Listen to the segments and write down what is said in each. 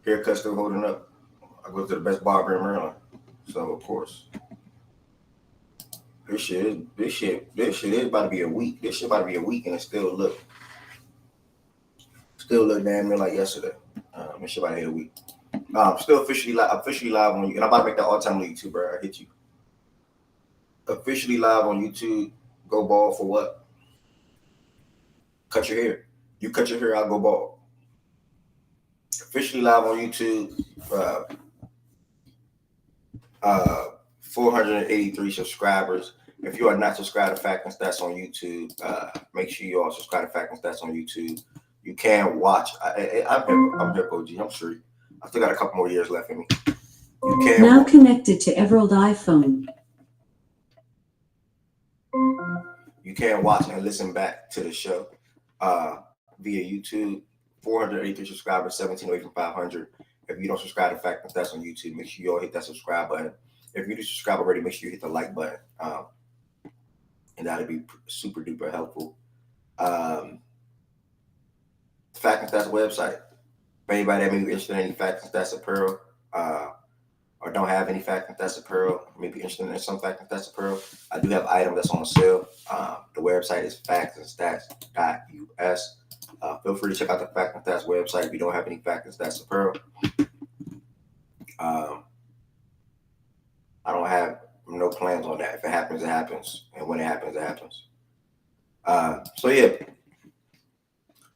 Haircut still holding up. I go to the best barber in Maryland. So of course, this shit is about to be a week. This shit about to be a week, and it still look damn near like yesterday. This shit about to hit a week. Still officially live on you, and I'm about to make that all time league too, bro. I hit you. Officially live on YouTube. Go ball for what? Cut your hair. You cut your hair, I'll go ball. Officially live on YouTube. 483 subscribers. If you are not subscribed to Fact and Stats on YouTube, make sure you all subscribe to Fact and Stats on YouTube. You can watch. I'm hip OG. I'm sure. I still got a couple more years left in me. You can now connected to Everald iPhone. You can watch and listen back to the show via YouTube. 483 subscribers, 17 away from 500. If you don't subscribe to Fact and Stats on YouTube, make sure you all hit that subscribe button. If you do subscribe already, make sure you hit the like button. And that'll be super duper helpful. Fact and Stats website. For anybody that may be interested in any Fact and Stats apparel, or don't have any Fact and Stats apparel, maybe interested in some Fact and Stats apparel, I do have items that's on sale. The website is factandstats.us. Feel free to check out the Fact and Stats website if you don't have any Fact and Stats apparel. I don't have no plans on that. If it happens, it happens. And when it happens, it happens. So yeah.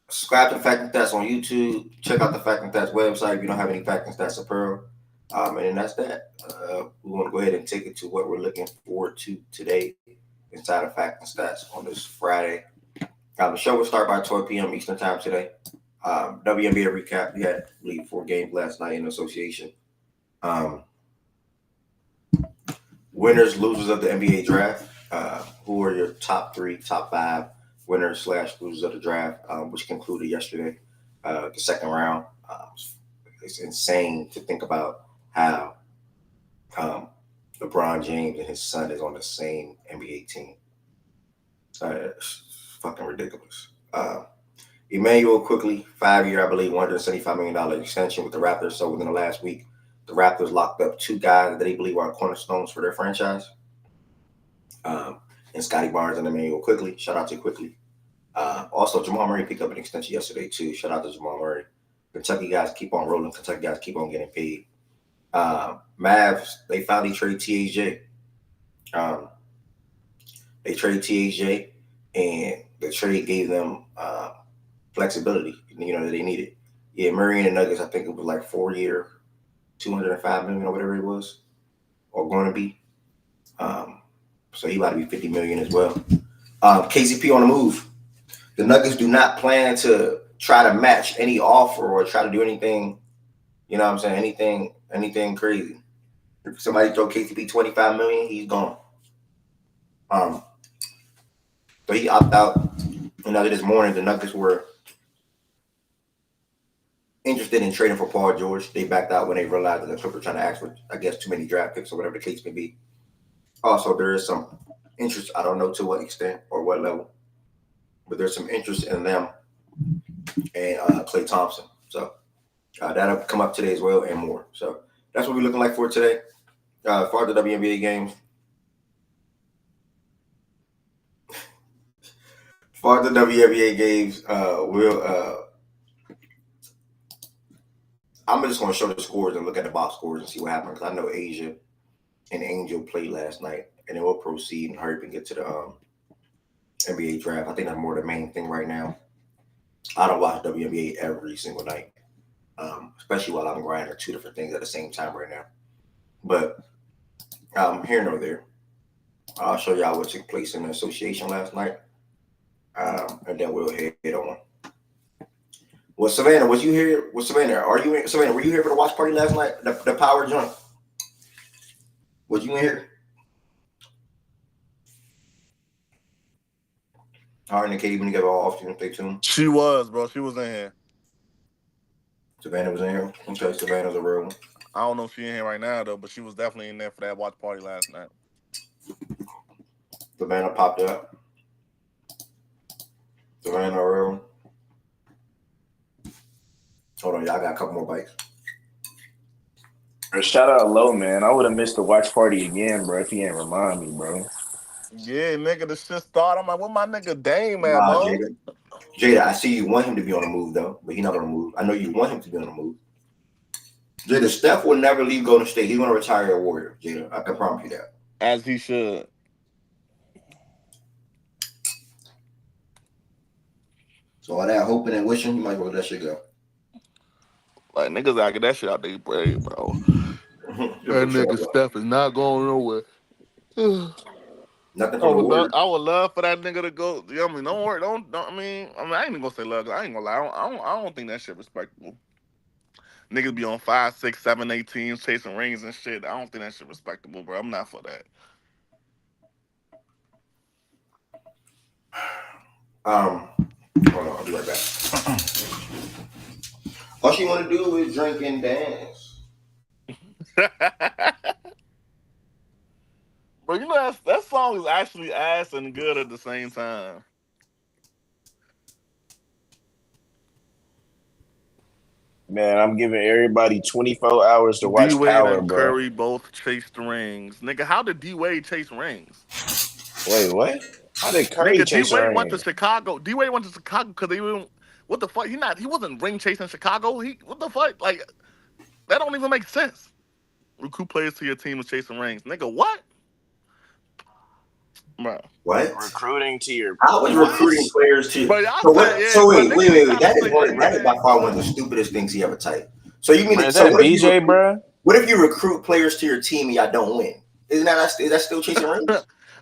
Subscribe to Fact and Stats on YouTube. Check out the Fact and Stats website if you don't have any Fact and Stats apparel. And then that's that. We want to go ahead and take it to what we're looking forward to today inside of Fact and Stats on this Friday. The show will start by 12 p.m. Eastern time today. WNBA recap. We had, I believe, 4 games last night in association. Winners, losers of the NBA draft. Who are your top 3, top 5 winners / losers of the draft, which concluded yesterday, the second round. It's insane to think about how LeBron James and his son is on the same NBA team. It's fucking ridiculous. Emmanuel quickly, 5-year, I believe, $175 million extension with the Raptors. So within the last week, the Raptors locked up 2 guys that they believe are cornerstones for their franchise. And Scotty Barnes and Emmanuel quickly. Shout out to Quickly. Also, Jamal Murray picked up an extension yesterday, too. Shout out to Jamal Murray. Kentucky guys keep on rolling. Kentucky guys keep on getting paid. Mavs, they finally trade THJ. They traded THJ, and the trade gave them flexibility, that they needed. Yeah, Murray and the Nuggets, I think it was like 4-year, $205 million or whatever it was, or going to be. So he about to be $50 million as well. KCP on the move. The Nuggets do not plan to try to match any offer or try to do anything, anything crazy. If somebody throw KCP $25 million, he's gone. So he opted out. This morning the Nuggets were interested in trading for Paul George. They backed out when they realized that the Clippers were trying to ask for, I guess, too many draft picks or whatever the case may be. Also, there is some interest. I don't know to what extent or what level, but there's some interest in them and Klay Thompson. So that'll come up today as well and more. So that's what we're looking like for today. As far as the WNBA games. I'm just going to show the scores and look at the box scores and see what happens. Because I know Asia and Angel played last night, and then we'll proceed and hurry up and get to the NBA draft. I think that's more the main thing right now. I don't watch WNBA every single night, especially while I'm grinding 2 different things at the same time right now. But here nor there. I'll show y'all what took place in the association last night, and then we'll head on. Well, Savannah, was you here? Savannah, were you here for the watch party last night? The power jump. Was you in here? All right, Katie, when you get all off, you can stay tuned. She was, bro. She was in here. Savannah was in here. Okay, Savannah's a real one. I don't know if she's in here right now, though, but she was definitely in there for that watch party last night. Savannah popped up. Savannah, a real one. Hold on, y'all got a couple more bites. Shout out Low, man. I would have missed the watch party again, bro, if he ain't remind me, bro. Yeah, nigga, the shit started. I'm like, what my nigga Dame at, Nah, bro? Jada, I see you want him to be on the move though, but he's not on the move. I know you want him to be on the move. Jada, Steph will never leave Golden State. He's gonna retire a Warrior. Jada, I can promise you that. As he should. So all that hoping and wishing, you might well let that shit go. Like niggas gotta get that shit out their brain, bro. Just That for sure, nigga bro. Steph is not going nowhere. Nothing from the Warriors. I would love for that nigga to go. You know what I mean, don't worry, I ain't even gonna say love. 'Cause I ain't gonna lie. I don't think that shit respectable. Niggas be on 5, 6, 7, 8 teams chasing rings and shit. I don't think that shit respectable, bro. I'm not for that. Hold on, I'll be right back. All she want to do is drink and dance. Bro, you know that song is actually ass and good at the same time. Man, I'm giving everybody 24 hours to D watch Wade Power, and bro. Curry both chased rings. Nigga, how did D Wade chase rings? Wait, what? How did Curry Nigga, D chase a Wade went to ring? Chicago. D Wade went to Chicago because they were what the fuck? He wasn't ring chasing Chicago. What the fuck? Like that don't even make sense. Recruit players to your team is chasing rings. Nigga, what? Bro. What? Recruiting to your I was recruiting what? players to. But y'all So said, what? yeah, So but wait. niggas be trying to That is say one. That is by anything, far one bro. of the stupidest things he ever typed. So you mean? Bro, is So that what if you BJ, recruit? bro? What if you recruit players to your team and y'all don't win? Is that still chasing rings?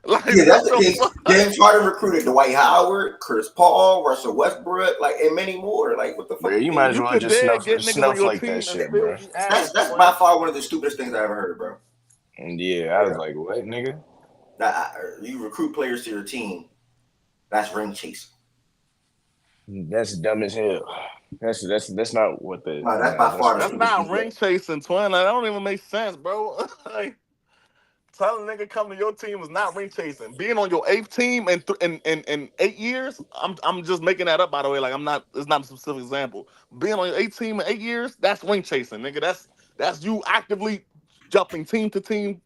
Like Yeah, that's what the the case. fuck? James Harden recruited Dwight Howard, Chris Paul, Russell Westbrook, like and many more. Like what the Bro, fuck you you might mean? as You well could just dare get niggas on your snowflake that team and shit, still bro. be ass, That's by boy. far one of the stupidest things I ever heard, bro. And yeah, I was like, what, nigga? You recruit players to your team. That's ring chasing. That's dumb as hell. That's not what the No, that's by man. That's far the That's stupidest not thing. ring chasing, twin. Like, that don't even make sense, bro. Like, telling a nigga come to your team is not ring chasing. Being on your 8th team in 8 years, I'm just making that up by the way. Like I'm not. It's not a specific example. Being on your 8th team in 8 years, that's ring chasing, nigga. That's you actively jumping team to team,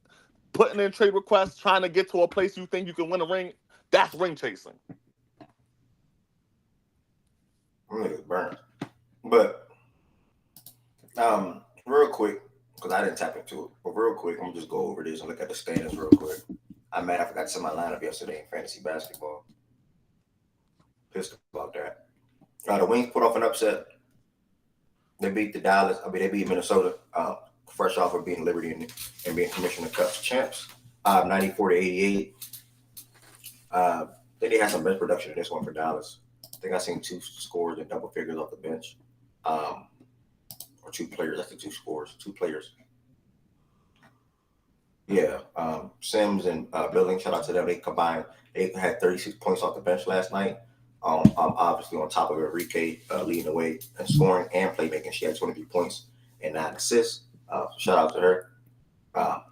putting in trade requests, trying to get to a place you think you can win a ring. That's ring chasing. Niggas burnt. But real quick, because I didn't tap into it, but real quick, I'm gonna just go over this and look at the standings real quick. I'm mad I forgot to set my lineup yesterday in fantasy basketball. Pissed about that. The Wings put off an upset. They beat the Dallas. They beat Minnesota. Fresh off of being Liberty and being Commissioner Cups champs. 94 to 88. I think they had some bench production in this one for Dallas. I think I seen 2 scores and double figures off the bench. Or 2 players. That's the 2 scores. 2 players. Yeah. Sims and Billings, shout out to them. They combined. They had 36 points off the bench last night. Obviously on top of Enrique leading the way in scoring and playmaking. She had 23 points and 9 assists. Shout out to her. I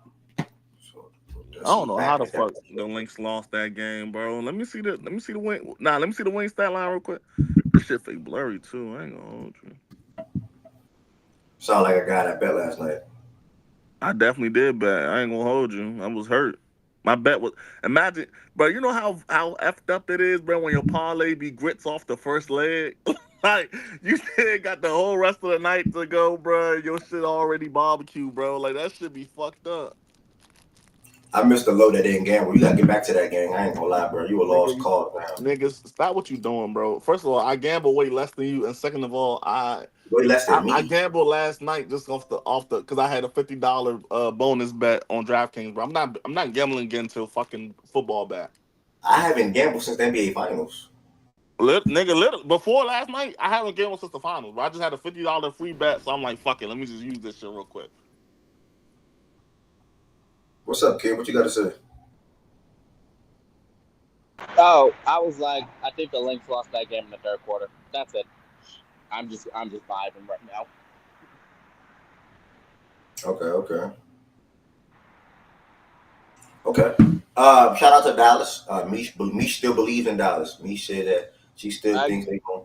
don't know how the fuck the Lynx lost that game, bro. Let me see the win. Nah, let me see the win stat line real quick. This shit fake blurry too. I ain't gonna hold you. Sound like a guy that bet last night. I definitely did bet. I ain't gonna hold you. I was hurt. My bet was imagine, bro. You know how effed up it is, bro, when your parlay be grits off the first leg. Like you still got the whole rest of the night to go, bro. Your shit already barbecue, bro. Like that shit be fucked up. I missed the low that didn't gamble. You gotta get back to that game. I ain't gonna lie, bro. You a lost cause now. Niggas, stop what you doing, bro. First of all, I gamble way less than you, and second of all, Way less than me. I gambled last night just off the because I had a $50 bonus bet on DraftKings, bro. I'm not gambling again till fucking football back. I haven't gambled since the NBA Finals. Before last night, I haven't gambled since the finals, bro. I just had a $50 free bet, so I'm like, fuck it, let me just use this shit real quick. What's up, kid? What you got to say? Oh, I was like, I think the Lynx lost that game in the 3rd quarter. That's it. I'm just vibing right now. Okay. Shout out to Dallas. Mish still believes in Dallas. Mish said that she still thinks they're gonna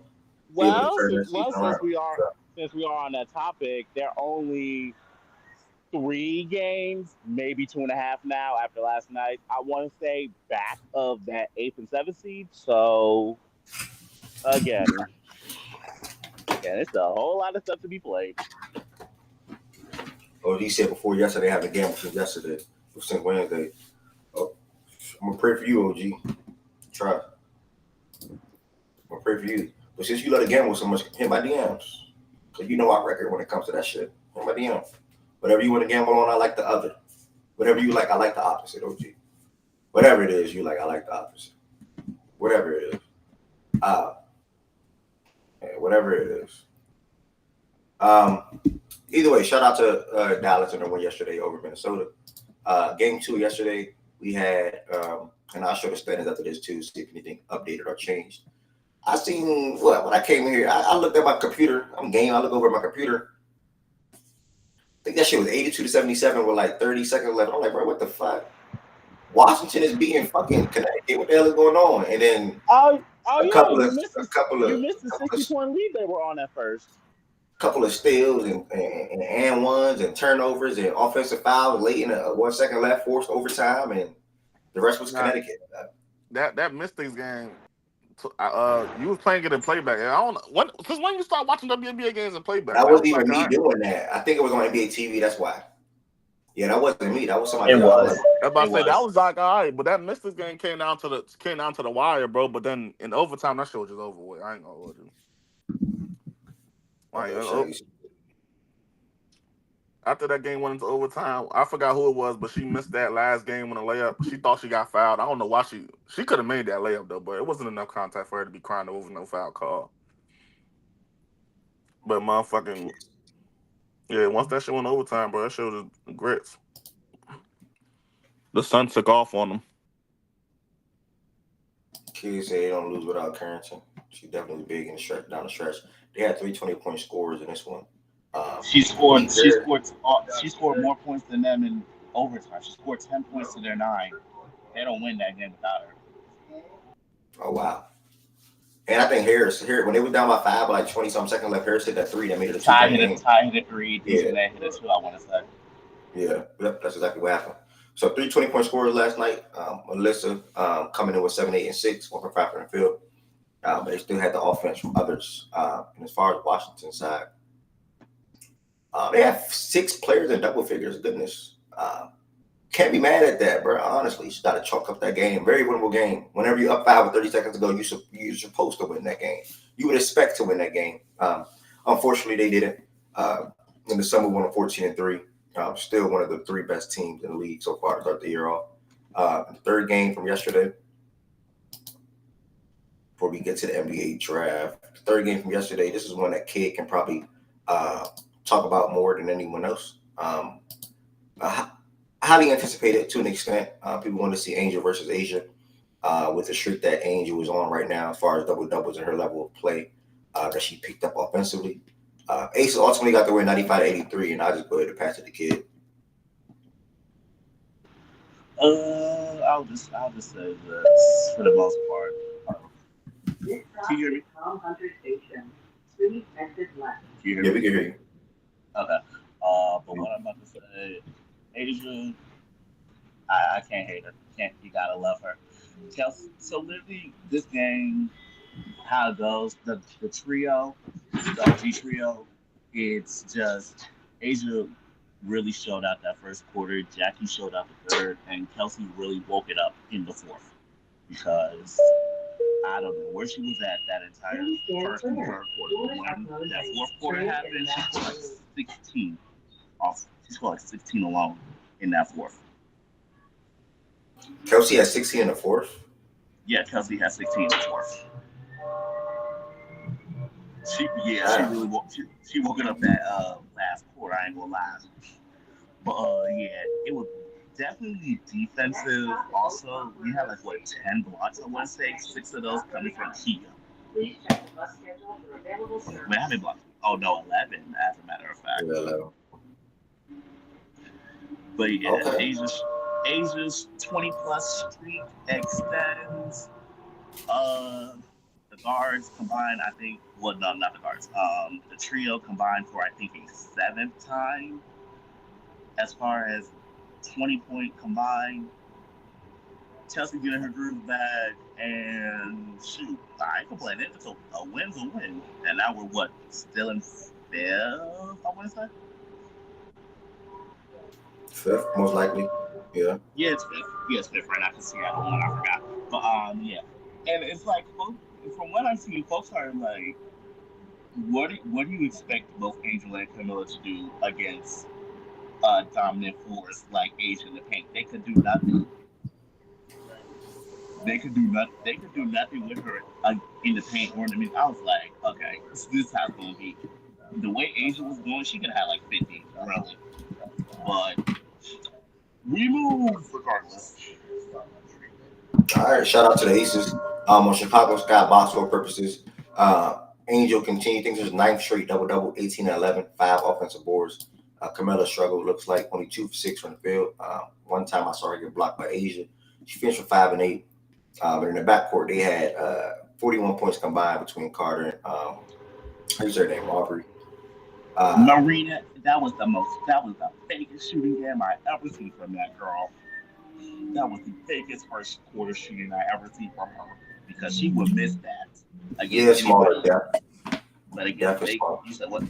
be able to turn that season around. Since we are on that topic, they're only 3 games, maybe 2.5 now after last night. I want to say back of that 8th and 7th seed. So again, it's a whole lot of stuff to be played. Or you said before yesterday, having a gamble since yesterday, since Wednesday. Oh, I'm gonna pray for you, OG. Try. I'm gonna pray for you. But since you let a gamble so much, hit my DMs. Cause you know our record when it comes to that shit. Hit my DMs. Whatever you want to gamble on, I like the other. Whatever you like, I like the opposite, OG. Whatever it is you like, I like the opposite. Whatever it is. Whatever it is. Either way, shout out to Dallas and the win yesterday over Minnesota. Game 2 yesterday, we had, and I'll show the standings after this too, see if anything updated or changed. I seen when I came here, I looked at my computer. I look over at my computer. I think that shit was 82-77 with like 30 seconds left. I'm like, bro, what the fuck? Washington is beating fucking Connecticut. What the hell is going on? And then you missed the 60-point lead they were on at first. Couple of steals and ones and turnovers and offensive fouls late in 1 second left, forced overtime, and the rest was Connecticut. That Mystics game, you was playing it in playback. I don't know since when you start watching WNBA games in playback. That wasn't even me doing that. I think it was on NBA TV. That's why. Yeah, that wasn't me. That was somebody else. I was about to say that was like all right, but that Mystics game came down to the wire, bro. But then in overtime, that shit was just over with. I ain't gonna hold you. After that game went into overtime, I forgot who it was, but she missed that last game when a layup. She thought she got fouled. I don't know why she could have made that layup though, but it wasn't enough contact for her to be crying over no foul call. But motherfucking once that shit went overtime, bro, that shit was grits. The sun took off on them. Kids say they don't lose without Carrington. She definitely big in the stretch down the stretch. They had 3 20-point scores in this one. She scored more points than them in overtime. She scored 10 points to their 9. They don't win that game without her. Oh wow! And I think Harris when they were down by 5, like 20-something seconds left, Harris hit that 3 that made it a 2. Ty hit a 3. Yeah, hit a 2. I want to say. Yeah, that's exactly what happened. So 3 20-point scores last night. Melissa coming in with 7, 8, and 6, 1 for 5 from the field. But they still had the offense from others. And as far as Washington's side, they have 6 players in double figures. Goodness. Can't be mad at that, bro. Honestly, you just got to chalk up that game. Very winnable game. Whenever you're up 5 with 30 seconds to go, you're supposed to win that game. You would expect to win that game. Unfortunately, they didn't. In the summer, won 14-3. Still one of the 3 best teams in the league so far to start the year off. The third game from yesterday, before we get to the NBA draft, the third game from yesterday, this is one that Kid can probably talk about more than anyone else. Highly anticipated to an extent. People want to see Angel versus Asia with the streak that Angel is on right now as far as double-doubles and her level of play that she picked up offensively. Ace ultimately got the win 95-83, and I'll just go ahead and pass it to Kid. I'll just say this for the most part. Can you hear me? Can you hear me? Yeah, we can hear you. Okay. But what I'm about to say, Asia, I can't hate her. You gotta love her. So literally, this game, how it goes, the trio, the OG trio, it's just Asia really showed out that first quarter. Jackie showed out the third, and Kelsey really woke it up in the fourth because I don't know where she was at that entire first and third quarter. But when that fourth quarter happened, she scored like 16 off. She scored like 16 alone in that fourth. Kelsey has 16 in the fourth? Yeah, Kelsey has 16 in the fourth. She really woke. She woke it up that last quarter. I ain't gonna lie, but it was definitely defensive. Also, we had like 10 blocks. I want to say 6 of those coming from Kia. Wait, how many blocks? Oh no, 11. As a matter of fact. Yeah, 11. But yeah, okay. Asia's 20+ streak extends. The guards combined, I think. Well, no, not the guards. The trio combined for I think a 7th time. as far as 20-point combined. Chelsea getting her groove back, and shoot, I ain't complaining. It's a win's a win. And now we're what? Still in fifth, I want to say? Fifth, most likely. Yeah. Yeah, it's fifth. Yeah, it's fifth right now. I can see that one. I forgot. But, yeah. And it's like, from what I'm seeing, folks are like, what do you expect both Angel and Camilla to do against a dominant force like Asia in the paint? They could do nothing. They could do nothing. They could do nothing with her in the paint or in the mid. I was like, okay, this is how it's gonna be. The way Angel was going, she could have had like 50, really. But we move regardless. All right, shout out to the Aces. On Chicago Sky box score purposes, Angel continued things his ninth straight double, 18 and 11, 5 offensive boards. Camilla struggled, looks like only 2 for 6 from the field. One time I saw her get blocked by Asia. She finished with 5 and 8. But in the backcourt, they had 41 points combined between Carter and who's her name, Aubrey. Marina, that was the fakest shooting game I ever seen from that girl. That was the fakest first quarter shooting I ever seen from her because she would miss that. Yeah, smaller depth. But again, you said what?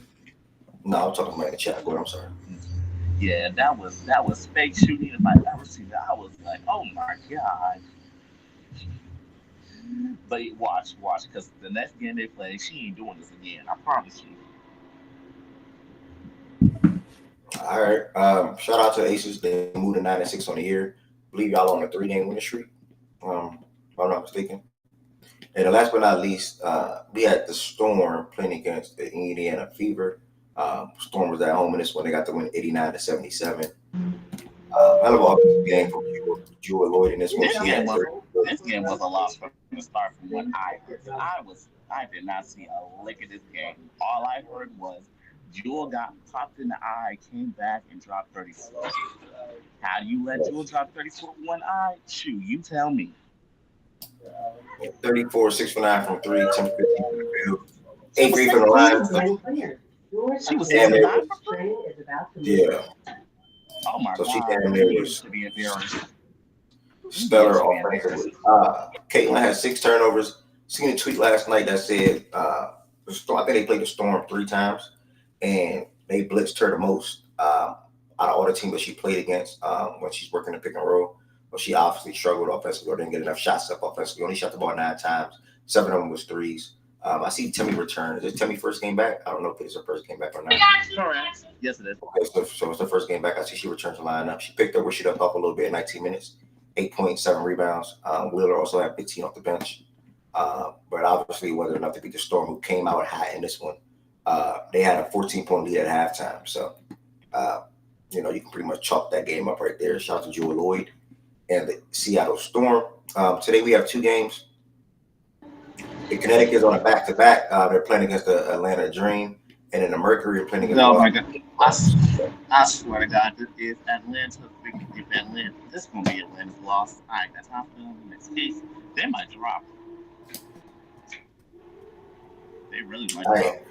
No, I'm talking about in the chat. Go, I'm sorry. Yeah, that was fake shooting. If I ever seen that, I was like, oh my god. But watch, because the next game they play, she ain't doing this again. I promise you. All right. Shout out to the Aces. They moved to 9-6 on the year. I believe y'all on a 3-game winning streak. If I'm not mistaken. And last but not least, we had the Storm playing against the Indiana Fever. Storm was at home in this one. They got to win 89-77. Hell of an offensive game from Jewel Lloyd in this one. This game was a loss from the start from what I heard. I did not see a lick of this game. All I heard was Jewel got popped in the eye, came back, and dropped 34. How do you let Jewel drop 34 with one eye? Shoot, you tell me. 34, 6 for 9 from 3, 10 for 15 from the field. 8 3 from the line. She was 7 9 for 3? Yeah. Oh my God. She damn near was to be embarrassed. Stellar offensively. Caitlin had 6 turnovers. Seen a tweet last night that said I think they played the Storm 3 times and they blitzed her the most out of all the teams that she played against when she's working the pick and roll. But she obviously struggled offensively or didn't get enough shots up offensively. Only shot the ball 9 times. 7 of them was threes. I see Timmy return. Is it Timmy first game back? I don't know if it's her first game back or not. Correct. Yes, it is. Okay, so it's the first game back. I see she returns to line up. She picked up where she left off a little bit in 19 minutes. 8.7 rebounds. Wheeler also had 15 off the bench. But obviously wasn't enough to beat the Storm, who came out hot in this one. They had a 14-point lead at halftime. So, you can pretty much chalk that game up right there. Shout out to Jewel Lloyd and the Seattle Storm. Today we have 2 games. The Connecticut is on a back-to-back. They're playing against the Atlanta Dream. And then the Mercury are playing against Oh my God. I swear to God, if Atlanta, this is going to be Atlanta's loss. All right, that's how I feel in the next case. They might drop. They really might drop.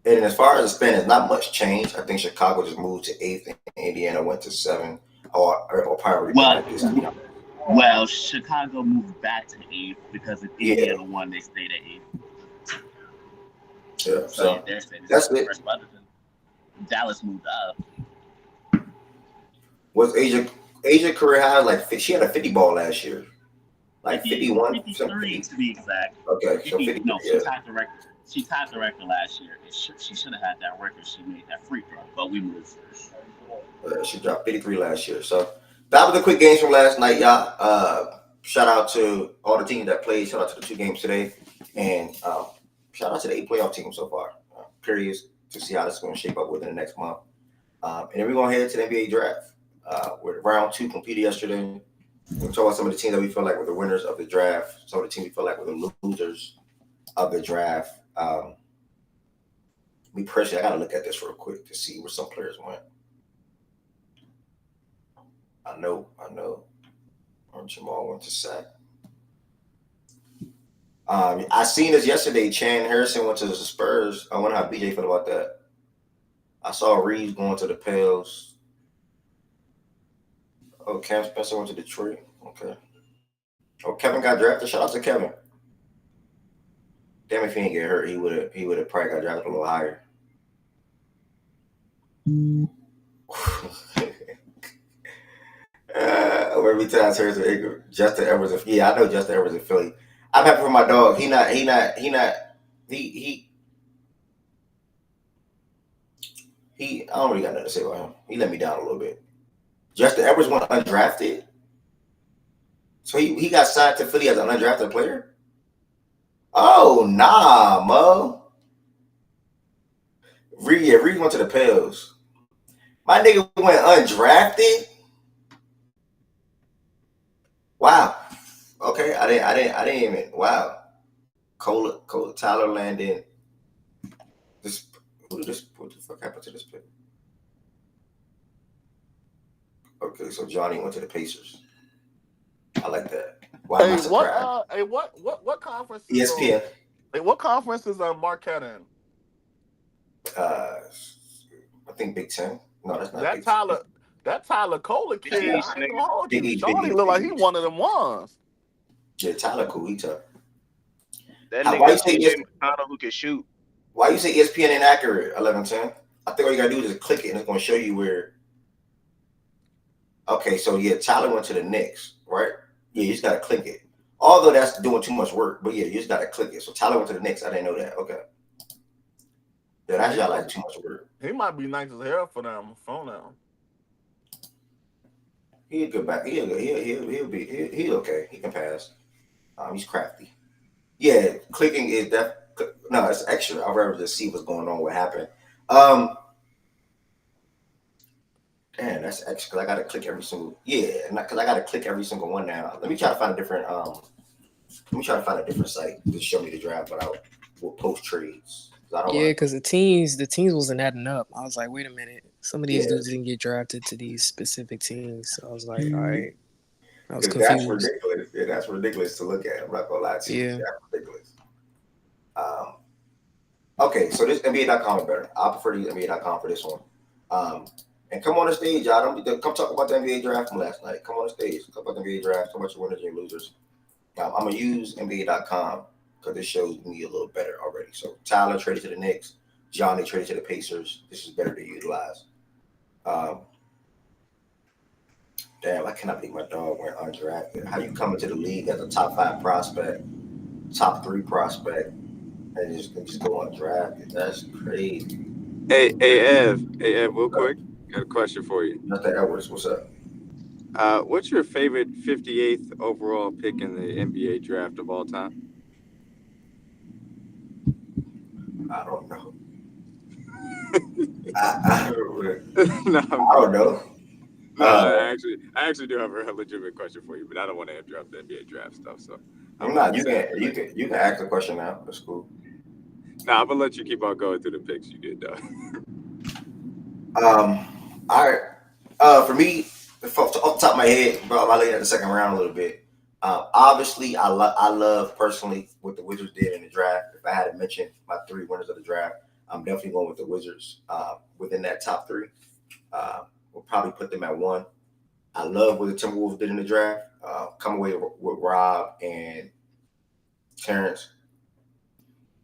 And as far as the standings, not much change. I think Chicago just moved to 8th and Indiana went to 7th. Or probably well, Chicago moved back to 8th because if Indiana won, they stayed at 8th. Yeah, so that's it. Dallas moved up. Was Asia career high? Like she had a 50 ball last year, like 51, 53 to be exact. Okay, so 50. No, she tied the record. She tied the record last year. She should have had that record. She made that free throw, but we moved. She dropped 53 last year. So that was the quick games from last night, y'all. Shout out to all the teams that played. Shout out to the 2 games today, and shout out to the 8 playoff teams so far. Curious to see how this is going to shape up within the next month. And then we're going to head to the NBA draft. Where round 2 completed yesterday. We'll talk about some of the teams that we feel like were the winners of the draft. Some of the teams we feel like were the losers of the draft. Me personally, I got to look at this real quick to see where some players went. I know. Jamal went to sack. I seen this yesterday. Chan Harrison went to the Spurs. I wonder how BJ felt about that. I saw Reeves going to the Pels. Oh, Cam Spencer went to Detroit. Okay. Oh, Kevin got drafted. Shout out to Kevin. Damn, if he didn't get hurt, he would have probably got drafted a little higher. Every time I turn to Justin Edwards, yeah, I know Justin Edwards in Philly. I'm happy for my dog. He I don't really got nothing to say about him. He let me down a little bit. Justin Edwards went undrafted. So he got signed to Philly as an undrafted player? Oh, nah, Mo. Reed went to the Pels. My nigga went undrafted? Wow. Okay, I didn't even. Wow. Cola Tyler Landon. What the fuck happened to this player? Okay, so Johnny went to the Pacers. I like that. Why am I surprised? What conference? Is, ESPN. what conference is Marquette in? I think Big Ten. No, that's not That Big Tyler, Ten. that Tyler Kohler kid. Big I East, ain't nigga. gonna hold you. Big East, Shawty Big East, look like Big he East. one of them ones. Yeah, Tyler cool. He tough. That Why nigga you say TJ McConnell who can shoot. Why you say ESPN inaccurate? 11-10. I think all you gotta do is click it, and it's gonna show you where. Okay, so yeah, Tyler went to the Knicks, right? Yeah, you just gotta click it. Although that's doing too much work, but yeah, you just gotta click it. So Tyler went to the Knicks. I didn't know that. Okay. Yeah, that's y'all like too much work. He might be nice as hell for them. Phone now. He'll go back. He'll okay. He can pass. He's crafty. Yeah, clicking is no, it's extra. I'd rather just see what's going on, what happened. Damn, that's extra because I gotta click every single because I gotta click every single one now. Let me try to find a different site to show me the draft, but I will post trades. Yeah, because the teams wasn't adding up. I was like, wait a minute, some of these dudes didn't get drafted to these specific teams. So I was like, all right, I was confused. That's ridiculous. Yeah, that's ridiculous to look at. I'm not gonna lie to you. Yeah, that's ridiculous. Okay, so this NBA.com is better. I prefer to use NBA.com for this one. And come on the stage, y'all. Come talk about the NBA draft from last night. Come on the stage. Talk about the NBA draft. Talk about your winners and your losers. I'm gonna use NBA.com because this shows me a little better already. So Tyler traded to the Knicks. Johnny traded to the Pacers. This is better to utilize. Damn, I cannot believe my dog went undrafted. How you come into the league as a top 5 prospect, top 3 prospect, and just go undrafted? That's crazy. Hey, Ev, real quick, got a question for you. Mr. Edwards, what's up? What's your favorite 58th overall pick in the NBA draft of all time? I don't know. I don't know. No, I actually do have a legitimate question for you, but I don't want to interrupt the NBA draft stuff. So I'm not. You can ask the question now. That's cool. Nah, I'm gonna let you keep on going through the picks you did though. All right. For me, off the top of my head, bro, I laid at the second round a little bit. Obviously, I love personally what the Wizards did in the draft. If I had to mention my 3 winners of the draft, I'm definitely going with the Wizards. Within that top 3, we'll probably put them at 1. I love what the Timberwolves did in the draft. Come away with Rob and Terrence.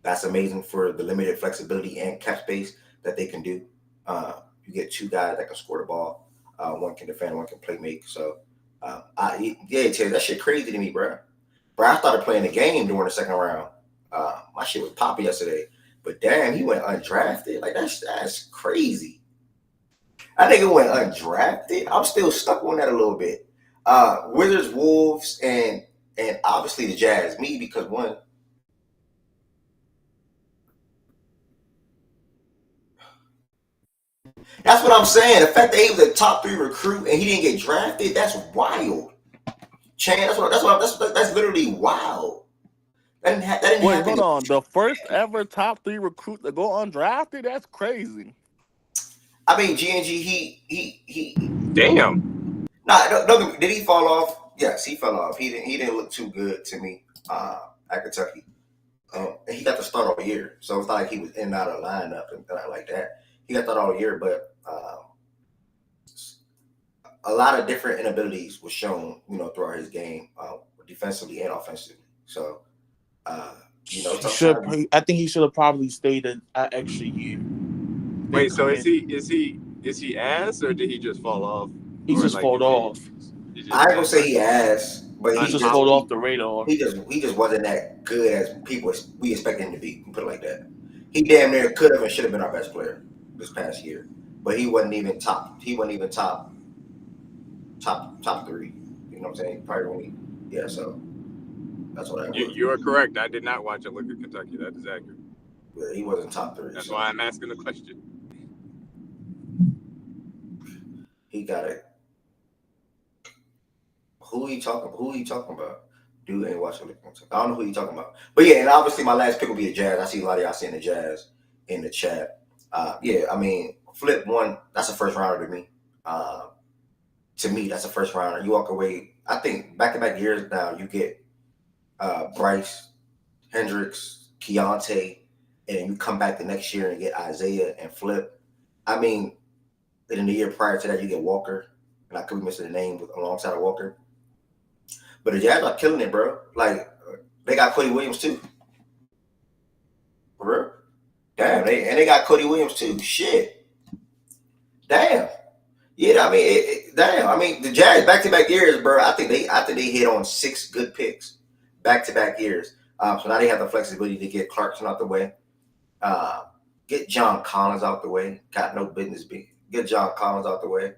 That's amazing for the limited flexibility and cap space that they can do. You get 2 guys that can score the ball. One can defend, one can play make. So, Terry, that shit crazy to me, bro. Bro, I started playing the game during the second round. My shit was popping yesterday. But damn, he went undrafted. Like, that's crazy. I think it went undrafted. I'm still stuck on that a little bit. Wizards, Wolves, and obviously the Jazz. Me, because one. That's what I'm saying. The fact that he was a top 3 recruit and he didn't get drafted, that's wild. Chan, that's literally wild. That didn't Wait, happen. hold on. The first ever top 3 recruit to go undrafted? That's crazy. I mean, GNG, he Damn. Nah, did he fall off? Yes, he fell off. He didn't look too good to me at Kentucky. And he got the start all year. So it's not like he was in and out of the lineup and like that. He got that all year, but a lot of different inabilities was shown, throughout his game, defensively and offensively. So, sometimes I think he should have probably stayed an extra year. Then Wait, so come is in. he ass or did he just fall off? He Or just like fall off. he I just ain't gonna been say like he ass, but He he just just fall unpolished? off the radar. he just wasn't that good as we expected him to be. Put it like that. He damn near could have and should have been our best player this past year, but he wasn't even top. He wasn't even top three. You know what I'm saying? Probably only So that's what that was. You are correct. I did not watch a look at Kentucky. That is accurate. But he wasn't top three. That's So why I'm asking the question. he got it. Who are you talking about? Dude ain't watching. I don't know who you talking about. But yeah, and obviously my last pick will be the Jazz. I see a lot of y'all saying the Jazz in the chat. I mean, Flip one, that's a first rounder to me. To me, that's a first rounder. You walk away. I think back-to-back years now, you get Bryce, Hendricks, Keontae, and you come back the next year and get Isaiah and Flip. I mean, in the year prior to that, you get Walker, and I could be missing the name alongside of Walker. But the Jazz are killing it, bro. Like, they got Cody Williams too. For real? Damn, they got Cody Williams too. Shit. Damn. Yeah, I mean, damn. I mean, the Jazz back-to-back years, bro. I think they hit on 6 good picks back-to-back years. So now they have the flexibility to get Clarkson out the way, get John Collins out the way. Got no business being. Get John Collins out the way,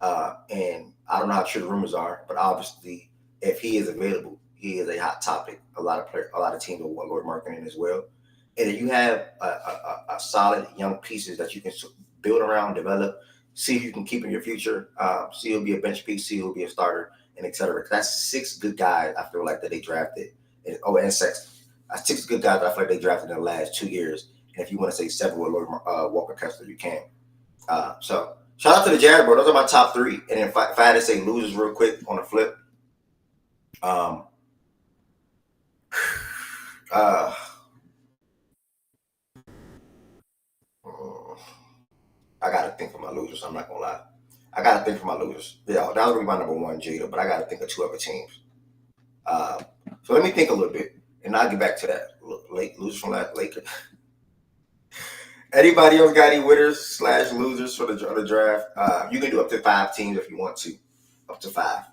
and I don't know how true the rumors are, but obviously, if he is available, he is a hot topic. A lot of teams will want Lord Marketing as well. And if you have a solid young pieces that you can build around, develop, see if you can keep in your future, see who'll be a bench piece, see who'll be a starter, and etc. That's 6 good guys I feel like that they drafted. And Sexton. 6 good guys that I feel like they drafted in the last 2 years. And if you want to say 7 with Lord Walker Kessler, you can. So shout out to the Jazz, bro. Those are my top 3. And if I had to say losers real quick on the flip, I gotta think for my losers. I'm not gonna lie. I gotta think for my losers. Yeah, that was gonna be my number 1, Jada, but I gotta think of 2 other teams. So let me think a little bit, and I'll get back to that. Losers from that Lakers. Anybody else got any winners / losers for the draft? You can do up to 5 teams if you want to. Up to 5.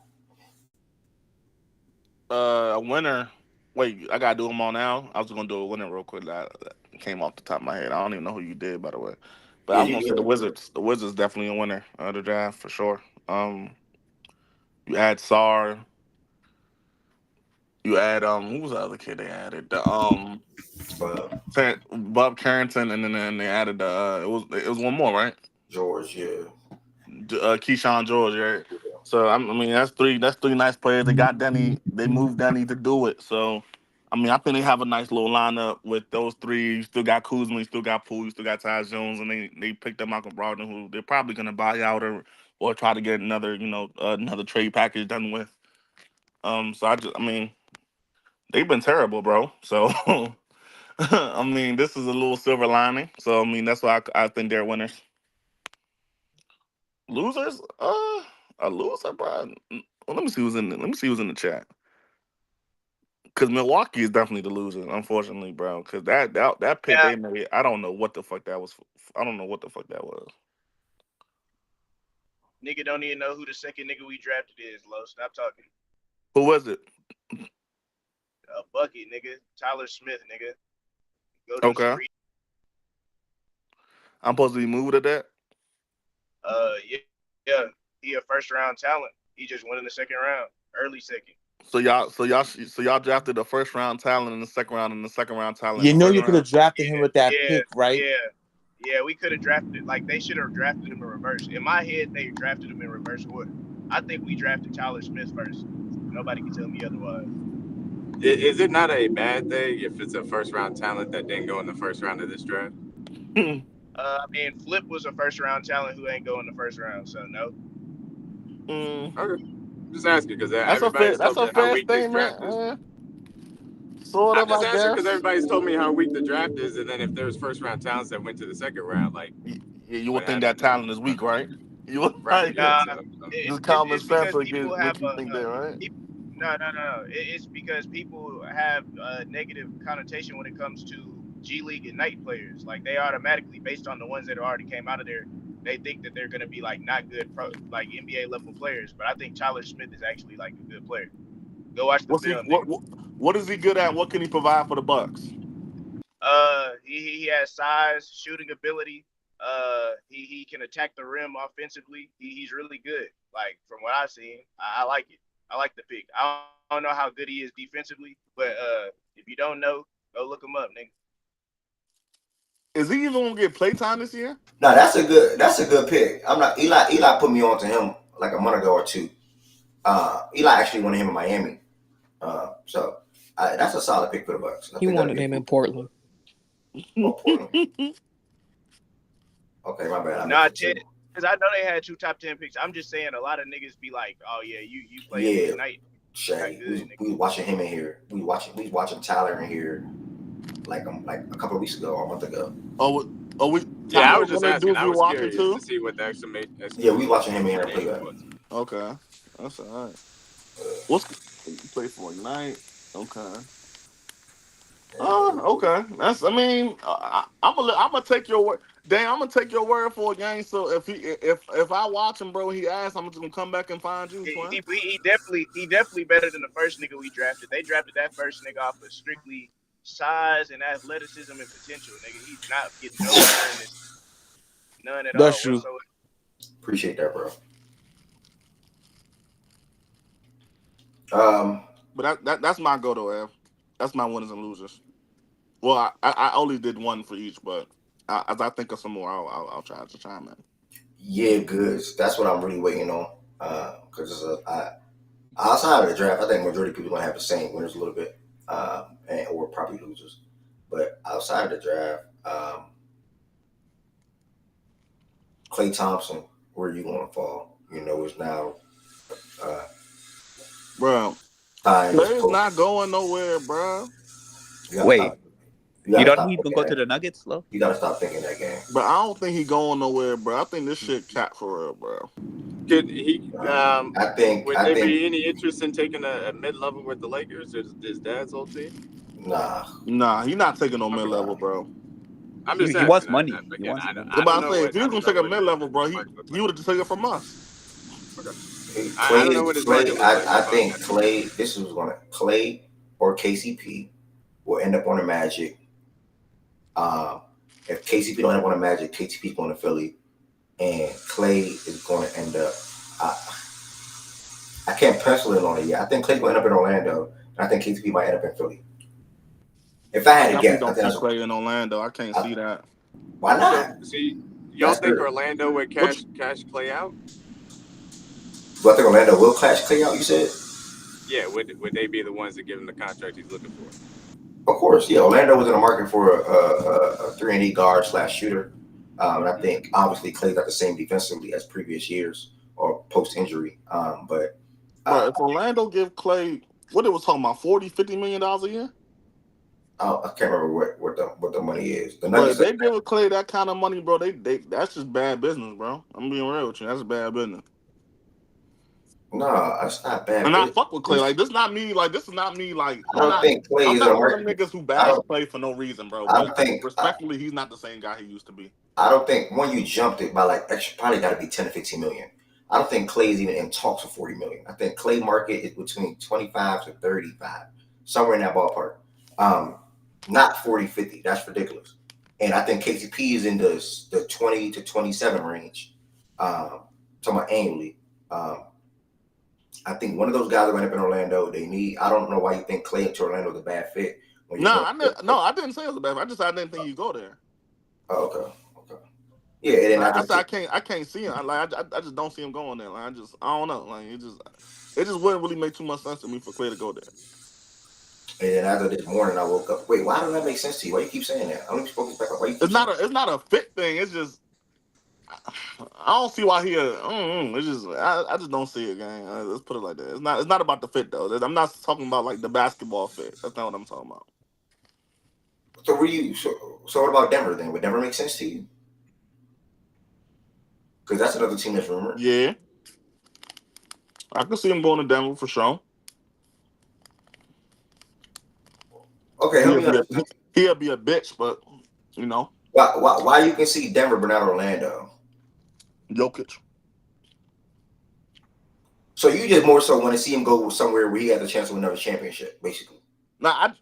A winner. Wait, I gotta do them all now. I was gonna do a winner real quick. That came off the top of my head. I don't even know who you did, by the way. But I was gonna say the Wizards. The Wizards definitely a winner of the draft for sure. You add Sar. You add who was the other kid they added? The Bob Carrington, and then they added it was one more, right? George, yeah. Keyshawn George, right? So I mean that's three nice players. They got Denny. They moved Denny to do it. So I mean I think they have a nice little lineup with those 3. You still got Kuzma, you still got Poole, you still got Ty Jones, and they picked up Malcolm Brogdon, who they're probably gonna buy out or try to get another another trade package done with. So I mean they've been terrible, bro. So I mean this is a little silver lining. So I mean that's why I think they're winners. Losers? A loser, bro. Well, let me see who's in. Let me see who's in the chat. Because Milwaukee is definitely the loser, unfortunately, bro. Because that pick they made, I don't know what the fuck that was. I don't know what the fuck that was. Nigga don't even know who the second nigga we drafted is, Lo. Stop talking. Who was it? A bucket, nigga. Tyler Smith, nigga. Go to Okay. the I'm supposed to be moved at that. Yeah. He a first round talent. He just went in the second round, early second. So y'all drafted the first round talent in the second round and the second round talent. You in the know first you could have round? drafted him with that pick, right? Yeah, we could have drafted it. Like, they should have drafted him in reverse. In my head, they drafted him in reverse order. I think we drafted Tyler Smith first. Nobody can tell me otherwise. Is it not a bad thing if it's a first round talent that didn't go in the first round of this draft? I mean, Flip was a first round talent who ain't going the first round, so no. Okay. Just asking because That's a fair statement. Sort of, I'm just I asking guess. because everybody's told me how weak the draft is, and then if there's first round talents that went to the second round, like Yeah, you would What think that happened? talent is weak, right? You would Right. like Yeah. Nah, So just common it's sense because would people have make you think that, right? no. It's because people have a negative connotation when it comes to G League Ignite players. Like they automatically, based on the ones that already came out of there, they think that they're going to be like not good like NBA level players. But I think Tyler Smith is actually like a good player. Go watch the What's he? film, nigga. What is he good at? What can he provide for the Bucks? He has size, shooting ability. He can attack the rim offensively. He's really good. Like from what I've seen, I like it. I like the pick. I don't know how good he is defensively, but if you don't know, go look him up, nigga. Is he even gonna get playtime this year? No, that's a good pick. I'm not Eli put me on to him like a month ago or two. Eli actually wanted him in Miami. So that's a solid pick for the Bucks. He wanted him in Portland. Oh, Portland. Okay, my bad. Not 10, because I know they had 2 top 10 picks. I'm just saying a lot of niggas be like, oh yeah, you play in the Ignite. Shay, we watching him in here. We watching Tyler in here like a couple of weeks ago or a month ago. Yeah, I was just asking. I was watching curious too? to see what the exclamation. Yeah, we watching him in here play that. Okay, that's all right. What's play for Ignite? Okay. Okay. That's. I mean, I'm gonna take your word. Dang, I'm gonna take your word for a game. So if I watch him, bro, he asks, I'm just gonna come back and find you. He definitely better than the first nigga we drafted. They drafted that first nigga off of strictly size and athleticism and potential. Nigga, he's not getting no awareness, none at all whatsoever. Appreciate that, bro. But that's my go though, Ev. That's my winners and losers. Well, I only did one for each, but as I think of some more, I'll try to chime in. Yeah, good. That's what I'm really waiting on. Because outside of the draft, I think majority of people are gonna have the same winners a little bit, or probably losers. But outside of the draft, Klay Thompson, where are you gonna fall? Is now. Bro, Klay's not going nowhere, bro. Wait, you don't need to go to the Nuggets, though? You gotta stop thinking that game. But I don't think he going nowhere, bro. I think this shit cap for real, bro. Could he? I think. Would there be any interest in taking a mid-level with the Lakers? Or his dad's old team? Nah, he's not taking no mid-level, bro. I'm just saying. He wants money. But I say if he was gonna take a mid-level, bro, he would have just taken it from us. I think Klay or KCP will end up on the Magic. If KCP don't end up on the Magic, KCP going to Philly, and Klay is going to end up. I can't pencil it on it yet. I think Klay's going to end up in Orlando, and I think KCP might end up in Philly. If I had to guess, I think Klay in Orlando. I can't see that. Why not? See, y'all think Orlando would cash Klay out? Do I think Orlando will cash Klay out? You said. Yeah, would they be the ones that give him the contract he's looking for? Of course, yeah. Orlando was in the market for a 3-and-D guard / shooter, and I think obviously Klay got the same defensively as previous years or post injury. But if Orlando give Klay what it was talking about, $40-50 million a year. I can't remember what the money is. But if they give Klay that kind of money, bro, they that's just bad business, bro. I'm being real with you. That's bad business. No, it's not bad. And I fuck with Klay. Like this is not me. Like I think Klay I'm is not one of them niggas who bash Klay for no reason, bro. I don't think respectfully, he's not the same guy he used to be. I don't think when you jumped it by like extra, probably got to be 10 to 15 million. I don't think Klay is even in talks for 40 million. I think Klay market is between 25 to 35, somewhere in that ballpark. Not 40, 50. That's ridiculous. And I think KCP is in the 20 to 27 range. Talking about annually. I think one of those guys are going to be in Orlando. I don't know why you think Klay to Orlando is a bad fit. I didn't say it was a bad fit. I didn't think you go there. Oh, okay. Yeah, and I can't see him. I just don't see him going there. Like, I don't know. Like it just wouldn't really make too much sense to me for Klay to go there. And then after this morning, I woke up. Wait, why does that make sense to you? Why you keep saying that? I don't focus back on why you keep It's not a fit thing. It's just I don't see why he. It's just I just don't see it, gang. Let's put it like that. It's not about the fit though. I'm not talking about like the basketball fit. That's not what I'm talking about. So what about Denver then? Would Denver make sense to you? Because that's another team that's rumored. Yeah. I can see him going to Denver for sure. Okay, help me understand. He'll be a bitch, but you know. Why you can see Denver but not Orlando? Jokic. So you just more so want to see him go somewhere where he has a chance to win another championship, basically. Now,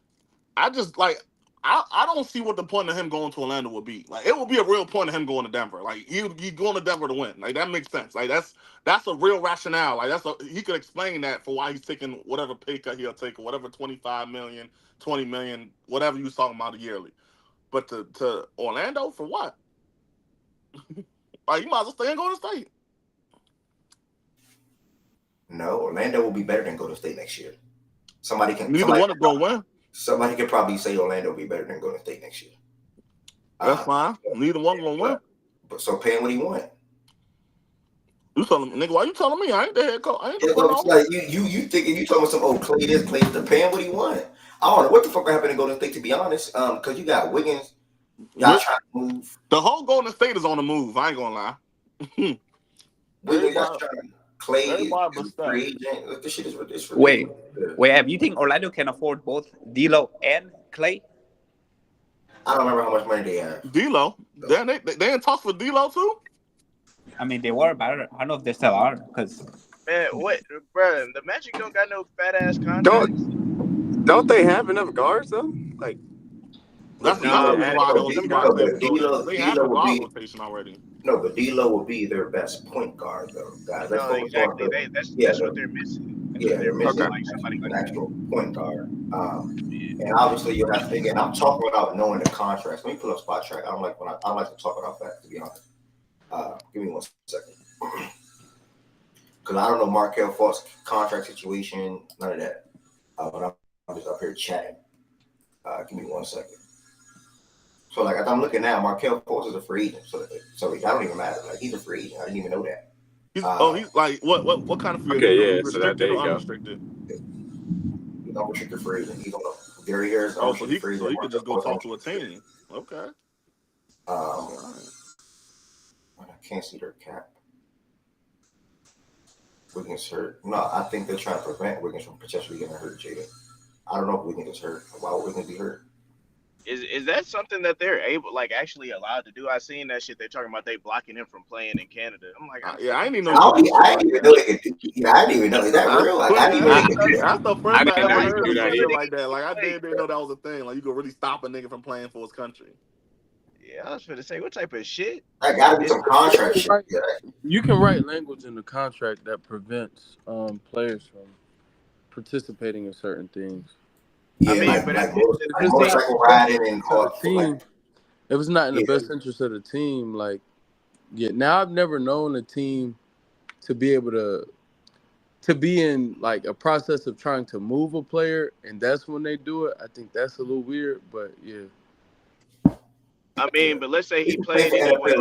I just like I don't see what the point of him going to Orlando would be. Like, it would be a real point of him going to Denver. Like, he going to Denver to win. Like, that makes sense. Like, that's a real rationale. Like, he could explain that for why he's taking whatever pay cut he'll take, or whatever 25 million, 20 million, whatever you talking about yearly. But to Orlando for what? Like, you might as well stay in Golden State. No, Orlando will be better than Golden State next year. Neither one is going to win. Somebody could probably say Orlando will be better than Golden State next year. That's fine. Neither one going to win. But so pay him what he want. You telling me, nigga? Why you telling me? I ain't the head coach. I ain't the it's like you thinking you talking some Clay this, Clay to pay him what he want. I don't know what the fuck happened to Golden State, to be honest. Because you got Wiggins, y'all trying to move. The whole Golden State is on the move. I ain't gonna lie. Wiggins, y'all trying. Clay is free agent. This shit is ridiculous. Wait, you think Orlando can afford both D'Lo and Clay? I don't remember how much money they have. D'Lo, they in talks for D'Lo too. I mean, they were, but I don't know if they still are. Because man, what, bro? The Magic don't got no fat ass contracts. Don't they have enough guards though? Like, that's another reason why them guys they have a guard rotation already. No, but D'Lo will be their best point guard, though, guys. No, exactly. That's what they're missing. They're missing like somebody an actual point guard. And obviously, you have to. Again, I'm talking about knowing the contracts. Let me pull up Spot Track. I don't like to talk about that, to be honest. Give me 1 second, because I don't know Markelle Fultz's contract situation, none of that. But I'm just up here chatting. Give me 1 second. So, like, as I'm looking now, Markelle Fultz is a free agent. So that don't even matter. Like, he's a free agent. I didn't even know that. He's like, what kind of free agent? Okay, yeah, restricted there you or go. Unrestricted? He's unrestricted free agent. He's on the Gary Harris. So he could just go talk to a team. Okay. I can't see their cap. Wiggins hurt. No, I think they're trying to prevent Wiggins from potentially getting hurt, Jada. I don't know if Wiggins is hurt. Why would Wiggins be hurt? Is that something that they're actually allowed to do? I seen that shit. They're talking about they blocking him from playing in Canada. I'm like, I didn't even know. I didn't even know they could do. Yeah, I didn't even know. Is that real? Like, I didn't even know they could do that. That's the first time I ever heard of shit like that. Like, I didn't know that was a thing. Like, you could really stop a nigga from playing for his country. Yeah, I was going to say, what type of shit? That gotta be some contract shit. Yeah. You can write language in the contract that prevents players from participating in certain things. Yeah, I mean, like motorcycle riding and all team. If it's not in the best interest of the team, like, now I've never known a team to be able to be in like a process of trying to move a player, and that's when they do it. I think that's a little weird, but yeah. I mean, but let's say he played anyway.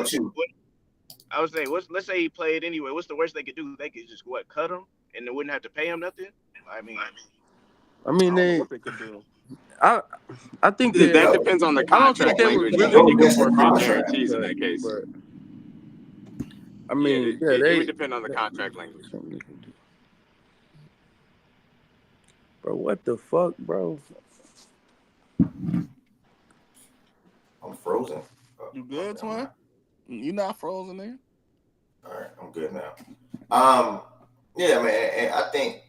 I was saying, let's say he played anyway. What's the worst they could do? They could just cut him, and they wouldn't have to pay him nothing. I mean, I don't know what they could do. I think that depends on the contract language. You can forfeit guarantees in that case. But, I mean, it would depend on the contract language. Bro, what the fuck, bro? I'm frozen. You good, Twin? You not frozen, nigga? All right, I'm good now. Yeah, man, and I think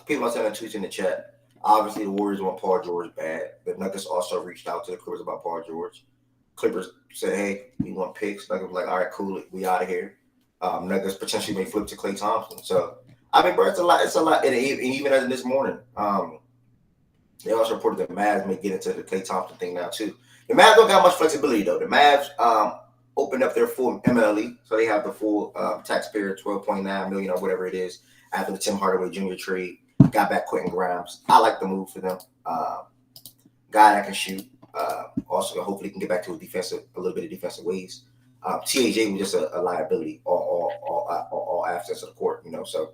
people are sending tweets in the chat. Obviously, the Warriors want Paul George bad. The Nuggets also reached out to the Clippers about Paul George. Clippers said, hey, we want picks. Nuggets was like, all right, cool, we out of here. Nuggets potentially may flip to Klay Thompson. So, I mean, bro, it's a lot. And even as of this morning, they also reported that the Mavs may get into the Klay Thompson thing now, too. The Mavs don't got much flexibility, though. The Mavs opened up their full MLE, so they have the full taxpayer $12.9 million or whatever it is after the Tim Hardaway Jr. trade. Got back Quentin Grimes. I like the move for them. Guy that can shoot. Also, hopefully, can get back to a little bit of defensive ways. TAJ was just a liability, all aspects of the court, you know. So,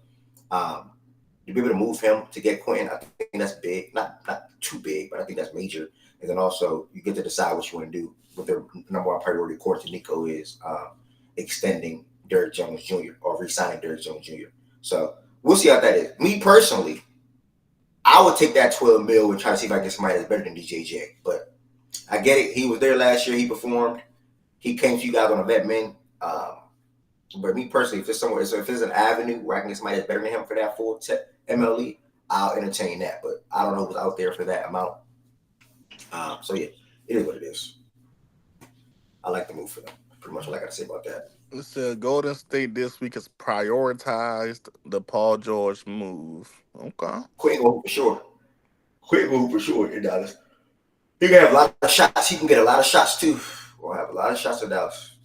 you'll be able to move him to get Quentin. I think that's big, not too big, but I think that's major. And then also, you get to decide what you want to do with their number one priority, according to Nico, is extending Derrick Jones Jr. or re-signing Derrick Jones Jr. So we'll see how that is. Me personally, I would take that 12 mil and try to see if I can get somebody that's better than DJJ. But I get it. He was there last year. He performed. He came to you guys on a vet min. But me personally, if there's an avenue where I can get somebody that's better than him for that full MLE, I'll entertain that. But I don't know who's out there for that amount. So yeah, it is what it is. I like the move for them. Pretty much all I got to say about that. It said Golden State this week has prioritized the Paul George move. Okay. Quick move for sure. Quick move for sure in Dallas. He can have a lot of shots. He can get a lot of shots too. We'll have a lot of shots in Dallas.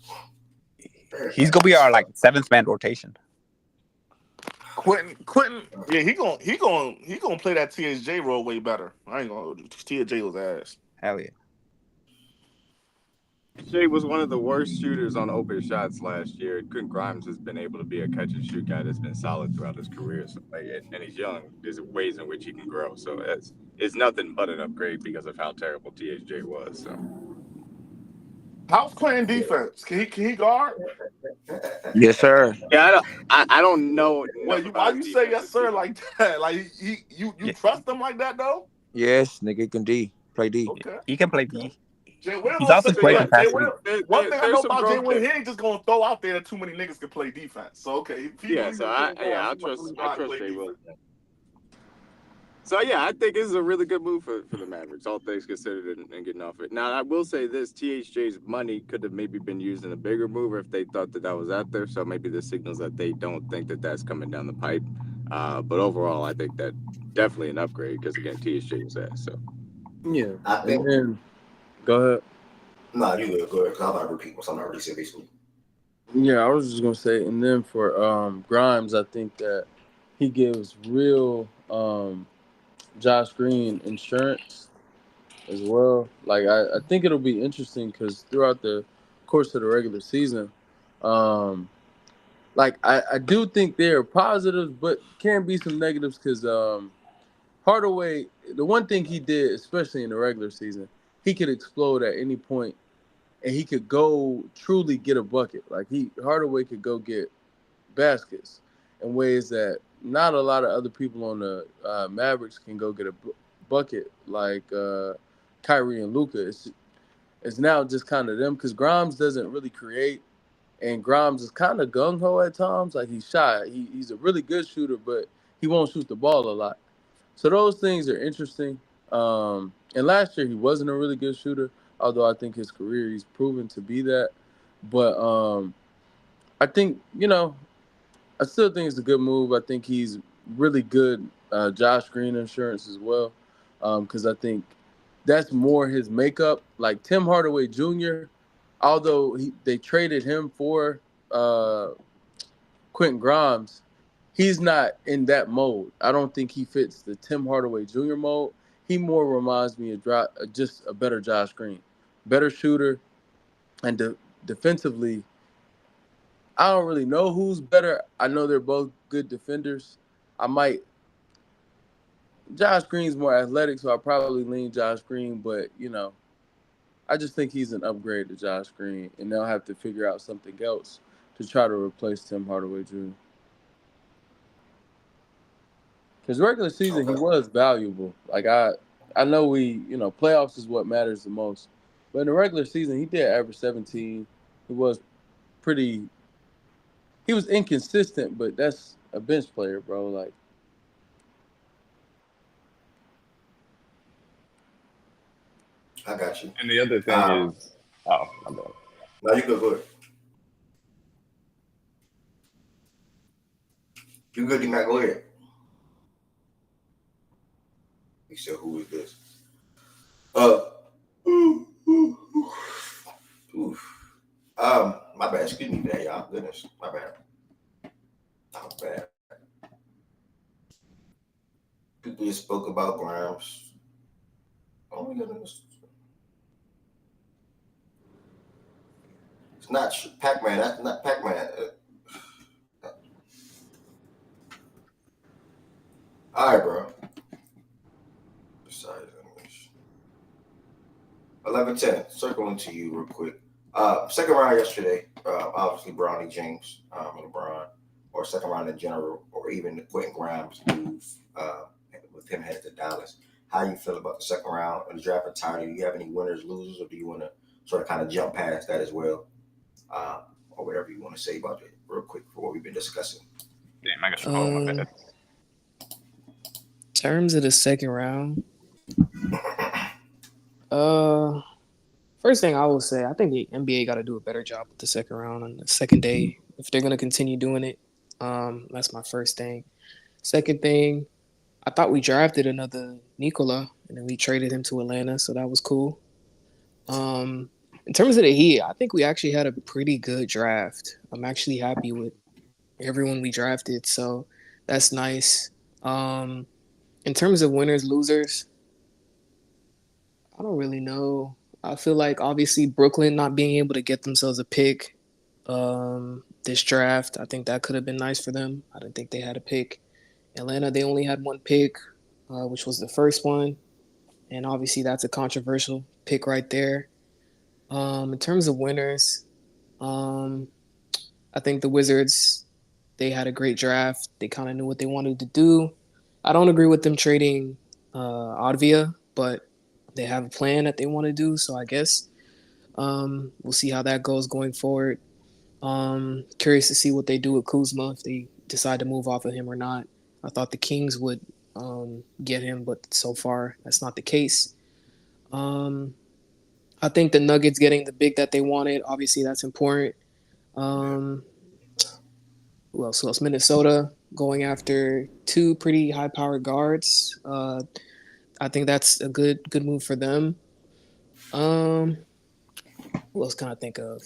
He's gonna be our like 7th-man rotation. Quentin, yeah, he gonna play that TSJ role way better. I ain't gonna. TSJ was ass. Hell yeah. Shea was one of the worst shooters on open shots last year. Quentin Grimes has been able to be a catch and shoot guy that's been solid throughout his career. So, and he's young. There's ways in which he can grow. So it's nothing but an upgrade because of how terrible THJ was. So. How's Quentin defense? Can he guard? Yes, sir. Yeah, I don't know. Wait, why you say yes, sir, like that? Like you trust him like that though? Yes, nigga can play D. Okay. He can play D. He's also great in passing. One thing I know about Jay Will, he ain't just gonna throw out there that too many niggas can play defense. So okay, I trust Jay Will. So yeah, I think this is a really good move for the Mavericks, all things considered, and getting off it. Now I will say this: THJ's money could have maybe been used in a bigger move if they thought that was out there. So maybe this signals that they don't think that that's coming down the pipe. But overall, I think that definitely an upgrade because again, THJ was ass. So yeah, I think. Go ahead. No, you good. Go ahead. Because I'm not repeating what I'm already said basically. Yeah, I was just gonna say, and then for Grimes, I think that he gives real Josh Green insurance as well. Like I think it'll be interesting because throughout the course of the regular season, like I do think there are positives, but can be some negatives because Hardaway, the one thing he did, especially in the regular season, he could explode at any point, and he could go truly get a bucket. Like Hardaway could go get baskets in ways that not a lot of other people on the Mavericks can go get a bucket like Kyrie and Luka. It's now just kind of them because Grimes doesn't really create, and Grimes is kind of gung-ho at times. Like he's shy. He's a really good shooter, but he won't shoot the ball a lot. So those things are interesting. And last year he wasn't a really good shooter, although I think his career he's proven to be that. But I think, I still think it's a good move. I think he's really good Josh Green insurance as well because I think that's more his makeup. Like Tim Hardaway Jr., although they traded him for Quentin Grimes, he's not in that mode. I don't think he fits the Tim Hardaway Jr. mode. He more reminds me of just a better Josh Green, better shooter, and defensively, I don't really know who's better. I know they're both good defenders. Josh Green's more athletic, so I'll probably lean Josh Green, but, I just think he's an upgrade to Josh Green, and they'll have to figure out something else to try to replace Tim Hardaway Jr. Because regular season, he was valuable. Like, I know playoffs is what matters the most. But in the regular season, he did average 17. He was inconsistent, but that's a bench player, bro. Like, I got you. And the other thing is, my bad. No, you go ahead. You good, D-Mac? Go ahead. He said, who is this? My bad. Excuse me there, y'all. Goodness. My bad. Not bad. People just spoke about Grimes. Oh my goodness. It's not Pac-Man. That's not Pac-Man. All right, bro. Besides, 11-10. Circling to you real quick. Second round yesterday. obviously Bronny James and LeBron, or second round in general, or even the Quentin Grimes move with him headed to Dallas. How do you feel about the second round of the draft entirely? Do you have any winners, losers, or do you want to sort of kind of jump past that as well, or whatever you want to say about it, real quick for what we've been discussing? Damn, I got my bad. Terms of the second round. First thing I will say, I think the NBA got to do a better job with the second round on the second day if they're gonna continue doing it. That's my first thing. Second thing, I thought we drafted another Nikola and then we traded him to Atlanta, so that was cool. In terms of the Heat, I think we actually had a pretty good draft. I'm actually happy with everyone we drafted, so that's nice. In terms of winners, losers, I don't really know. I feel like obviously Brooklyn not being able to get themselves a pick this draft, I think that could have been nice for them. I didn't think they had a pick. Atlanta, they only had one pick, which was the first one. And obviously that's a controversial pick right there. In terms of winners, I think the Wizards, they had a great draft. They kind of knew what they wanted to do. I don't agree with them trading Advia, but they have a plan that they want to do. So I guess we'll see how that goes going forward. Curious to see what they do with Kuzma, if they decide to move off of him or not. I thought the Kings would get him, but so far that's not the case. I think the Nuggets getting the big that they wanted, obviously that's important. Who else? Minnesota going after two pretty high-powered guards. I think that's a good move for them. Who else can I think of?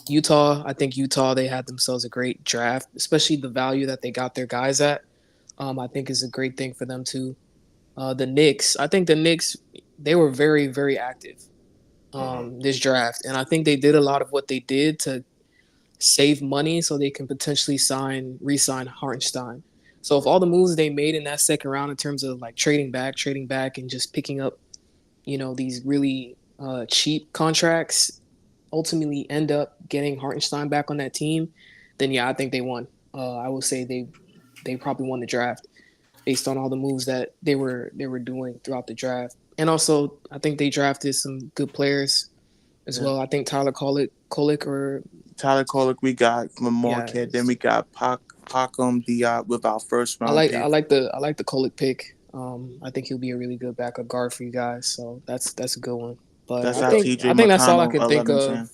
Utah. I think Utah, they had themselves a great draft, especially the value that they got their guys at. I think is a great thing for them too. The Knicks. I think the Knicks, they were very, very active this draft. And I think they did a lot of what they did to save money so they can potentially re-sign Hartenstein. So if all the moves they made in that second round in terms of like trading back and just picking up, these really cheap contracts ultimately end up getting Hartenstein back on that team, then yeah, I think they won. I would say they probably won the draft based on all the moves that they were doing throughout the draft. And also, I think they drafted some good players as well. I think Tyler Kolek, we got Marquette. Then we got Pacom Diop with our first round pick. I like the Kolek pick. I think he'll be a really good backup guard for you guys. So that's a good one. But that's I think that's all I can think of.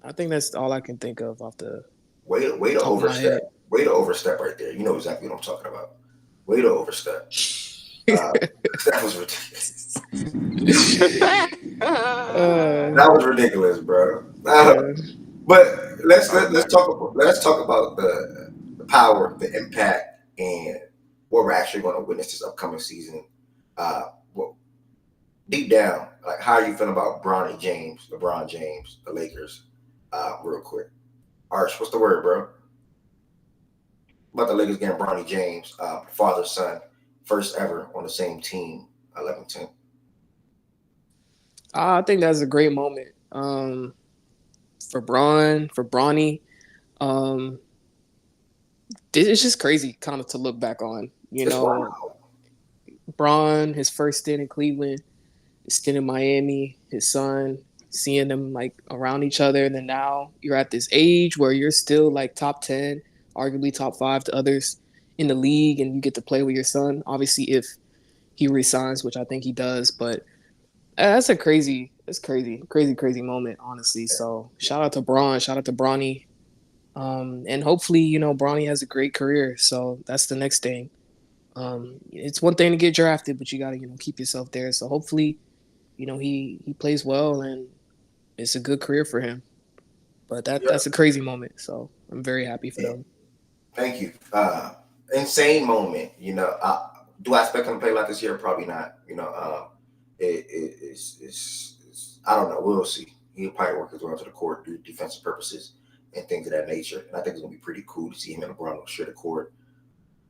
I think that's all I can think of off the way to overstep. Way to overstep right there. You know exactly what I'm talking about. Way to overstep. That was ridiculous. That was ridiculous, bro. But let's talk about the power, the impact, and what we're actually going to witness this upcoming season. Deep down, like, how are you feeling about LeBron James, the Lakers? Real quick, Arch, what's the word, bro? About the Lakers getting Bronny James, father son, first ever on the same team, 11-10. I think that's a great moment for Bronny. It's just crazy kind of to look back on. Bron, his first stint in Cleveland, his stint in Miami, his son, seeing them like around each other. And then now you're at this age where you're still like top 10, arguably top 5 to others in the league, and you get to play with your son. Obviously, if he resigns, which I think he does, but that's a crazy moment, honestly. So shout out to Bron, shout out to Bronny, and hopefully, Bronny has a great career. So that's the next thing. It's one thing to get drafted, but you got to keep yourself there. So hopefully, he plays well and it's a good career for him. But that's a crazy moment. So I'm very happy for them. Thank you. Insane moment. Do I expect him to play like this year? Probably not. It's I don't know. We'll see. He'll probably work his way onto the court, do defensive purposes and things of that nature. And I think it's gonna be pretty cool to see him and LeBron share the court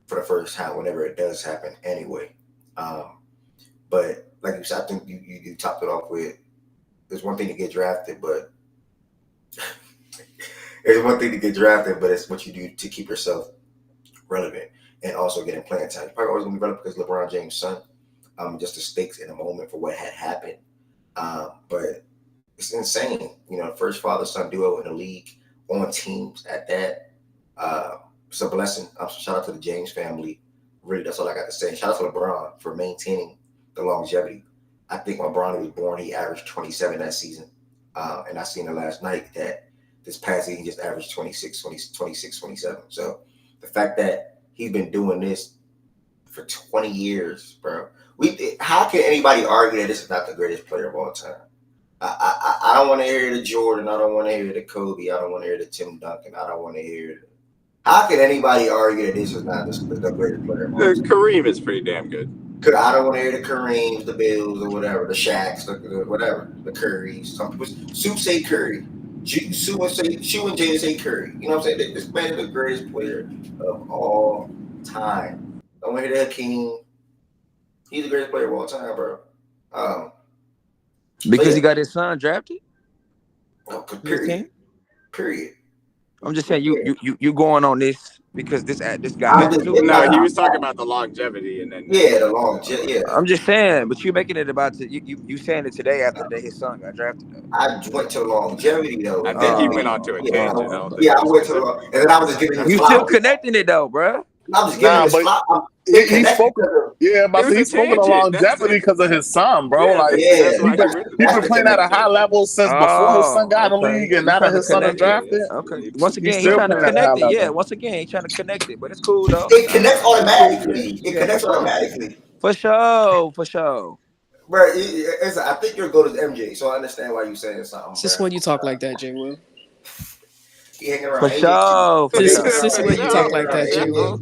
for the first time whenever it does happen. Anyway, but like you said, I think you topped it off with. There's one thing to get drafted, but It's one thing to get drafted, but it's what you do to keep yourself relevant and also getting playing time. You're probably always going to be relevant because LeBron James' son. Just the stakes in the moment for what had happened. But it's insane. The first father-son duo in the league on teams at that. It's a blessing. Shout out to the James family. Really, that's all I got to say. Shout out to LeBron for maintaining the longevity. I think when Bronny was born, he averaged 27 that season. And I seen it last night that this past season he just averaged 26, 27. So the fact that he's been doing this for 20 years, bro. How can anybody argue that this is not the greatest player of all time? I don't want to hear the Jordan. I don't want to hear the Kobe. I don't want to hear the Tim Duncan. I don't want to hear. How can anybody argue that this is not the greatest player of all time? Kareem is pretty damn good. I don't want to hear the Kareems, the Bills, or whatever, the Shaqs, the whatever, the Currys. Some people, Sue say Curry. Sue and Jada say Curry. You know what I'm saying? This man is the greatest player of all time. Don't want to hear that King. He's the greatest player of all time, bro. Because he got his son drafted. No, period. I'm just saying you going on this because this guy. No, he was talking about the longevity and then. Yeah, the longevity. Yeah. I'm just saying, but you making it about you saying it today after the day his son got drafted. Though. I went to longevity though. I think he went on to a tangent. I went to and then I was just giving him. You still connecting it though, bro. I'm just giving him he spoke. Yeah, but he's spoken of longevity because of his son, bro. He's been playing at a high level since before his son got in the league, and now that his son is drafted. Okay. Once again, he's trying to connect it. Yeah, once again, he's trying to connect it, but it's cool though. It connects automatically. It connects automatically. For sure. Bro, I think your goal is MJ, so I understand why you're saying something. Just when you talk like that, J. Will. For sure. Since when you talk like that, J. Will.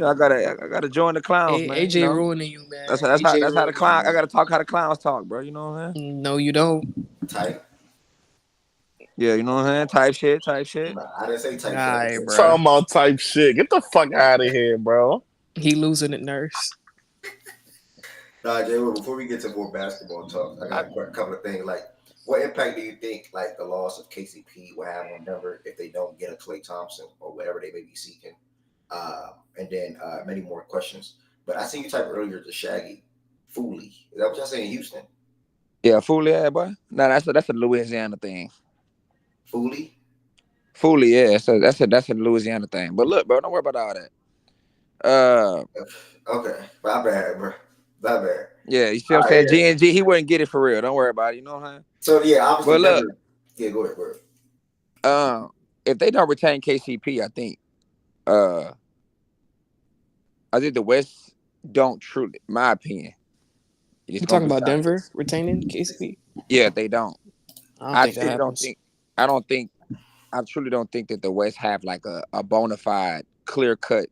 I gotta join the clowns, man. AJ ruining you, man. That's how the clown. I gotta talk how the clowns talk, bro. You know what I'm saying? No, you don't. Type. Yeah, you know what I'm saying? Type shit. Nah, I didn't say type shit. Bro. Talking about type shit. Get the fuck out of here, bro. He losing it, nurse. Nah, Jay, before we get to more basketball talk, I got a couple of things. Like, what impact do you think, like, the loss of KCP will have on Denver if they don't get a Klay Thompson or whatever they may be seeking? And then many more questions. But I seen you type earlier to Shaggy, Fooley. Is that what y'all saying in Houston? Yeah, Fooley, yeah, boy. No, that's a Louisiana thing. Fooley, yeah. So that's a Louisiana thing. But look, bro, don't worry about all that. Okay, my bad, bro. My bad. Yeah, you see what I'm saying? G&G, he wouldn't get it for real. Don't worry about it. You know what I'm saying? So yeah, obviously. But look, yeah, go ahead. If they don't retain KCP, I think the West don't truly, my opinion. You talking about Denver retaining KCP? Yeah, they don't. I truly don't think that the West have like a bona fide, clear cut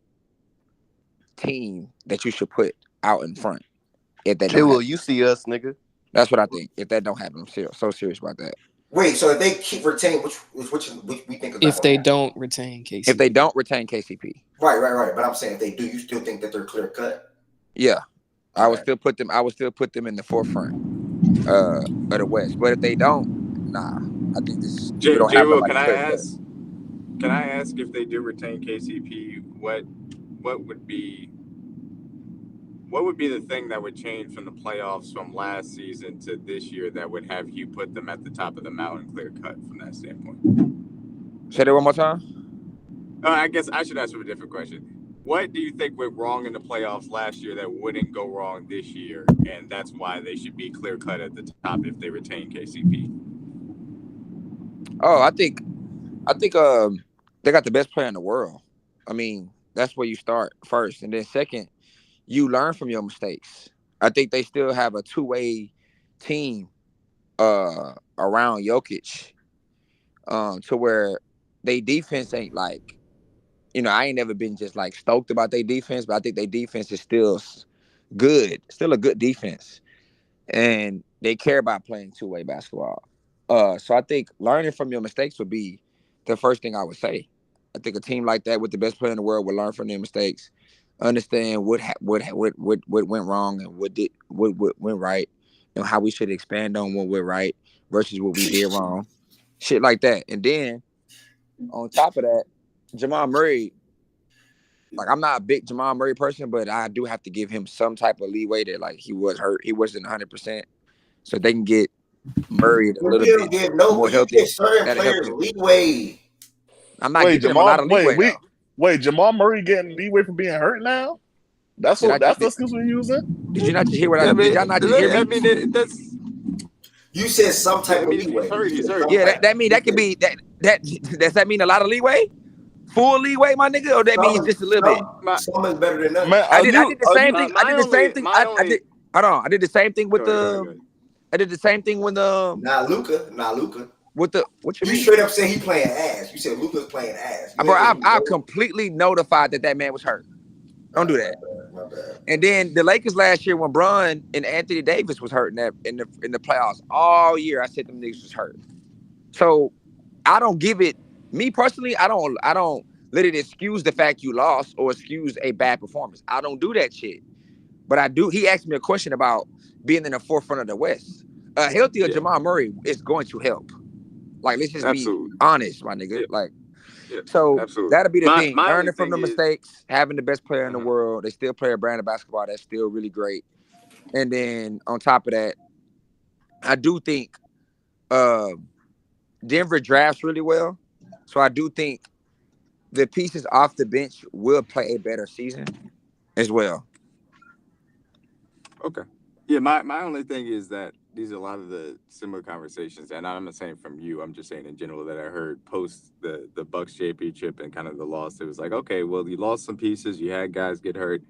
team that you should put out in front. If that will you see us, nigga? That's what I think. If that don't happen, I'm so serious about that. Wait, so if they keep retaining, which we think is if they don't retain KCP. If they don't retain KCP. Right. But I'm saying if they do, you still think that they're clear cut? Yeah. I would still put them in the forefront of the West. But if they don't, nah. I think this J-Will, can I ask if they do retain KCP, what would be the thing that would change from the playoffs from last season to this year that would have you put them at the top of the mountain clear cut from that standpoint? Say that one more time. I guess I should ask you a different question. What do you think went wrong in the playoffs last year that wouldn't go wrong this year, and that's why they should be clear cut at the top if they retain KCP? Oh, I think they got the best player in the world. I mean, that's where you start first, and then second, you learn from your mistakes. I think they still have a two-way team around Jokic, to where they defense ain't like, I ain't never been just like stoked about their defense, but I think their defense is still good, still a good defense, and they care about playing two-way basketball. So I think learning from your mistakes would be the first thing I would say. I think a team like that with the best player in the world would learn from their mistakes, understand what went wrong and what went right, and how we should expand on what went right versus what we did wrong, shit like that. And then on top of that, Jamal Murray. Like, I'm not a big Jamal Murray person, but I do have to give him some type of leeway that, like, he was hurt. He wasn't 100%. So they can get Murray a little You bit give more you give healthy. certain That'll help players him. leeway. I'm not giving him a lot of leeway, though. Wait, Jamal Murray getting leeway from being hurt now? That's the excuse we're using? Did you not just hear what did y'all not just hear me? I mean, that's. You said some type I mean, of if leeway. he's hurt, he's hurt. Yeah, that mean that could be that. Does that mean a lot of leeway? Full leeway, my nigga, or that means just a little bit? Some is better than nothing. Man, I did the same thing. I did the same thing. Hold on. I did the same thing with I did the same thing when the. Not Luka. What you mean? You straight up said he playing ass. You said Luka's playing ass. Bro, I completely notified that man was hurt. Don't do that. My bad. And then the Lakers last year, when Bron and Anthony Davis was hurt in the playoffs all year, I said them niggas was hurt. So I don't give it. Me personally, I don't let it excuse the fact you lost or excuse a bad performance. I don't do that shit. But I do. He asked me a question about being in the forefront of the West. A healthier Jamal Murray is going to help. Like, let's just be honest, my nigga. Like, so that'll be the thing. Learning from the mistakes, having the best player in the world. They still play a brand of basketball that's still really great. And then on top of that, I do think Denver drafts really well. So I do think the pieces off the bench will play a better season as well. Okay. Yeah, my only thing is that these are a lot of the similar conversations, and I'm not saying from you, I'm just saying in general that I heard post the Bucks championship and kind of the loss. It was like, okay, well, you lost some pieces, you had guys get hurt,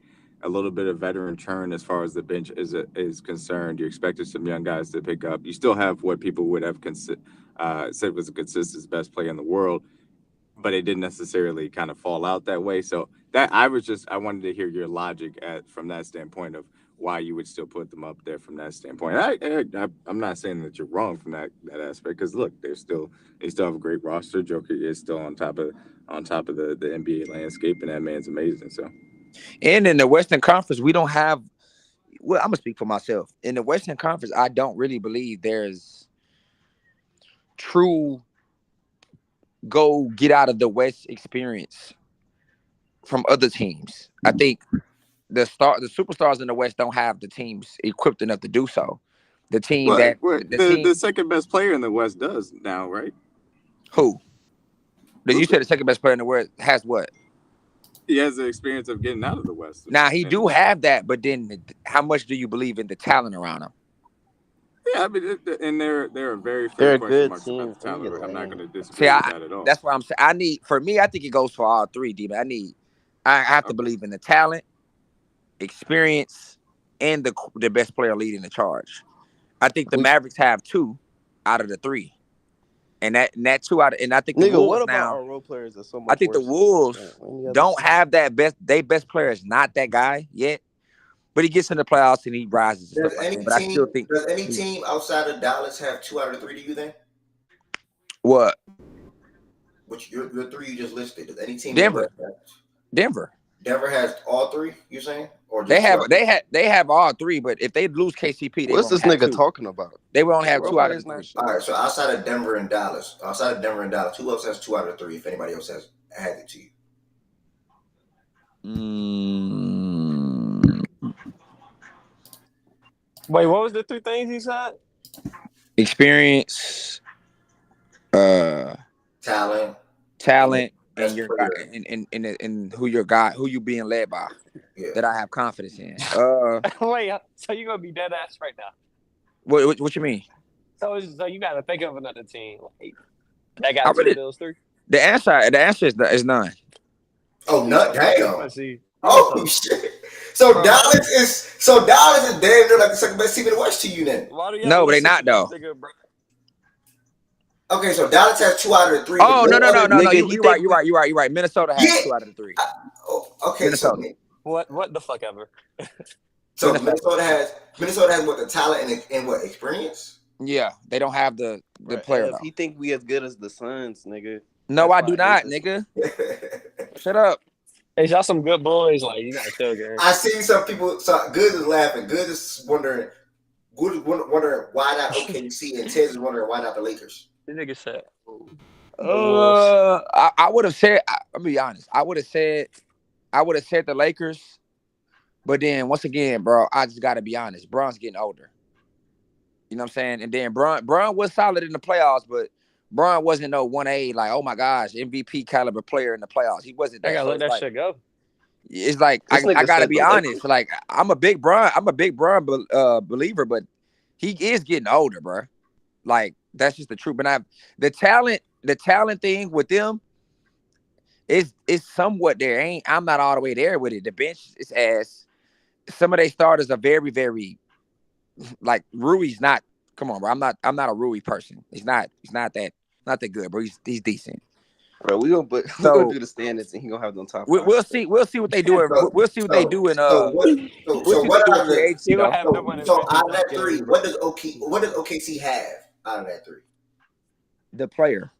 a little bit of veteran churn as far as the bench is concerned. You expected some young guys to pick up. You still have what people would have said was a consistent best player in the world, but it didn't necessarily kind of fall out that way. So that I wanted to hear your logic from that standpoint of why you would still put them up there from that standpoint. I'm not saying that you're wrong from that aspect, because look, they still have a great roster. Joker is still on top of the NBA landscape, and that man's amazing. So, and in the Western Conference, we don't have. Well, I'm gonna speak for myself. In the Western Conference, I don't really believe there's true go get out of the West experience from other teams. I think the superstars in the West don't have the teams equipped enough to do so. The team the second best player in the West does now, right? Who? Did you say the second best player in the West has what? He has the experience of getting out of the West. Now he do have that, but then how much do you believe in the talent around him? Yeah, I mean, and they're a very fair question marks about the talent. I'm not going to disagree with that at all. That's what I'm saying. I think it goes for all three, D-Man. I have to believe in the talent, experience, and the best player leading the charge. I think the Mavericks have 2 out of the 3. And that 2 out of, and I think the Wolves what about now, our role players are so much I think worse? the Wolves don't have that best. Their best player is not that guy yet, but he gets in the playoffs and he rises. Does But I still think any team outside of Dallas have 2 out of the 3? Do you think? What? Which your 3 you just listed? Does any team? Denver has all 3. You saying? Or they have all 3, but if they lose KCP, they what's this nigga 2. talking about? They will only have 2 out of 3. All right, so outside of Denver and Dallas, who else has 2 out of 3? If anybody else has had it to you. Wait, what was the 3 things he said? Experience, talent, and your guy, and who you being led by. Yeah. That I have confidence in. Wait, so you're gonna be dead ass right now? What you mean? So you gotta think of another team like that got 2 of those 3. The answer is none. Oh, none. Damn. Oh shit. So Dallas is damn near like the second best team in the West to you then. No, but they not though. Okay, so Dallas has 2 out of the 3. Oh no! You're right. Minnesota has 2 out of the 3. Okay, Minnesota. What the fuck ever. So Minnesota has what, the talent and what, experience? Yeah, they don't have the player. If he think we as good as the Suns, nigga. No, I do not, nigga. Shut up. Hey, y'all some good boys. Like, you gotta chill, Gary. I see some people. So Good is laughing. Good is wondering why not OKC, and Tez is wondering why not the Lakers. This nigga said, I would have said. I'll be honest. I would have said the Lakers, but then once again, bro, I just got to be honest. Bron's getting older. You know what I'm saying? And then Bron was solid in the playoffs, but Bron wasn't no 1A like, oh my gosh, MVP caliber player in the playoffs. He wasn't that. I gotta let that shit go. It's like I gotta be honest. Like I'm a big Bron believer, but he is getting older, bro. Like that's just the truth. But the talent thing with them is somewhat there. I'm not all the way there with it. The bench is ass. Some of their starters are very, very like Rui's not. Come on, bro. I'm not a Rui person. He's not that good, bro. He's decent. Bro, we gonna do the standards and he gonna have them top. We'll see what they do. We'll see what they do in So what out of the so out of that three, what does OKC have out of that three? The player.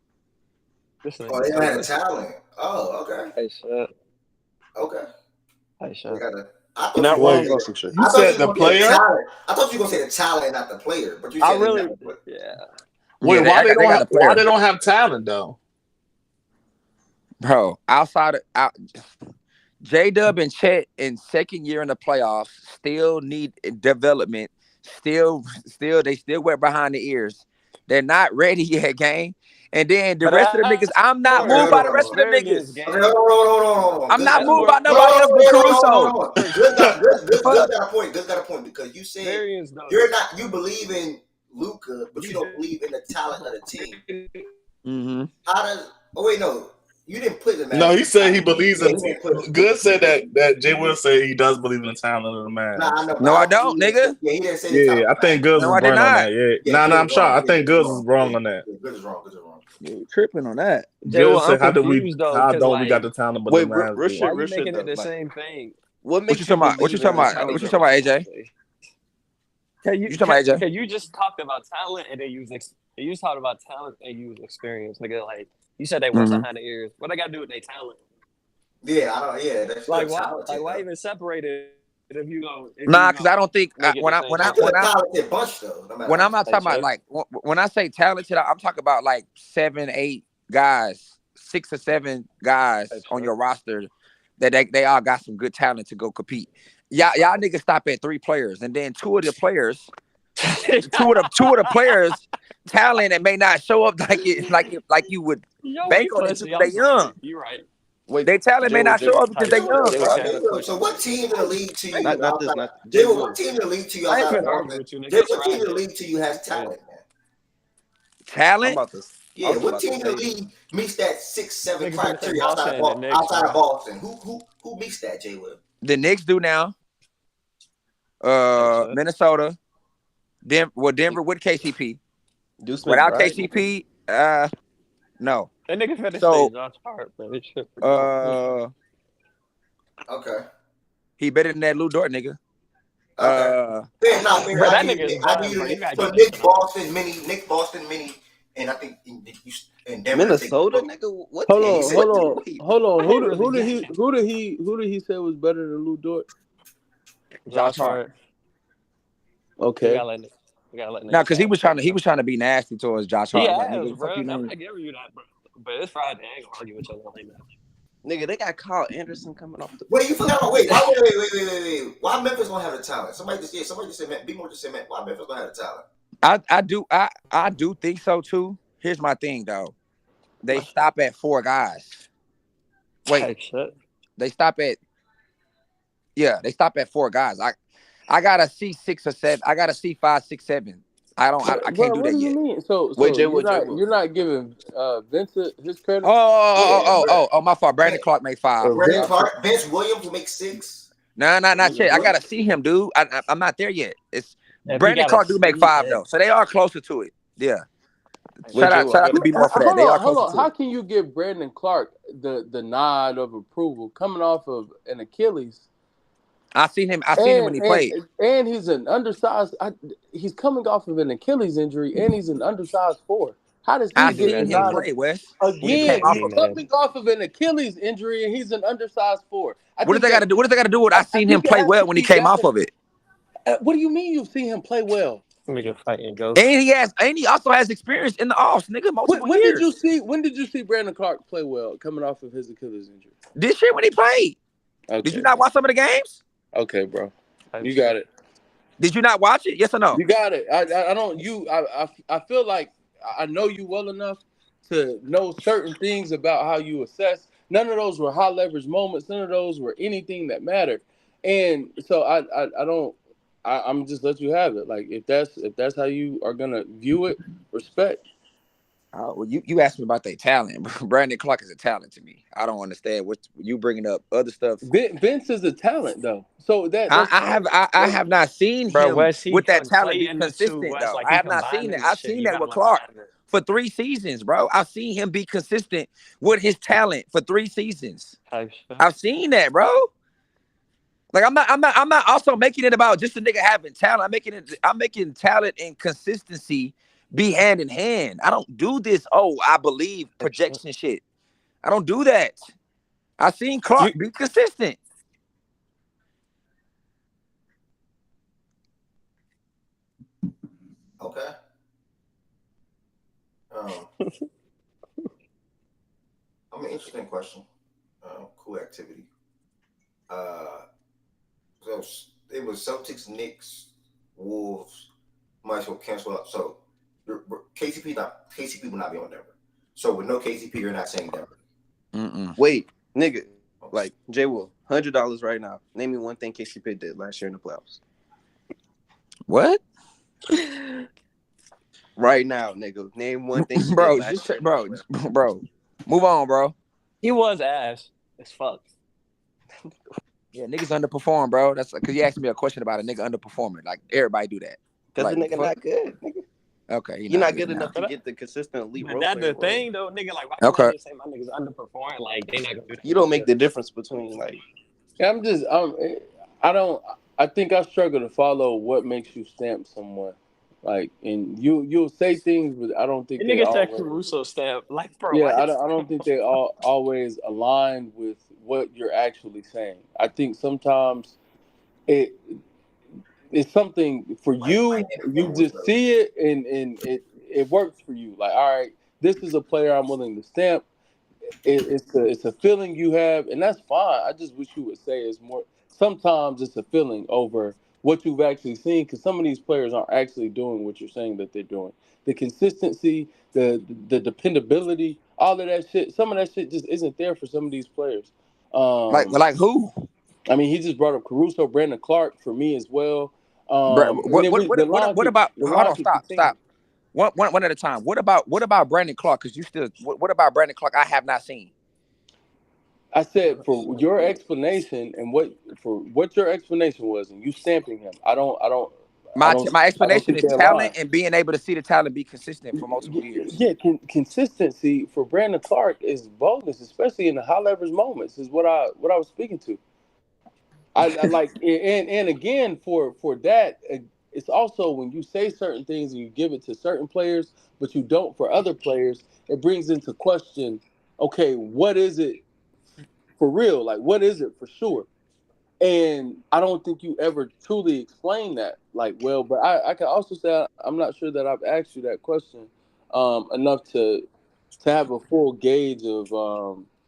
They don't have the talent. Oh, okay. Hey, shit. Okay. Hey, shit. You're not wrong on some shit. You said the player? I thought you were gonna say the talent, not the player. But you said Wait, why they don't have talent though? Bro, outside of J-Dub and Chet in second year in the playoffs still need development. Still wet behind the ears. They're not ready yet, gang. And then the rest of the niggas, I'm not moved by the rest of the niggas. Hold on. I'm not moved by nobody else but Caruso. Good got a point. Good got a point because you said you believe in Luka, but you don't believe in the talent of the team. Mm-hmm. How does? Oh wait, no. You didn't put the man. No, he said he believes in. Good said that Jay Will said he does believe in the talent of the man. No, I don't, nigga. Yeah, he didn't say the talent. I think Goods was wrong on that. Yeah, I'm sure. I think Goods was wrong on that. Goods is wrong. You're tripping on that. Goods said, how don't we got the talent? But wait, why are you making it the same thing? What you talking about? What you talking about, AJ? You talking about AJ? Okay, you just talked about talent and then you talked about talent and use experience. Like you said they were behind the ears. What they got to do with their talent? Yeah, I don't. Yeah, that's like why even separate it if you go? Because I don't think when I'm not talking about like when I say talented, I'm talking about like 7, 8 guys, 6 or 7 guys on your roster that they all got some good talent to go compete. Y'all niggas stop at 3 players, and then 2 of the players, two of the players, talent that may not show up like you would bank on it because they young. You're right. Wait, their talent may not show up because they young. So what team in the league to you? What team in the league to you? What team in the league to you has talent, man? Talent? Yeah, what team in the league meets that 6, 7 criteria outside of Boston? Who meets that, Jay Will? The Knicks do now. Minnesota. Denver with KCP. Without KCP, no. That nigga finished Josh Hart, man. Okay. He better than that Lou Dort nigga. Okay. Nick Boston, Mini, and I think in Denver. Minnesota, nigga. What? Hold on. Who did he say was better than Lou Dort? Josh Hart. Okay. We gotta let no, because he was trying to be nasty towards Josh Hart. Yeah, like, bro. I'm not giving you that, bro. But it's Friday. I ain't gonna argue with you on that. Nigga, they got Kyle Anderson coming off the. Wait, you forgot? Wait. Why Memphis gonna have the talent? Somebody just said, be more just said, man. Why Memphis gonna have the talent? I do think so too. Here's my thing though. They stop at 4 guys. Wait. They stop at 4 guys. I gotta see 6 or 7. I gotta see 5, 6, 7. I can't do that yet. Mean? So you're not giving Vincent his credit? Oh, my fault. Brandon Clark made 5. Brandon Clark, Vince Williams will make 6. No, not yet. I gotta see him, dude. I'm not there yet. It's Brandon Clark do make 5 though, so they are closer to it. Yeah. Shout out to be more for that. Hold on. How can you give Brandon Clark the nod of approval coming off of an Achilles? I seen him when he played. And he's an undersized. He's coming off of an Achilles injury, and he's an undersized 4. How does he get him play, Wes? Again, he's coming off of an Achilles injury, and he's an undersized 4. What does they got to do? What does they got to do with? I seen him play well when he came off of it. What do you mean you've seen him play well? Nigga fighting ghosts. And he also has experience in the offs, nigga, multiple When years. did you see Brandon Clark play well coming off of his Achilles injury? This year when he played. Okay. Did you not watch some of the games? Okay, bro. You got it. Did you not watch it? Yes or no? You got it. I feel like I know you well enough to know certain things about how you assess. None of those were high leverage moments. None of those were anything that mattered. And so I'm just let you have it. Like if that's how you are gonna view it, respect. Well, you asked me about their talent. Brandon Clark is a talent to me. I don't understand what you bringing up other stuff. Vince is a talent though. So I have not seen him with that talent be consistent though. Like I have not seen that. I've seen that with Clark for 3 seasons, bro. I've seen him be consistent with his talent for 3 seasons. I've seen that, bro. Like I'm not also making it about just a nigga having talent. I'm making talent and consistency be hand in hand. I don't do this, I believe projection shit. I don't do that. I've seen Clark be consistent. Okay. An interesting question. Cool activity. So it was Celtics, Knicks, Wolves. Might as well cancel out. So KCP will not be on Denver. So with no KCP, you're not saying Denver. Wait, nigga, like J. Will, $100 right now. Name me one thing KCP did last year in the playoffs. What? Right now, nigga. Name one thing. Bro, bro. Move on, bro. He was ass as fuck. Yeah, niggas underperform, bro. That's because you asked me a question about a nigga underperforming. Like everybody do that. Because like, the nigga not good, nigga. Okay, you're not good enough to get the consistent elite role player. That's the thing, though, nigga. Like, why can't I just say my niggas underperforming? Like, they not gonna do that. You don't make the difference between like. I think I struggle to follow what makes you stamp someone. Like, and you'll say things, but I don't think the they nigga always. that Caruso stamp, like, bro. Yeah, I don't think they always align with what you're actually saying. I think sometimes it's something for you. You just see it and it works for you. Like, all right, this is a player I'm willing to stamp. It's a feeling you have, and that's fine. I just wish you would say it's more. Sometimes it's a feeling over what you've actually seen, because some of these players aren't actually doing what you're saying that they're doing. The consistency, the dependability, all of that shit. Some of that shit just isn't there for some of these players. Like who? I mean, he just brought up Caruso, Brandon Clark for me as well. What about? Hold on, stop. One at a time. What about Brandon Clark? Because you still. What about Brandon Clark? I have not seen. I said for your explanation and what your explanation was, and you stamping him. My explanation is talent and being able to see the talent be consistent for multiple years. Yeah, consistency for Brandon Clark is boldness, especially in the high leverage moments. Is what I was speaking to. I like, and again for that, it's also when you say certain things and you give it to certain players, but you don't for other players. It brings into question, okay, what is it for real? Like, what is it for sure? And I don't think you ever truly explain that like well. But I can also say I'm not sure that I've asked you that question enough to have a full gauge of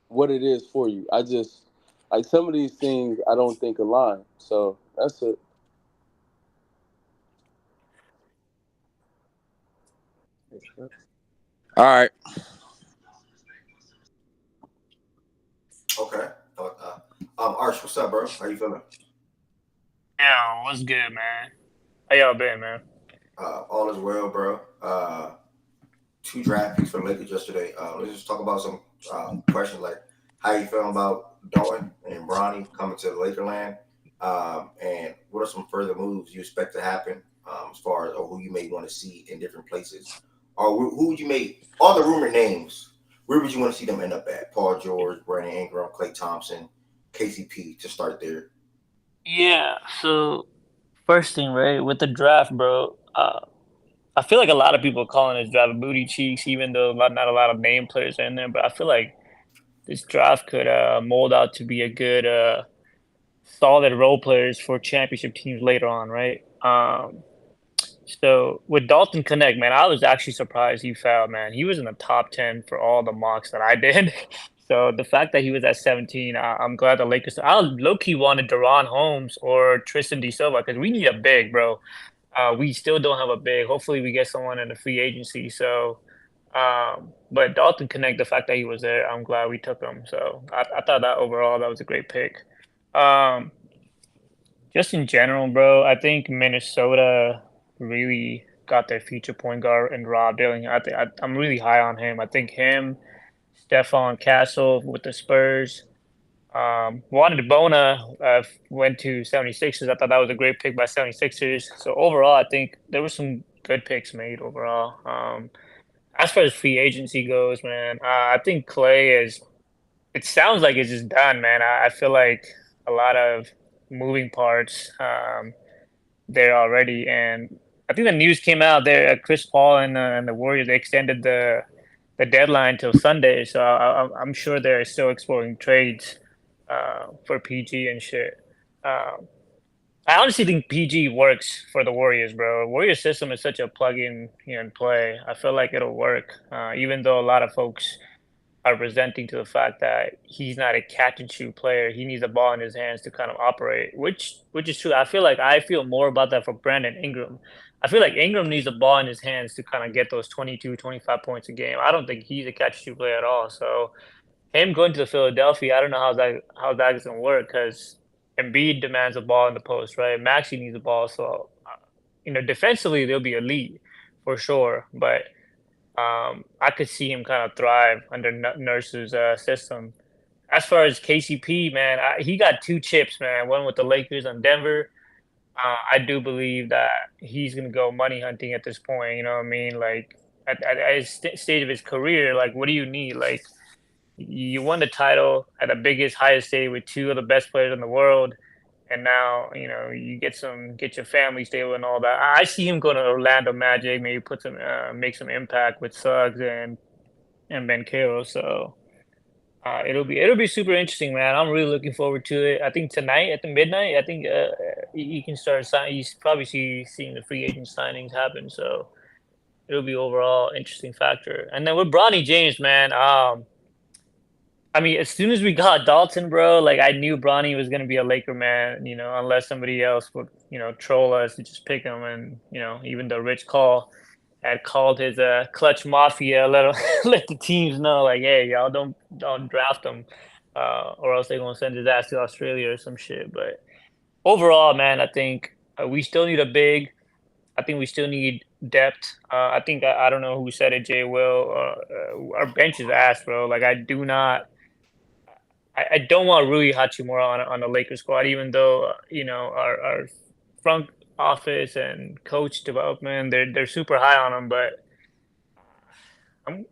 what it is for you. I just like some of these things I don't think align. So that's it. All right. Okay. Arch, what's up, bro? How you feeling? Yeah, what's good, man? How y'all been, man? All is well, bro. 2 draft picks for the Lakers yesterday. Let's just talk about some questions like how you feeling about Dalton and Bronny coming to Lakerland, and what are some further moves you expect to happen as far as who you may want to see in different places, or who would you make all the rumored names? Where would you want to see them end up at? Paul George, Brandon Ingram, Klay Thompson, KCP to start there. Yeah. So first thing, right, with the draft, bro. I feel like a lot of people are calling this draft booty cheeks, even though not a lot of name players are in there. But I feel like this draft could mold out to be a good, solid role players for championship teams later on, right? So with Dalton Connect, man, I was actually surprised he fell, man. He was in the top 10 for all the mocks that I did. So the fact that he was at 17, I'm glad the Lakers. I low-key wanted Deron Holmes or Tristan D. Silva because we need a big, bro. We still don't have a big. Hopefully we get someone in the free agency. So, but Dalton Connect, the fact that he was there, I'm glad we took him. So I thought that overall that was a great pick. Just in general, bro, I think Minnesota really got their future point guard in Rob Dillingham. I'm really high on him. I think him, Stephon Castle with the Spurs. Wanted Bona went to 76ers. I thought that was a great pick by 76ers. So overall, I think there were some good picks made overall. As far as free agency goes, man, I think Clay is. It sounds like it's just done, man. I feel like a lot of moving parts there already, and I think the news came out there. Chris Paul and the Warriors they extended the deadline till Sunday, so I'm sure they're still exploring trades for PG and shit. Um, I honestly think PG works for the Warriors, bro. Warriors system is such a plug-in and play. I feel like it'll work, even though a lot of folks are resenting to the fact that he's not a catch and shoot player. He needs the ball in his hands to kind of operate, which is true. I feel more about that for Brandon Ingram. I feel like Ingram needs the ball in his hands to kind of get those 22, 25 points a game. I don't think he's a catch and shoot player at all. So him going to Philadelphia, I don't know how that is gonna work because Embiid demands a ball in the post, right? Maxey needs the ball, so defensively they'll be elite for sure. But I could see him kind of thrive under Nurse's system. As far as KCP, man, he got 2 chips, man. One with the Lakers and Denver. I do believe that he's gonna go money hunting at this point. You know what I mean? Like at his stage of his career, like what do you need? Like you won the title at the biggest, highest stage with 2 of the best players in the world, and now you get your family stable and all that. I see him going to Orlando Magic, maybe make some impact with Suggs and Ben Caro. So it'll be super interesting, man. I'm really looking forward to it. I think tonight at the midnight, I think you can start signing. You probably seeing the free agent signings happen. So it'll be overall interesting factor. And then with Bronny James, man. I mean, as soon as we got Dalton, bro, like I knew Bronny was gonna be a Laker man, unless somebody else would, troll us to just pick him. And even though Rich Call had called his clutch mafia, let the teams know, like, hey, y'all don't draft him, or else they're gonna send his ass to Australia or some shit. But overall, man, I think we still need a big. I think we still need depth. I think I don't know who said it, Jay Will. Our bench is ass, bro. Like I do not. I don't want Rui Hachimura on the Lakers squad, even though our front office and coach development they're super high on him. But I'm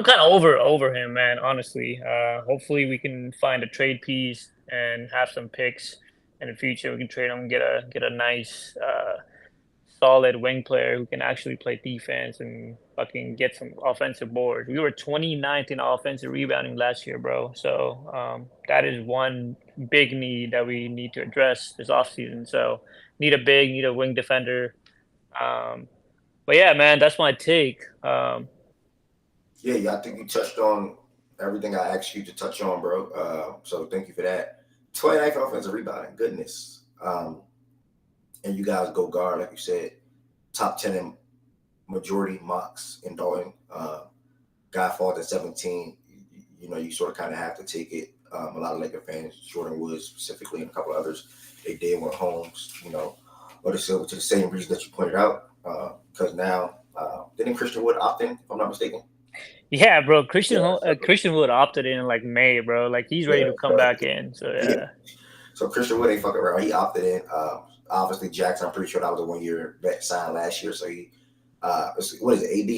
kind of over him, man. Honestly, hopefully we can find a trade piece and have some picks in the future. We can trade him, get a nice solid wing player who can actually play defense and fucking get some offensive boards. We were 29th in offensive rebounding last year, bro. So that is one big need that we need to address this offseason. So need a wing defender. But yeah, man, that's my take. Yeah, I think you touched on everything I asked you to touch on, bro. So thank you for that. 29th offensive rebounding, goodness. And you guys go guard, like you said, top 10 in majority mocks in Dalton. Guy falls at 17. You sort of kind of have to take it. A lot of Laker fans, Jordan Woods specifically, and a couple of others, they did want Holmes, or the Silver to the same reason that you pointed out. Because now, didn't Christian Wood opt in, if I'm not mistaken? Yeah, bro. Christian Wood opted in like May, bro. Like he's ready to come back in. So yeah. So Christian Wood ain't fucking around. He opted in. Obviously Jackson, I'm pretty sure that was a 1-year vet signed last year. So he, what is it, AD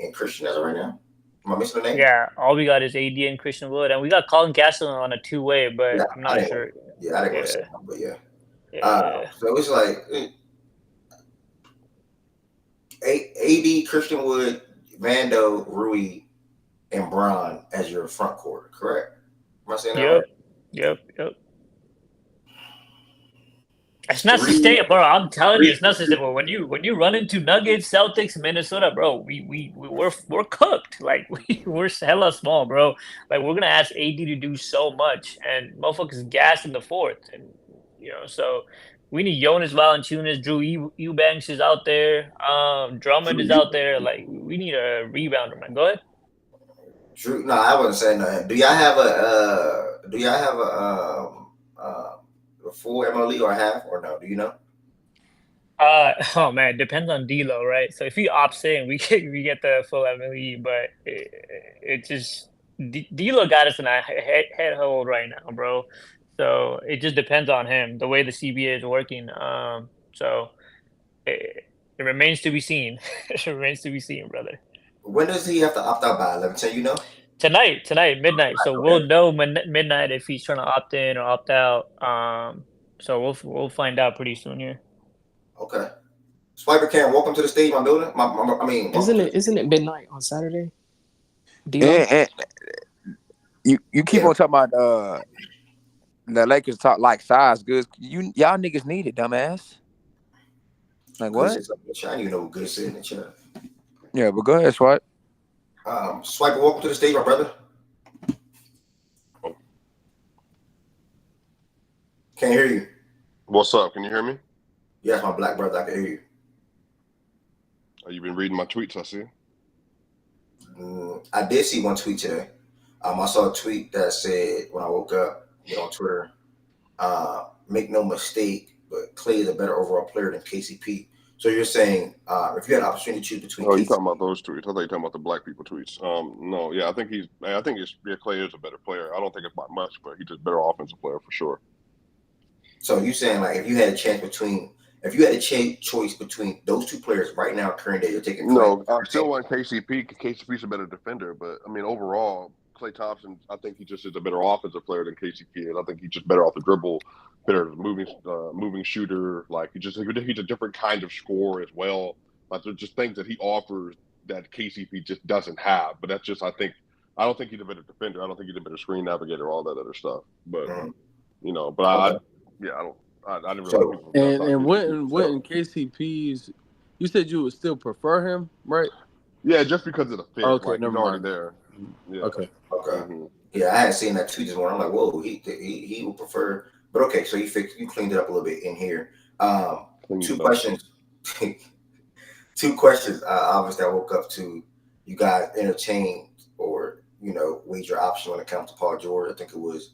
and Christian as of right now? Am I missing the name? Yeah, all we got is AD and Christian Wood, and we got Colin Castleton on a 2-way, but Yeah, I'm not sure. I didn't want to say that, but yeah. Yeah. So it's like AD, Christian Wood, Vando, Rui, and Bron as your front court, correct? Am I saying that right? Yep. It's not sustainable, bro. I'm telling you, it's not sustainable. When you run into Nuggets, Celtics, Minnesota, bro, we're cooked. Like we're hella small, bro. Like we're gonna ask AD to do so much, and motherfuckers gas in the fourth, and so we need Jonas Valanciunas, Drew Eubanks is out there, Drummond is out there. Like we need a rebounder, man. Go ahead. Drew, no, I wasn't saying nothing. Do y'all have a full MLE or a half or no? Do you know? Oh man, depends on D'Lo, right? So if he opts in, we get the full MLE, but it just D'Lo got us in a head hold right now, bro. So it just depends on him, the way the CBA is working. So it remains to be seen. It remains to be seen, brother. When does he have to opt out by 11:10? You know? Tonight, midnight. So Okay. we'll know midnight if he's trying to opt in or opt out. So we'll find out pretty soon here. Okay. Swiper Karen, welcome to the stage, my building. Isn't it midnight on Saturday? And you keep on talking about the Lakers talk like size good. Y'all niggas need it, dumbass. Like what? I you know good shit in the chat. Yeah, but go ahead, Swipe. Swiper, welcome to the stage, my brother. Can't hear you. What's up? Can you hear me? Yes, my black brother, I can hear you. You been reading my tweets, I see. I did see one tweet today. I saw a tweet that said when I woke up, on Twitter, make no mistake, but Clay is a better overall player than KCP. So you're saying if you had an opportunity to choose between you're talking about those tweets. I thought you were talking about the black people tweets. No, yeah, I think Clay is a better player. I don't think it's by much, but he's just a better offensive player for sure. So you saying like if you had a choice between those two players right now, current day, you're taking Clay? No, I still want KCP because KCP's a better defender. But I mean, overall, Klay Thompson, I think he just is a better offensive player than KCP is. I think he's just better off the dribble, better moving shooter. Like he's a different kind of scorer as well. Like there's just things that he offers that KCP just doesn't have. But that's just I don't think he's a better defender. I don't think he's a better screen navigator, all that other stuff. But I didn't realize. And when KCP's, you said you would still prefer him, right? Yeah, just because of the fit. Okay, like, never he's already mind. there. Yeah. Okay. Mm-hmm. Yeah, I had seen that tweet this morning. I'm like, whoa, he would prefer. But okay, so you cleaned it up a little bit in here. Two questions. Obviously, I woke up to you guys entertain or wager option when it comes to Paul George. I think it was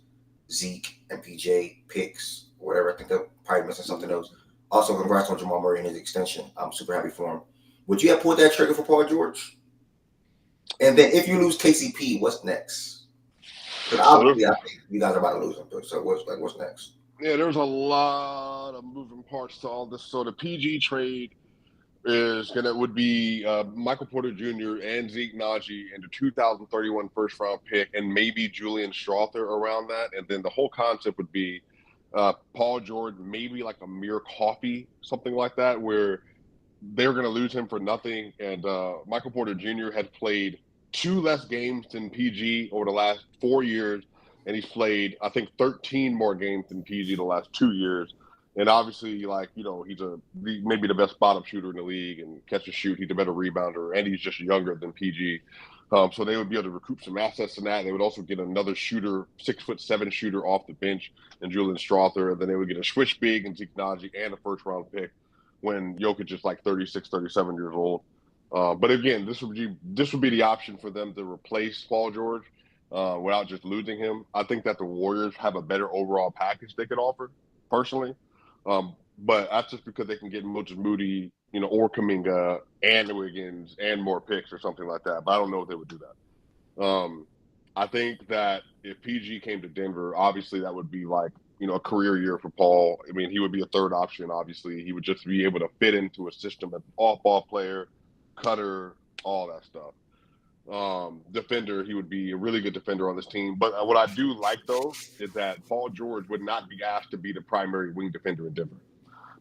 Zeke and PJ picks, whatever. I think they're probably missing something else. Also, congrats on Jamal Murray and his extension. I'm super happy for him. Would you have pulled that trigger for Paul George? And then if you lose KCP, what's next? Because obviously, I think you guys are about to lose him. So what's next? Yeah, there's a lot of moving parts to all this. So the PG trade would be Michael Porter Jr. and Zeke Naji and the 2031 first round pick and maybe Julian Strawther around that. And then the whole concept would be Paul George, maybe like a mere coffee, something like that, where they're going to lose him for nothing. And Michael Porter Jr. had played 2 less games than PG over the last 4 years. And he's played, I think, 13 more games than PG the last 2 years. And obviously, he's maybe the best bottom shooter in the league and catch and shoot. He's a better rebounder, and he's just younger than PG. So they would be able to recoup some assets in that. They would also get another shooter, 6'7" shooter off the bench, and Julian Strawther. And then they would get a switch big and Zeke Naji and a first-round pick when Jokic is like 36, 37 years old. But again, this would be the option for them to replace Paul George without just losing him. I think that the Warriors have a better overall package they could offer, personally. But that's just because they can get Moses Moody, or Kuminga and Wiggins and more picks or something like that. But I don't know if they would do that. I think that if PG came to Denver, obviously that would be like, a career year for Paul. I mean, he would be a third option, obviously. He would just be able to fit into a system as an off-ball player, cutter, all that stuff. Defender, he would be a really good defender on this team. But what I do like, though, is that Paul George would not be asked to be the primary wing defender in Denver,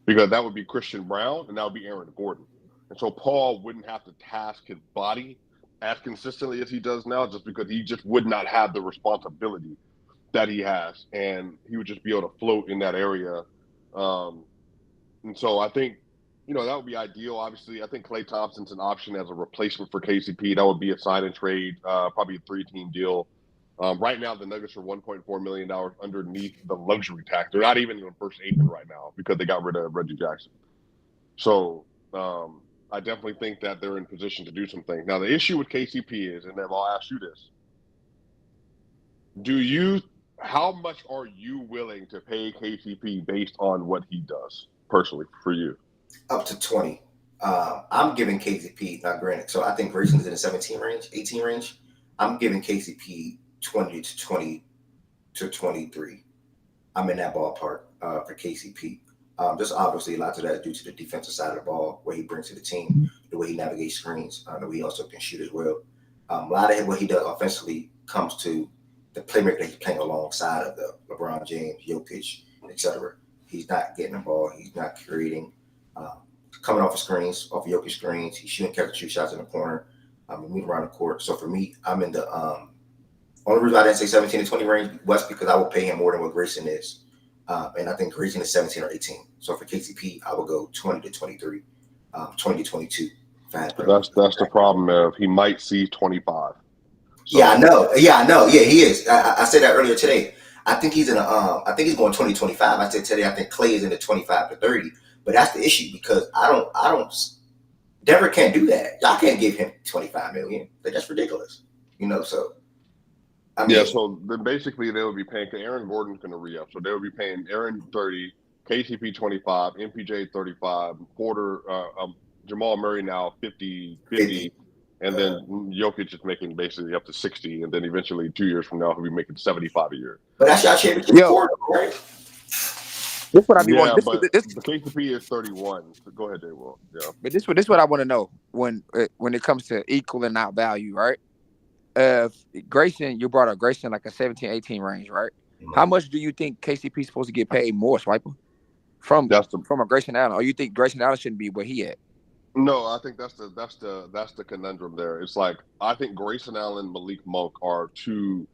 because that would be Christian Brown and that would be Aaron Gordon. And so Paul wouldn't have to task his body as consistently as he does now, just because he just would not have the responsibility that he has, and he would just be able to float in that area. And so I think, that would be ideal. Obviously, I think Klay Thompson's an option as a replacement for KCP. That would be a sign and trade, probably a 3-team deal. Right now, the Nuggets are $1.4 million underneath the luxury tax. They're not even in the first 8 right now because they got rid of Reggie Jackson. So I definitely think that they're in position to do some things. Now, the issue with KCP is, and then I'll ask you this: how much are you willing to pay KCP based on what he does personally for you? Up to 20. I'm giving KCP, not granted. So I think Grayson's in the 17 range, 18 range. I'm giving KCP 20 to 23. I'm in that ballpark for KCP. Just obviously a lot of that due to the defensive side of the ball, where he brings to the team, the way he navigates screens, the way he also can shoot as well. A lot of what he does offensively comes to the playmaker that he's playing alongside of the LeBron James, Jokic, etc. He's not getting the ball. He's not creating. Coming off of screens, off of Jokic screens, he's shooting catch-and-shoot shots in the corner, moving around the court. So for me, I'm in the only reason I didn't say 17 to 20 range was because I would pay him more than what Grayson is. And I think Grayson is 17 or 18. So for KCP, I would go 20 to 23, 20 to 22. That's the problem of he might see 25. So. Yeah, I know. Yeah, he is. I said that earlier today. I think he's in I think he's going 20 to 25. I said today I think Klay is in the 25 to 30. But that's the issue because I don't. Denver can't do that. Y'all can't give him $25 million. That's ridiculous. So. So then basically they would be paying. Aaron Gordon's going to re-up, so they would be paying Aaron 30, KCP 25, MPJ 35, Porter, Jamal Murray now 50, and then Jokic is making basically up to 60, and then eventually 2 years from now he'll be making 75 a year. But that's y'all championship quarter, right? This what I be wanting. But KCP is 31. So go ahead, Jay Will. Yeah. But this what I want to know when it comes to equaling out value, right? Grayson, you brought up Grayson like a 17, 18 range, right? Mm-hmm. How much do you think KCP is supposed to get paid more, Swiper? From a Grayson Allen, or you think Grayson Allen shouldn't be where he at? No, I think that's the conundrum there. It's like I think Grayson Allen, Malik Monk are two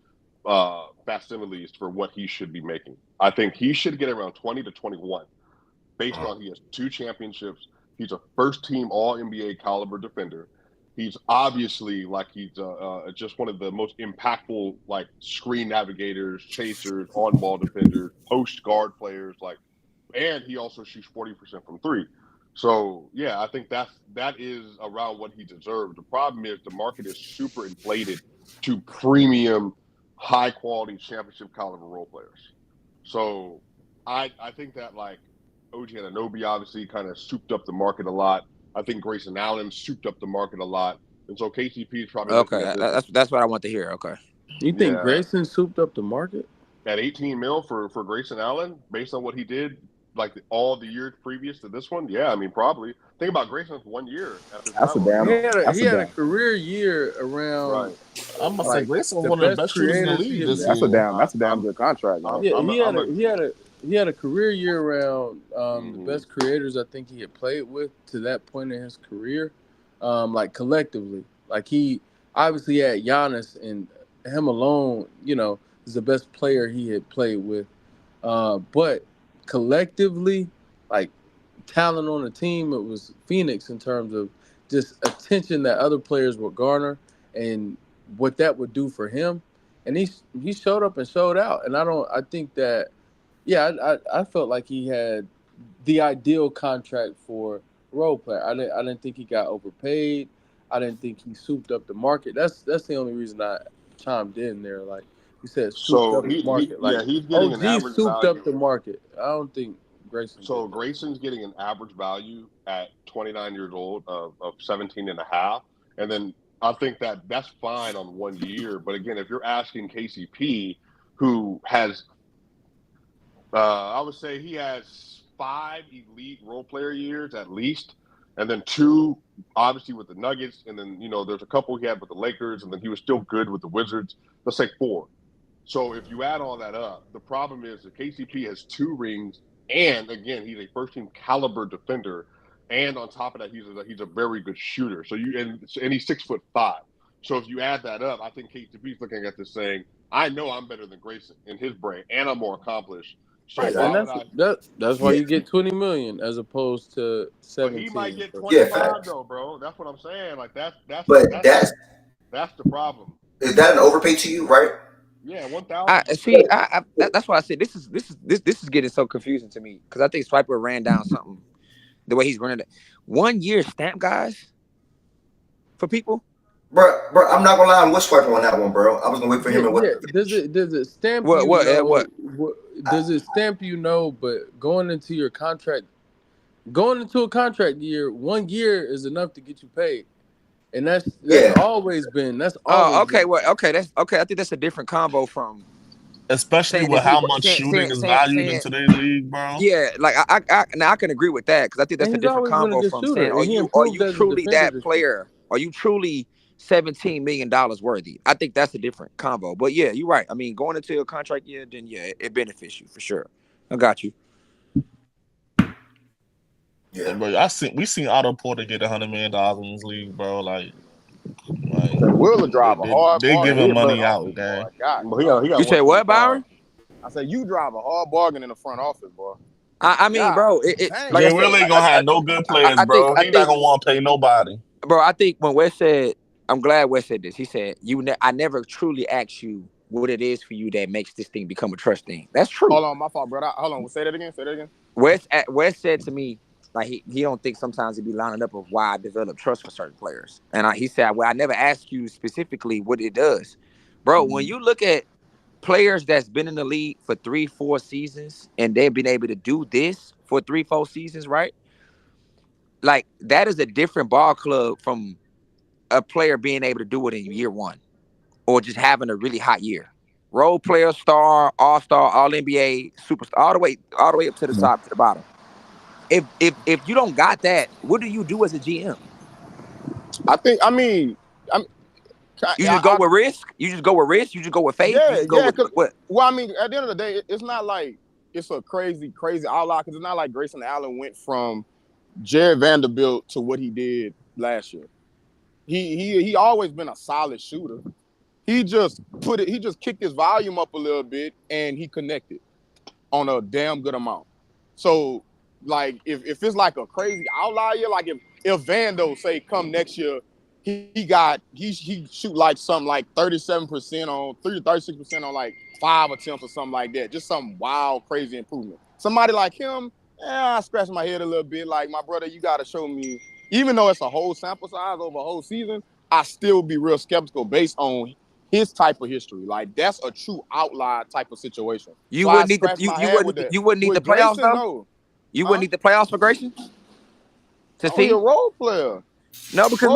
facsimiles for what he should be making. I think he should get around 20 to 21 based on he has 2 championships. He's a first-team All-NBA caliber defender. He's obviously he's just one of the most impactful screen navigators, chasers, on-ball defenders, post guard players. And he also shoots 40% from 3. So yeah, I think that is around what he deserves. The problem is the market is super inflated to premium, high quality championship caliber role players. So I think that OG Anunoby obviously kind of souped up the market a lot. I think Grayson Allen souped up the market a lot, and so KCP is probably okay. That's what I want to hear. Okay, you think Grayson souped up the market at 18 mil for Grayson Allen based on what he did all the years previous to this one? Yeah, I mean probably. Think about Grayson's 1 year after he had a career year around. Right. I'm gonna say Grayson was one of the best shooters in the league this year. That's a damn good contract. He had a career year around the best creators I think he had played with to that point in his career, collectively. He obviously had Giannis, and him alone, is the best player he had played with. But collectively, talent on the team, it was Phoenix in terms of just attention that other players would garner and what that would do for him. And he showed up and showed out. And I think that, I felt like he had the ideal contract for a role player. I didn't think he got overpaid. I didn't think he souped up the market. That's the only reason I chimed in there. You said souped up the market. He's getting an average souped value. up the market. I don't think Grayson. So Grayson's getting an average value at 29 years old of 17 and a half. And then I think that's fine on 1 year. But again, if you're asking KCP, who has, I would say he has 5 elite role player years at least, and then 2 obviously with the Nuggets, and then there's a couple he had with the Lakers, and then he was still good with the Wizards. Let's say 4. So if you add all that up, the problem is that KCP has 2 rings, and again he's a first-team caliber defender, and on top of that he's a very good shooter. So and he's 6'5". So if you add that up, I think KCP's looking at this saying, I know I'm better than Grayson in his brain, and I'm more accomplished. Straight And balling that's why you get 20 million as opposed to But he might 17. get Yeah, 25 facts. though, bro. That's what I'm saying. Like that's But that's the problem. is that an overpay to you, right? Yeah, I 1000%. see. That's why I said this is getting so confusing to me because I think Swiper ran down something the way he's running it. 1 year stamp guys for people. Bro, I'm not gonna lie, I'm with Swiper on that one, bro. I was gonna wait for him and Yeah. what. Does it stamp What? you? What? No. What? Does it stamp you? No. But going into your contract, going into a contract year, 1 year is enough to get you paid, and that's Yeah. always been Oh, been. okay. Well, okay. That's okay. I think that's a different combo from Especially saying with if you how much shooting is valued in today's league, bro. yeah. Like now I can agree with that because I think that's And a he's different always been a combo good from saying shooter, and he are improved you as a truly defender that this year. player? Are you truly $17 million worthy? I think that's a different combo. But yeah, you're right. I mean, going into a contract year, then yeah, it benefits you for sure. I got you. Yeah, bro. We seen Otto Porter get $100 million in this league, bro. Like Will drive a hard they bargain. giving in the front money out, office, gang. boy. God, But he got You say what, 125. Byron? I said you drive a hard bargain in the front office, boy. I mean, bro, Dang. like I Jay said, Will ain't gonna have no good players, I bro. He not think, gonna want to pay nobody. bro. I think when Wes said, I'm glad Wes said this. He said, I never truly asked you what it is for you that makes this thing become a trust thing. That's true. Hold on, my fault, brother. Hold on. Say that again. Wes said to me, like he don't think sometimes he be lining up of why I develop trust for certain players. And he said, well, I never asked you specifically what it does. Bro, when you look at players that's been in the league for 3-4 seasons and they've been able to do this for 3-4 seasons, right? Like that is a different ball club from a player being able to do it in year one or just having a really hot year. Role player, star, all-star, all-NBA, superstar, all the way up to the top, to the bottom. If you don't got that, what do you do as a GM? You just go with risk? You just go with risk? You just go with faith? You just go with what? Well, I mean, at the end of the day, it's not like it's a crazy outlier because it's not like Grayson Allen went from Jared Vanderbilt to what he did last year. He always been a solid shooter. He just kicked his volume up a little bit and he connected on a damn good amount. So, like, if it's like a crazy outlier, like if Vando say come next year, he shoot like something like 37% on 36% on like 5 attempts or something like that. Just some wild, crazy improvement. Somebody like him, I scratch my head a little bit. Like, my brother, you got to show me, even though it's a whole sample size over a whole season, I still be real skeptical based on his type of history. Like, that's a true outlier type of situation. You wouldn't need the playoffs though? No. You wouldn't need the playoffs for Grayson? To see? He's a role player. No, because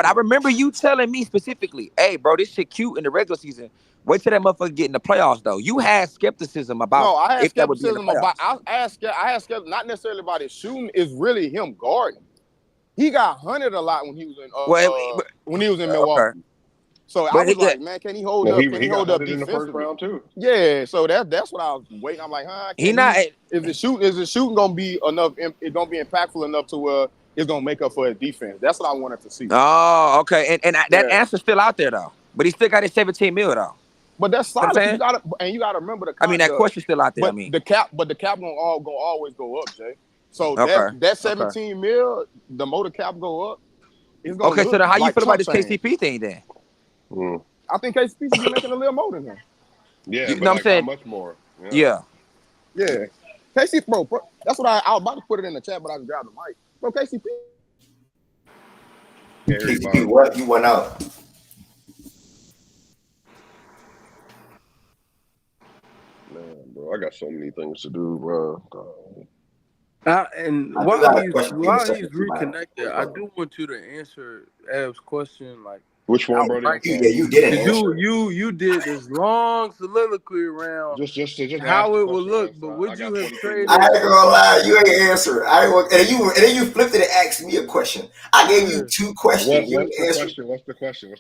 I remember you telling me specifically, hey, bro, this shit cute in the regular season. Wait till that motherfucker get in the playoffs, though. You had skepticism about if that would be in the playoffs. I had skepticism not necessarily about his shooting. It's really him guarding. He got hunted a lot when he was in Milwaukee. Okay. So I was like, man, can he hold up? Can he hold up in the first round too? Yeah, so that's what I was waiting. I'm like, is the shooting gonna be enough? It's gonna be impactful enough to where it's gonna make up for his defense. That's what I wanted to see. Oh, okay. And that answer's still out there though. But he still got his 17 mil though. But that's solid. You gotta remember that question's still out there. But the cap gonna always go up, Jay. So that 17 mil, the more the cap go up, it's gonna so then how you feel about this KCP thing then? I think KCP should be making a little more than him. Yeah, you know what I'm saying? How much more? Yeah. KCP, bro, that's what I was about to put it in the chat, but I just grabbed the mic. Bro, KCP. KCP, what? You went out. Man, bro, I got so many things to do, bro. And while he's reconnected, I do want you to answer Ev's question, like which one, bro? Yeah, you didn't answer. You did this long soliloquy around just how it would look, but would you have traded? I ain't gonna lie, you ain't answer. And then you flipped it and asked me a question. I gave you 2 questions. What's the question?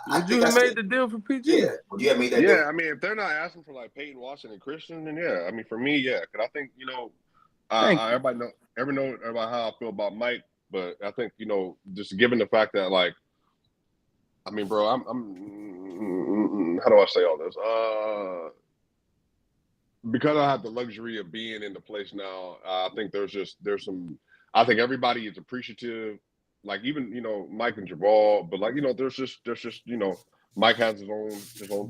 Would you have made the deal for PG? Yeah. Would you have made that deal? Yeah, I mean, if they're not asking for like Peyton Watson and Christian, then yeah. I mean, for me, yeah, because I think everybody know about how I feel about Mike, but I think just given the fact that like, I mean, bro, I'm how do I say all this? because I have the luxury of being in the place now, I think there's some. I think everybody is appreciative, like even Mike and Jabal, but like there's just Mike has his own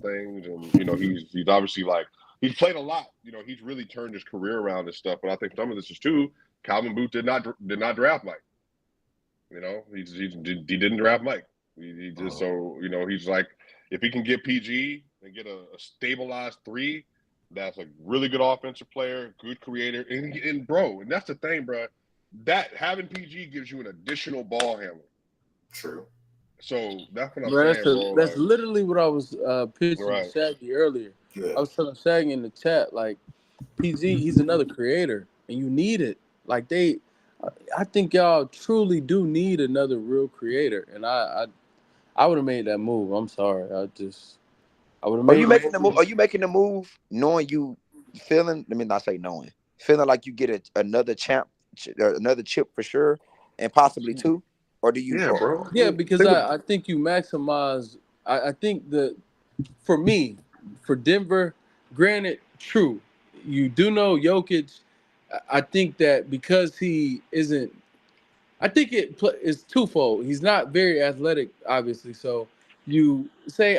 things, and he's obviously like he's played a lot. He's really turned his career around and stuff. But I think some of this is too. Calvin Booth did not draft Mike. He didn't draft Mike. He just so he's like if he can get PG and get a stabilized 3. That's a really good offensive player, good creator, and bro, and that's the thing, bro. That having PG gives you an additional ball handler. True. So that's what I'm Bro, saying, bro. that's literally what I was pitching to Right. Shaggy earlier. Yeah. I was telling Shaggy in the chat, like PG, he's another creator, and you need it. Like I think y'all truly do need another real creator, and I would have made that move. I'm sorry, I would have made. Are you making the move? Are you making the move knowing you feeling? Let me not say knowing, feeling like you get another another chip for sure, and possibly 2, or do you? Yeah, bro. Yeah, because I think you maximize. I think that for me, for Denver, granted, true, you do know Jokic. I think that because he isn't. I think it's twofold. He's not very athletic, obviously. So you say,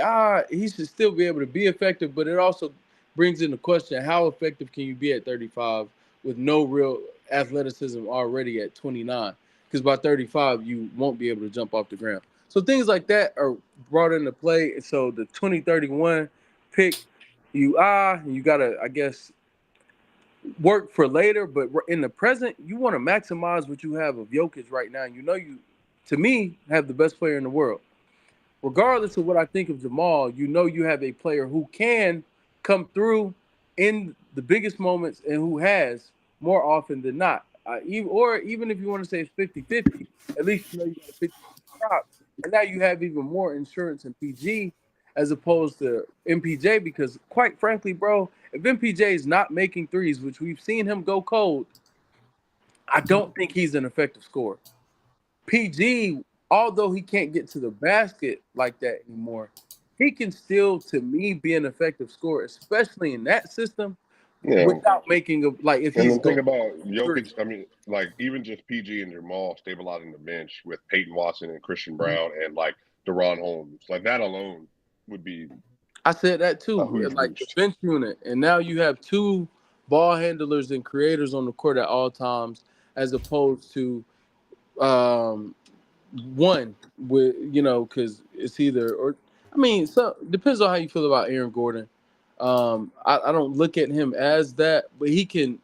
he should still be able to be effective, but it also brings into question how effective can you be at 35 with no real athleticism already at 29? Because by 35, you won't be able to jump off the ground. So things like that are brought into play. So the 2031 pick, you gotta, I guess, work for later, but in the present, you want to maximize what you have of Jokic right now. You, to me, have the best player in the world. Regardless of what I think of Jamal, you have a player who can come through in the biggest moments and who has more often than not. Even if you want to say it's 50-50, at least you got a 50 prop. And now you have even more insurance in PG as opposed to MPJ because, quite frankly, bro, if MPJ is not making threes, which we've seen him go cold, I don't think he's an effective scorer. PG, although he can't get to the basket like that anymore, he can still, to me, be an effective scorer, especially in that system, without making if and he's then think going about three. Jokic. I mean, like even just PG and Jamal stabilizing the bench with Peyton Watson and Christian Brown and like Deron Holmes, like that alone would be. I said that too, like the boost. bench unit, and now you have 2 ball handlers and creators on the court at all times, as opposed to one with because it's either or. I mean, so depends on how you feel about Aaron Gordon. I don't look at him as that, but he can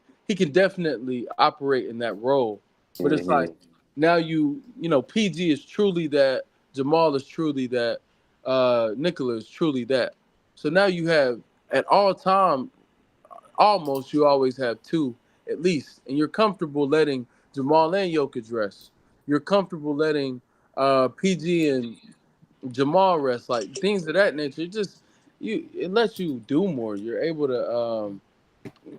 definitely operate in that role. But it's like now PG is truly that, Jamal is truly that, Nikola is truly that. So now you have at all time, almost you always have 2 at least, and you're comfortable letting Jamal and Jokic rest. You're comfortable letting PG and Jamal rest, like things of that nature. It lets you do more. You're able to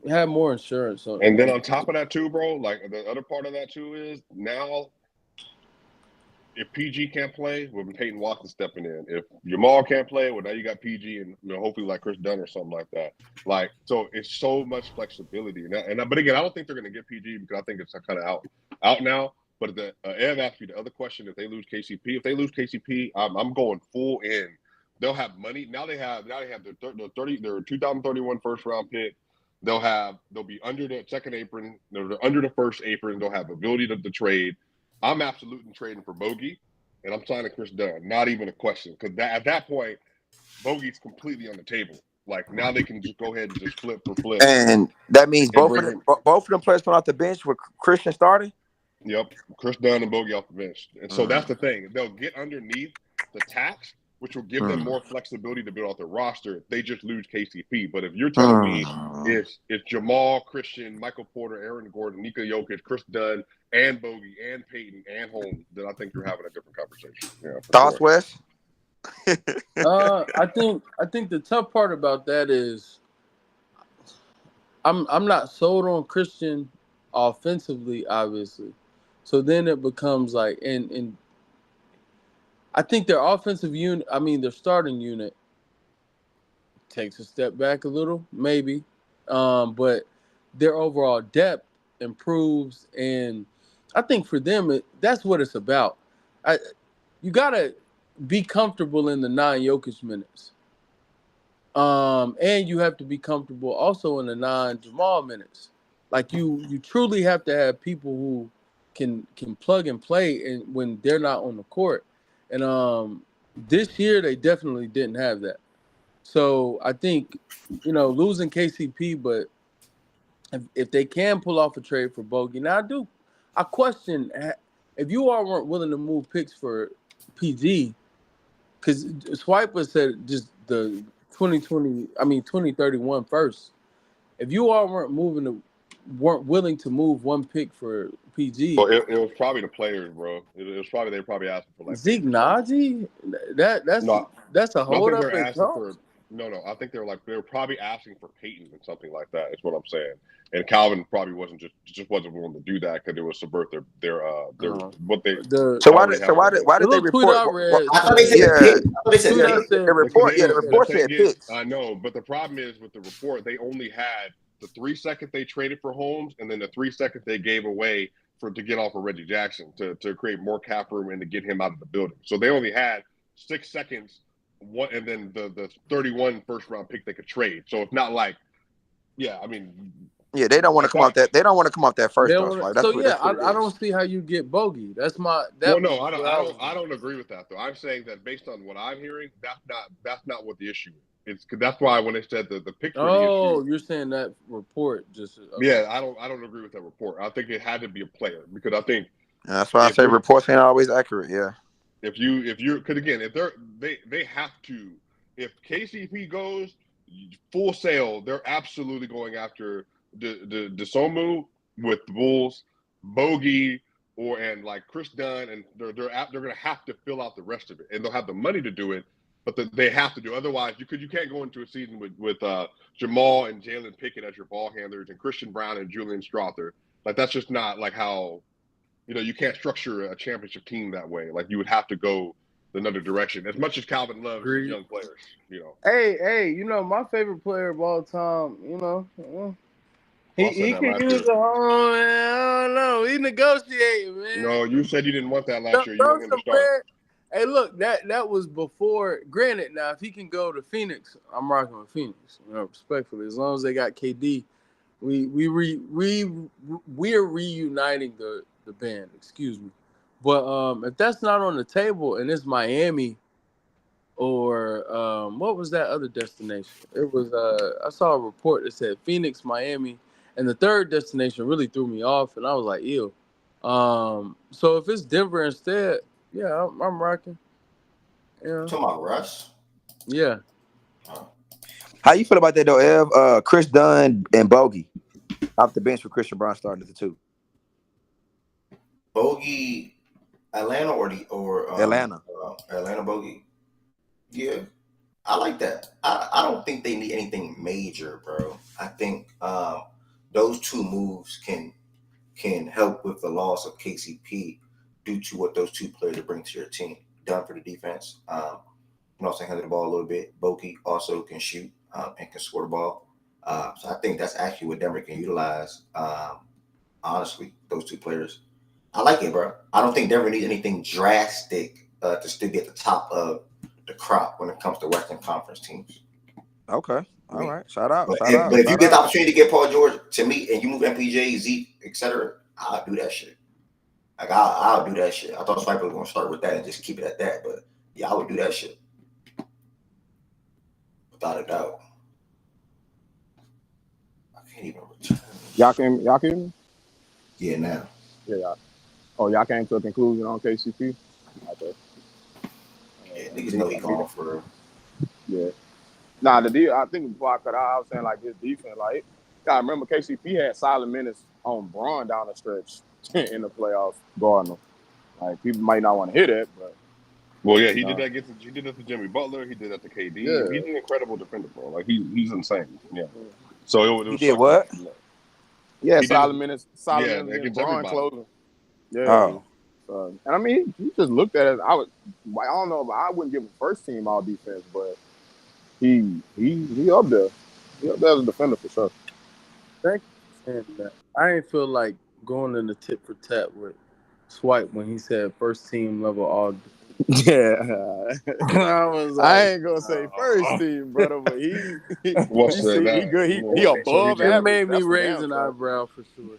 have more insurance on. And then on top of that too, bro, like the other part of that too is now if PG can't play, well, Peyton Watson stepping in. If Jamal can't play, well, now you got PG and hopefully like Chris Dunn or something like that. Like, so it's so much flexibility. But again, I don't think they're going to get PG because I think it's kind of out now. But Ev asked me the other question: if they lose KCP, I'm going full in. They'll have money now. They have their 2031 first round pick. They'll be under the second apron. They're under the first apron. They'll have ability to trade. I'm absolutely trading for Bogey, and I'm signing Chris Dunn. Not even a question, because at that point, Bogey's completely on the table. Like now, they can just go ahead and just flip for flip. And that means both of them players come off the bench with Christian starting. Yep, Chris Dunn and Bogey off the bench, and so that's the thing. They'll get underneath the tax, which will give them more flexibility to build out their roster if they just lose KCP. But if you're telling me it's Jamal, Christian, Michael Porter, Aaron Gordon, Nikola Jokic, Chris Dunn, and Bogey, and Peyton, and Holmes, then I think you're having a different conversation. Yeah, Thoughts, Wes? I think the tough part about that is I'm not sold on Christian offensively, obviously. So then it becomes like and I think their offensive unit, their starting unit takes a step back a little, maybe. but their overall depth improves, and I think for them, that's what it's about. You gotta be comfortable in the non-Jokic minutes, and you have to be comfortable also in the non-Jamal minutes. Like you truly have to have people who can plug and play, and when they're not on the court. And this year they definitely didn't have that. So I think, losing KCP, but if they can pull off a trade for Bogey, now I question if you all weren't willing to move picks for PG, because Swiper said just the 2031 first. If you all weren't willing to move one pick for PG, Well, it was probably the players, bro. It was probably they were probably asking for like Zeke Naji, that's a I don't hold think up they're and asking jump. for. No. I think they were probably asking for Peyton and something like that. Is what I'm saying. And Calvin probably wasn't willing to do that because it would subvert their what they. So why did they tweet report? I read I thought they said the pick. I thought they said tweet pick. I said The report, the report thing said is, picks. I know, but the problem is with the report, they only had the 3 seconds they traded for Holmes, and then the 3 seconds they gave away to get off of Reggie Jackson to create more cap room and to get him out of the building. So they only had 6 seconds, and then the 31 first round pick they could trade. So it's not like, I mean. Yeah, they don't want to come off that. They don't want to come off that first though. Like, I don't see how you get Bogey. I don't agree with that though. I'm saying that based on what I'm hearing, that's not what the issue is. That's why when they said the picture. Oh, you're saying that report just. Okay. Yeah, I don't agree with that report. I think it had to be a player because I think. That's why I say reports ain't always accurate. Yeah. If you're because again, if they have to, if KCP goes full sail, they're absolutely going after the Somu with the Bulls, Bogey, and like Chris Dunn, and they're going to have to fill out the rest of it, and they'll have the money to do it, but they have to do. Otherwise, you can't go into a season with Jamal and Jalen Pickett as your ball handlers and Christian Brown and Julian Strother. Like that's just not like how you can't structure a championship team that way. Like you would have to go another direction. As much as Calvin loves his young players, Hey, my favorite player of all time, He can use a home, man. I don't know. He negotiating, man. No, you said you didn't want that last year. You want him to start. Hey, look, that was before. Granted, now if he can go to Phoenix, I'm rocking with Phoenix. Respectfully, as long as they got KD, we're reuniting the band. Excuse me, but if that's not on the table and it's Miami. Or what was that other destination? It was I saw a report that said Phoenix, Miami, and the third destination really threw me off, and I was like, ew. So if it's Denver instead, yeah, I'm rocking. Yeah. Talking about Russ? Yeah. How you feel about that though, Ev? Chris Dunn and Bogey off the bench with Christian Brown starting at the 2. Bogey, Atlanta or Atlanta? Atlanta Bogey. Yeah, I like that. I don't think they need anything major, bro. I think those 2 moves can help with the loss of KCP due to what those 2 players bring to your team. Done for the defense. Also handle the ball a little bit. Bogey also can shoot and can score the ball. So I think that's actually what Denver can utilize. Honestly, those 2 players. I like it, bro. I don't think Denver needs anything drastic to still get the top of the crop when it comes to Western Conference teams. Okay. All right. Shout out. But if you get the opportunity to get Paul George to me and you move MPJ, Zeke, etc., I'll do that shit. Like I'll do that shit. I thought Swiper was gonna start with that and just keep it at that, but yeah, I would do that shit. Without a doubt. I can't even return. Y'all can? Yeah, now. Yeah. Oh, y'all came to a conclusion on KCP? Okay. Yeah, niggas know he gone for real. Yeah. Nah, the deal, I think before I cut out, I was saying like his defense, like, gotta remember KCP had solid minutes on Braun down the stretch in the playoffs, guarding him. Like, people might not want to hear that, but. Well, yeah, he did that to Jimmy Butler. He did that to KD. Yeah. He's an incredible defender, bro. Like, he's insane. Yeah. So it was he did what? Yeah, solid minutes in Braun closing. Yeah. Oh. And I mean, he just looked at it. I don't know, but I wouldn't give him first team all defense, but he up there. He up there as a defender for sure. Thank you for saying that. I ain't feel like going in the tit for tat with Swipe when he said first team level all defense. Yeah, I was I like, ain't gonna say first team, brother, but Well, he so see he that good. He so he's above it a. average. made me That's for raise damn an sure. eyebrow for sure.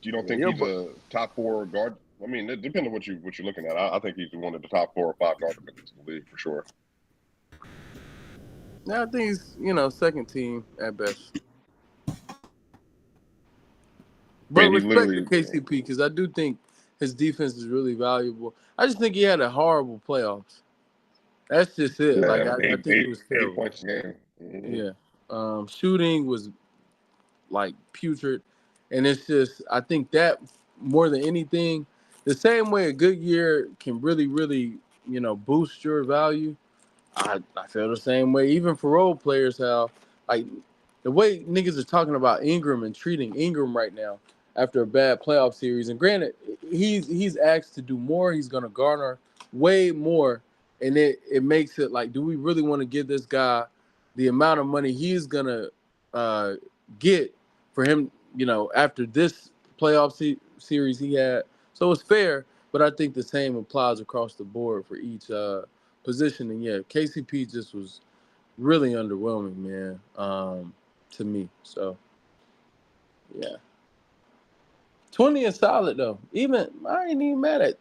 You don't Yeah, think he's a top 4 guard? I mean, it depends on what you're looking at. I think he's one of the top 4 or 5 guard defenders in the league for sure. Yeah, I think he's second team at best. I But mean, he's respect to literally. KCP because I do think his defense is really valuable. I just think he had a horrible playoffs. That's just it. Like Yeah, I think he was eight terrible. points a game. Mm-hmm. Yeah. Shooting was like putrid, and it's just I think that more than anything, the same way a good year can really boost your value. I feel the same way. Even for role players, how like the way niggas are talking about Ingram and treating Ingram right now after a bad playoff series. And granted, he's asked to do more. He's gonna garner way more, and it makes it like, do we really want to give this guy the amount of money he's gonna uh, get for him? After this playoff series he had, so it's fair. But I think the same applies across the board for each position. And yeah, KCP just was really underwhelming, man, to me. So yeah, 20 is solid though. Even I ain't even mad at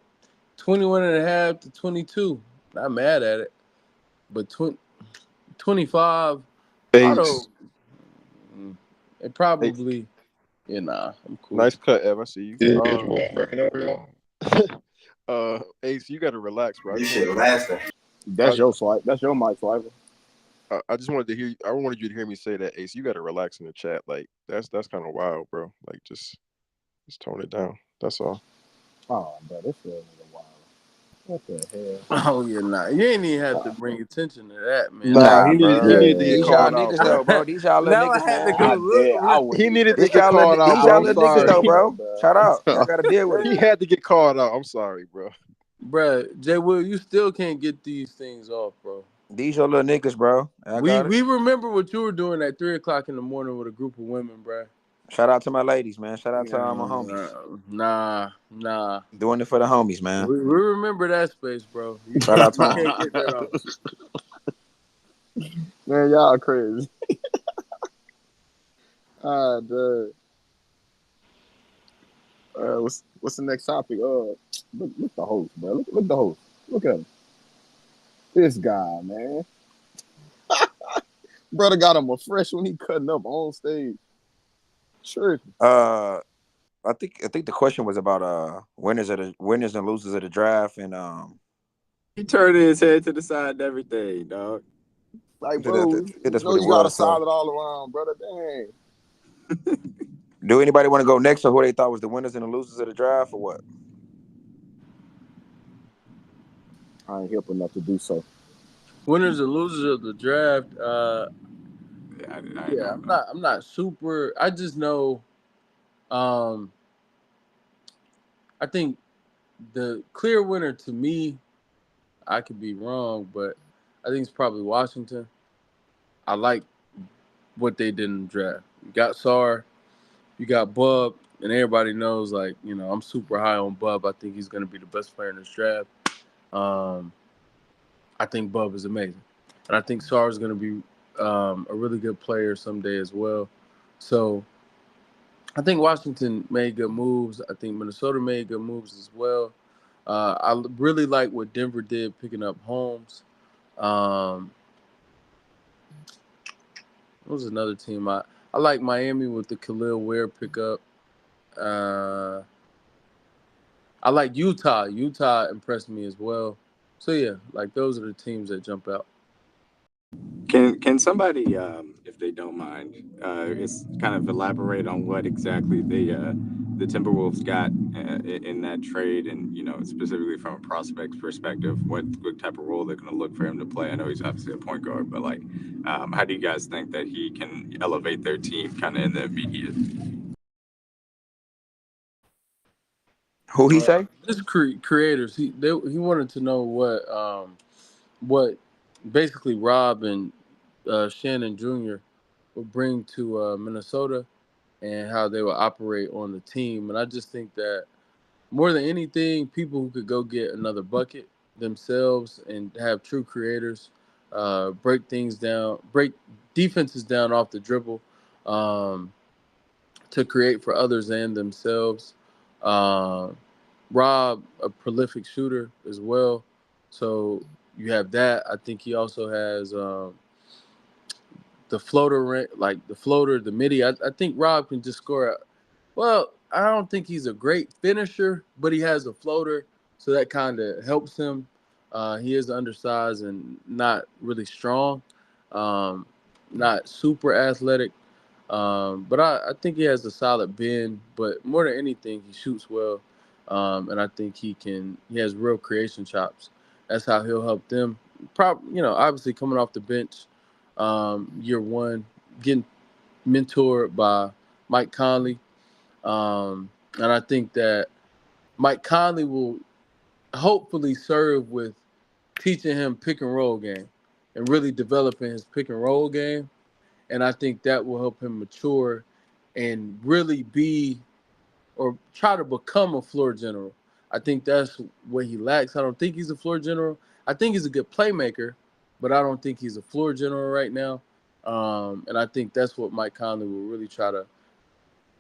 21 and a half to 22. Not mad at it, but 25 auto. Ace. It Hey, probably nah. I'm cool. nice cut, Ev. I see you. Yeah, it's well breaking up, y'all. Ace, you gotta relax, bro. I This just shit wanted lasting. that's your swipe. That's your mic swiper. I just wanted to hear. I wanted you to hear me say that, Ace. You gotta relax in the chat. Like that's kind of wild, bro. Like just tone it down. That's all. Oh, bro, this shit nigga wild. What the hell? Oh yeah, nah. You ain't even have to bring attention to that, man. Nah, Nah, he bro. needed to get These y'all called out, niggas bro. though, bro. These y'all little Now I niggas, had to man. go I look. did. I wouldn't He even needed say to These get y'all that. called little, out, these I bro. y'all I'm wouldn't little even niggas sorry. though, say that, bro. bro. Shout out. Y'all gotta deal with He it. had to get called out. I'm sorry, bro. Bruh, Jay Will, you still can't get these things off, bro. These your little niggas, bro. I We got it. we remember what you were doing at 3:00 in the morning with a group of women, bruh. Shout out to my ladies, man. Shout out to all my homies. Nah. Doing it for the homies, man. We remember that space, bro. Shout out to You them. can't get that off. Man, y'all crazy. Dude. What's the next topic? Look the host, bro. Look the host. Look at him. This guy, man. Brother got him a fresh when he cutting up on stage. Sure. I think the question was about winners and losers of the draft, and He turned his head to the side and everything, dog. Like, bro, that's know what it you got a was. So, solid all around, brother. Dang. do anybody want to go next on who they thought was the winners and the losers of the draft, or what? I ain't hip enough to do so. Winners and losers of the draft. Yeah, I'm not super. I just know. I think the clear winner to me, I could be wrong, but I think it's probably Washington. I like what they did in the draft. You got Sarr, you got Bub, and everybody knows, like, I'm super high on Bub. I think he's going to be the best player in this draft. I think Bub is amazing. And I think Sarr is going to be a really good player someday as well. So I think Washington made good moves. I think Minnesota made good moves as well. I really like what Denver did picking up Holmes. What was another team? I like Miami with the Khalil Ware pickup. I like Utah. Utah impressed me as well. So yeah, like those are the teams that jump out. Can somebody, if they don't mind, is kind of elaborate on what exactly the Timberwolves got in that trade, and specifically from a prospect's perspective, what type of role they're going to look for him to play? I know he's obviously a point guard, but like, how do you guys think that he can elevate their team kind of in the immediate? Who he say? This creators, he wanted to know what basically Rob and Shannon Jr. would bring to Minnesota. and how they will operate on the team. And I just think that more than anything, people who could go get another bucket themselves and have true creators, break things down, break defenses down off the dribble, to create for others and themselves. Uh, Rob, a prolific shooter as well. So you have that. I think he also has the floater, like the floater, the midi. I think Rob can just score. Well, I don't think he's a great finisher, but he has a floater, so that kind of helps him. He is undersized and not really strong, not super athletic, but I think he has a solid bend. But more than anything, he shoots well, and I think he has real creation chops. That's how he'll help them. Obviously coming off the bench, year one, getting mentored by Mike Conley. And I think that Mike Conley will hopefully serve with teaching him pick and roll game and really developing his pick and roll game. And I think that will help him mature and really be or try to become a floor general. I think that's what he lacks. I don't think he's a floor general. I think he's a good playmaker, but I don't think he's a floor general right now. And I think that's what Mike Conley will really try to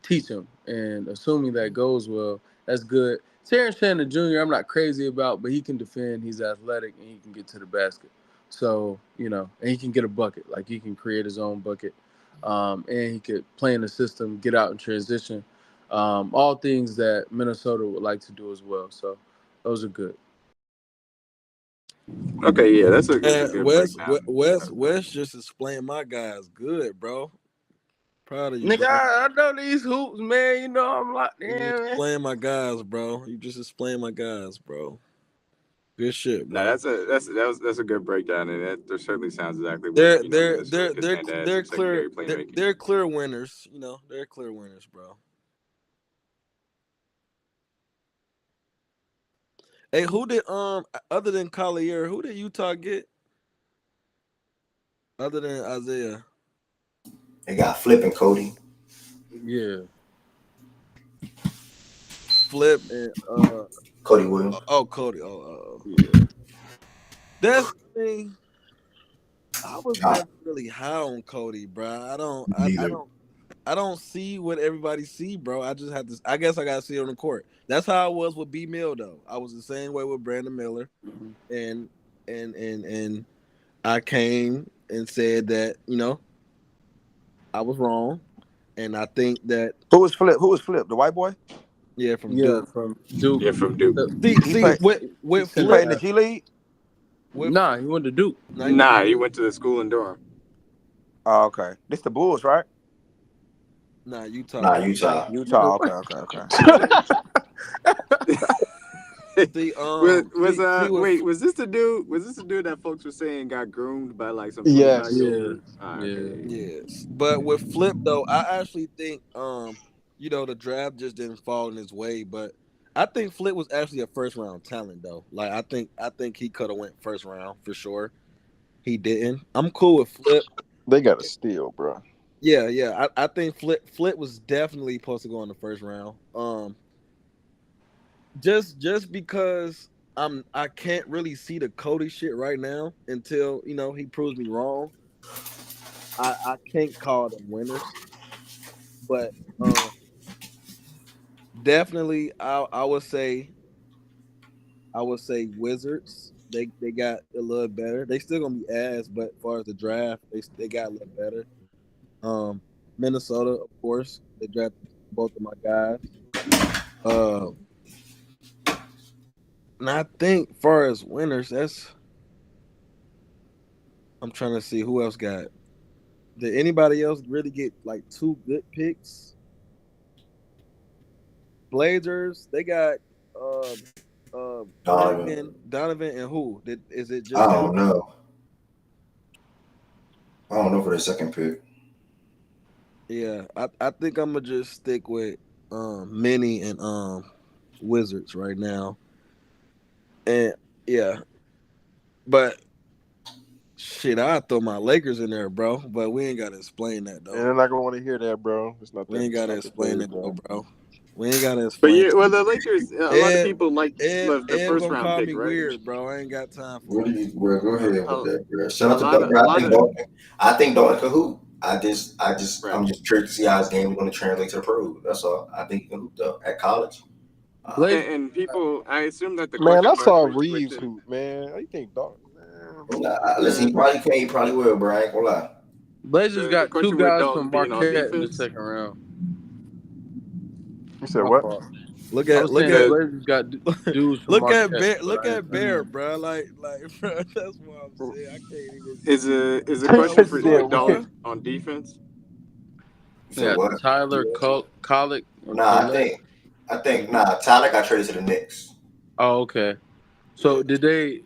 teach him. And assuming that goes well, that's good. Terrence Shannon Jr., I'm not crazy about, but he can defend. He's athletic, and he can get to the basket. So, and he can get a bucket. Like, he can create his own bucket. And he could play in the system, get out in transition. All things that Minnesota would like to do as well. So, those are good. Okay, yeah, that's a good breakdown. Wes just explained my guys good, bro. Proud of you, Nigga, bro. I know these hoops, man. I'm like, You explain my guys, bro. You just explain my guys, bro. Good shit, bro. No, that's a good breakdown, and that certainly sounds exactly what Minnesota can stand as for secondary playmaking. They're clear winners. They're clear winners, bro. Hey, who did other than Collier, who did Utah get? Other than Isaiah, they got Flip and Cody. Yeah. Flip and Cody Williams. Oh, Cody. Oh, yeah. That's the thing. I was never really high on Cody, bro. I don't see what everybody see, bro. I just have to. I guess I gotta see it on the court. That's how I was with B Mill, though. I was the same way with Brandon Miller, and I came and said that I was wrong, and I think that Who was Flip? The white boy? Yeah, from Duke. From Duke. Yeah, from Duke. See, with he Flip, played in the G League. Nah, he went to Duke. Nah, he went to the school in Durham. Oh, okay. This the Bulls, right? Nah, Utah. Utah. Okay. Was this the dude? Was this the dude that folks were saying got groomed by like some? Yes. Yes. But with Flip though, I actually think the draft just didn't fall in his way. But I think Flip was actually a first round talent though. Like I think he could have went first round for sure. He didn't. I'm cool with Flip. They got a steal, bro. Yeah. I think Flip was definitely supposed to go in the first round. Just because I can't really see the Cody shit right now until he proves me wrong. I can't call them winners, but definitely I would say Wizards. They got a little better. They still gonna be ass, but as far as the draft, they got a little better. Minnesota, of course, they drafted both of my guys. And I think, as far as winners, I'm trying to see who else got. Did anybody else really get like two good picks? Blazers, they got Donovan, and who? Is it just? I don't know. I don't know for the second pick. Yeah, I think I'm gonna just stick with Minnie and Wizards right now. And yeah, but Shit, I throw my Lakers in there, bro. But we ain't gotta explain that though. And they're not gonna want to hear that, bro. It's not We that. ain't It's gotta not the explain day, it bro. though, bro. We ain't gotta But explain. yeah, well, the Lakers, a lot of people like the Ed first gonna round call pick, me right? weird, bro. I ain't got time for What it. do you, bro? Go ahead with that, bro. Shout A out to lot Dalton. of, Bro. a lot of, I think Dalton can hoop. I'm just right. curious to see how his game is going to translate to the pros. That's all. I think he can hoop though at college. And people, I assume that the Man, I question mark saw was Reeves with hoop, man. I think Dalton, man. Listen, he probably can. He probably will, bro. I ain't gonna lie. Blazers the got 2 question with guys Dalton from being on Marquette in the defense. second round. You said My what? fault. Look I at was saying the The Blazers got dudes from Marquette, but I didn't say Bear, who. bro. Like, bro. That's what I'm saying. I can't even. is a Bro, question what's for up, Dalton bro? on defense. You They said got what? Tyler Collick or Nah, Colette. I think Tyler got traded to the Knicks, Oh, okay. So did they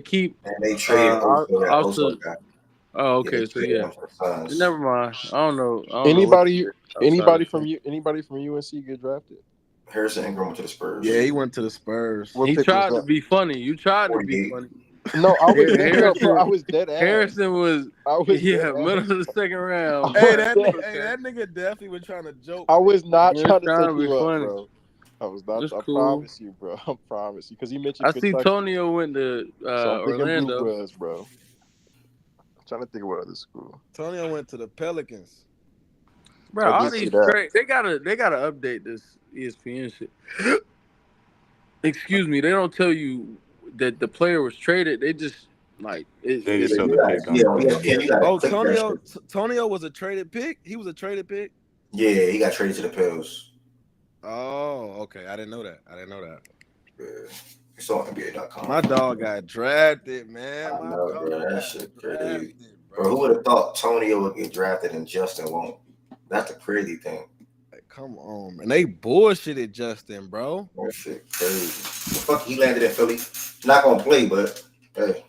keep and they traded also? Oso guy. Oh, Yeah, they okay. So traded yeah, him for the Suns. never mind. I don't know what they Anybody, did outside of that. anybody from UNC get drafted? Harrison Ingram went to the Spurs. Yeah, he went to the Spurs. What He pick was tried to that? be funny. You tried to be 48. funny. No, I was dead. No, bro, I Harrison was dead ass. Harrison was I was dead middle ass. of the second round, I Hey, was but that dead. nigga, that nigga definitely was trying to joke. I was not he was trying to trying set to be you up, funny. bro. I was not. It's I cool. promise you, bro. I promise you, because you mentioned I see Kentucky, Tonio went to so I'm thinking Blue Orlando. Bloods, bro. I'm trying to think of what other school. Tonio went to the Pelicans. Bro, I all did see these that. trades, they gotta update this ESPN shit. Excuse me, they don't tell you that the player was traded. They just like They it. just show the pick on the you gotta Oh, click that shit. Tonio was a traded pick. He was a traded pick. Yeah, he got traded to the Pels. Oh, okay. I didn't know that. Yeah. It's on NBA.com. My dog got drafted, man. I My know, dog bro. That got shit drafted, crazy. bro. Bro, who would have thought Tonio would get drafted and Justin won't? That's the crazy thing. Like, come on, man. They bullshitted Justin, bro. That shit crazy. Fuck, he landed in Philly. Not gonna play, but hey.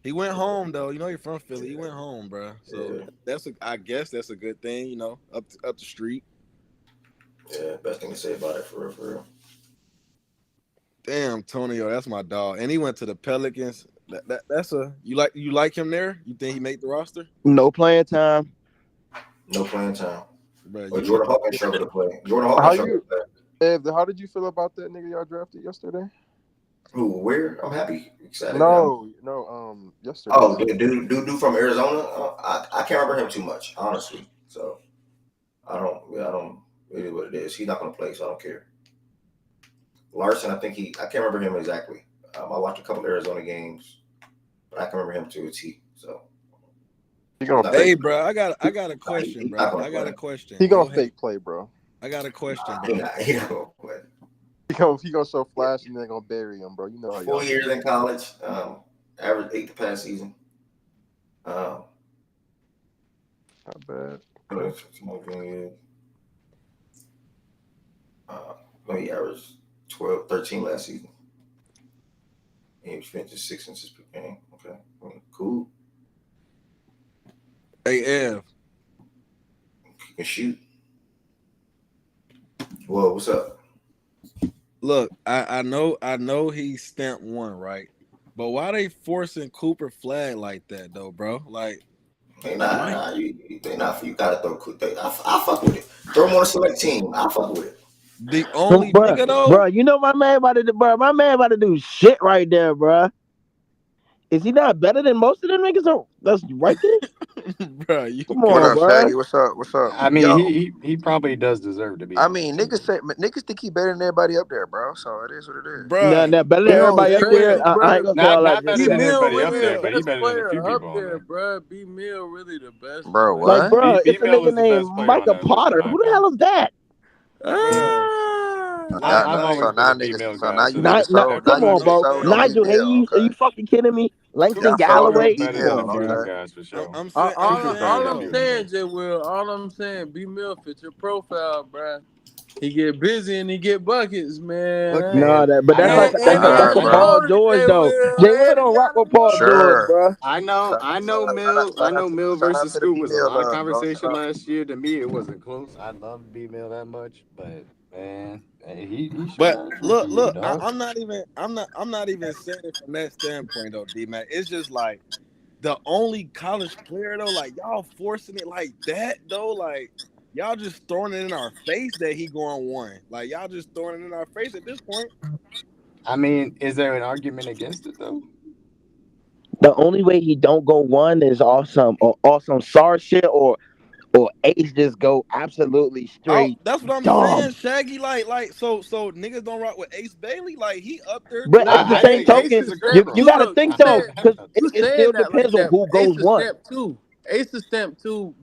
He went home though. You know you're from Philly. He went home, bro. So I guess that's a good thing. You know, up the street. Yeah, best thing to say about it, for real. Damn, Tonio, that's my dog. And he went to the Pelicans. That's you like him there? You think he made the roster? No playing time. No playing time. Bro, But Jordan Hawkins struggled to play. Jordan How Hawkins struggled you, to play. Ev, how did you feel about that nigga y'all drafted yesterday? Who? Where? I'm happy. Excited. Yesterday. Oh, the dude from Arizona. I can't remember him too much, honestly. So I don't. It is what it is. He's not gonna play, so I don't care. Larson, I can't remember him exactly. I watched a couple Arizona games, but I can remember him to a T. So. Hey, bro, I got a question, bro. I got a question. He gonna fake play, bro. I got a question, bro. He not gonna play. He gonna show flash and then gonna bury him, bro. You know how 4 years in college, average 8 the past season. Not bad. He averaged 12, 13 last season. And he was finishing 6 inches per game. Okay, cool. Hey, Ev. He can shoot. Whoa, what's up? Look, I know he stamped one, right? But why they forcing Cooper Flag like that though, bro? Like, you gotta throw Cooper. I fuck with it. Throw him on a select team. I fuck with it. The only nigga though, bro, you know my man about to do, bro. My man about to do shit right there, bro. Is he not better than most of them niggas? That's right there. Bro, you come on, bro. Shaggy? What's up? What's up? I mean, Yo, he probably does deserve to be. I mean, niggas think he better than everybody up there, bro. So it is what it is. Bro, Now better than everybody up there. I ain't gonna say all Not that. better Just than everybody really up there, but he best better than a player few up people on there, there. bro. B Mill really the best. Bro, player. like, bro, it's a B-Mill nigga is the named best player on Micah that list, in Potter. my Who the hell is that? I've always been a B-Mill guy. You Now, niggas sold. Now come you on, niggas bro. sold on Nigel B-Mill. Hayes? Are Okay. you fucking kidding me? Langston Y'all sold on Galloway? better Come than the on, B-Mill bro. guys for sure. I'm All saying I'm saying, J. Will, all I'm saying, B Mill fits your profile, bro. He get busy and he get buckets, man. Look, No, man. but that's like that's a Paul George though. Jay Will don't rock with Paul George, bro. I know Mill Shout out versus to the Scoot was a B-Mill lot of love, bro. Shout conversation out. last year. To me, it wasn't close. I love B-Mill that much, but man, he showed But out his look, rookie year, I'm dog. not even saying it from that standpoint though, D-Mac. It's just like the only college player though. Like y'all forcing it like that though. Like y'all just throwing it in our face that he going 1. Like y'all just throwing it in our face at this point. I mean, is there an argument against it though? The only way he don't go 1 is off some SAR shit or Ace just go absolutely Oh, straight that's what I'm saying, dumb. Shaggy. Like so niggas don't rock with Ace Bailey. Like he up there But too. at the I same think Ace token, is a great you one. got to Look, think though, because you it saying still that like depends on that. who Ace goes is 1. stamp 2. Ace is stamp 2.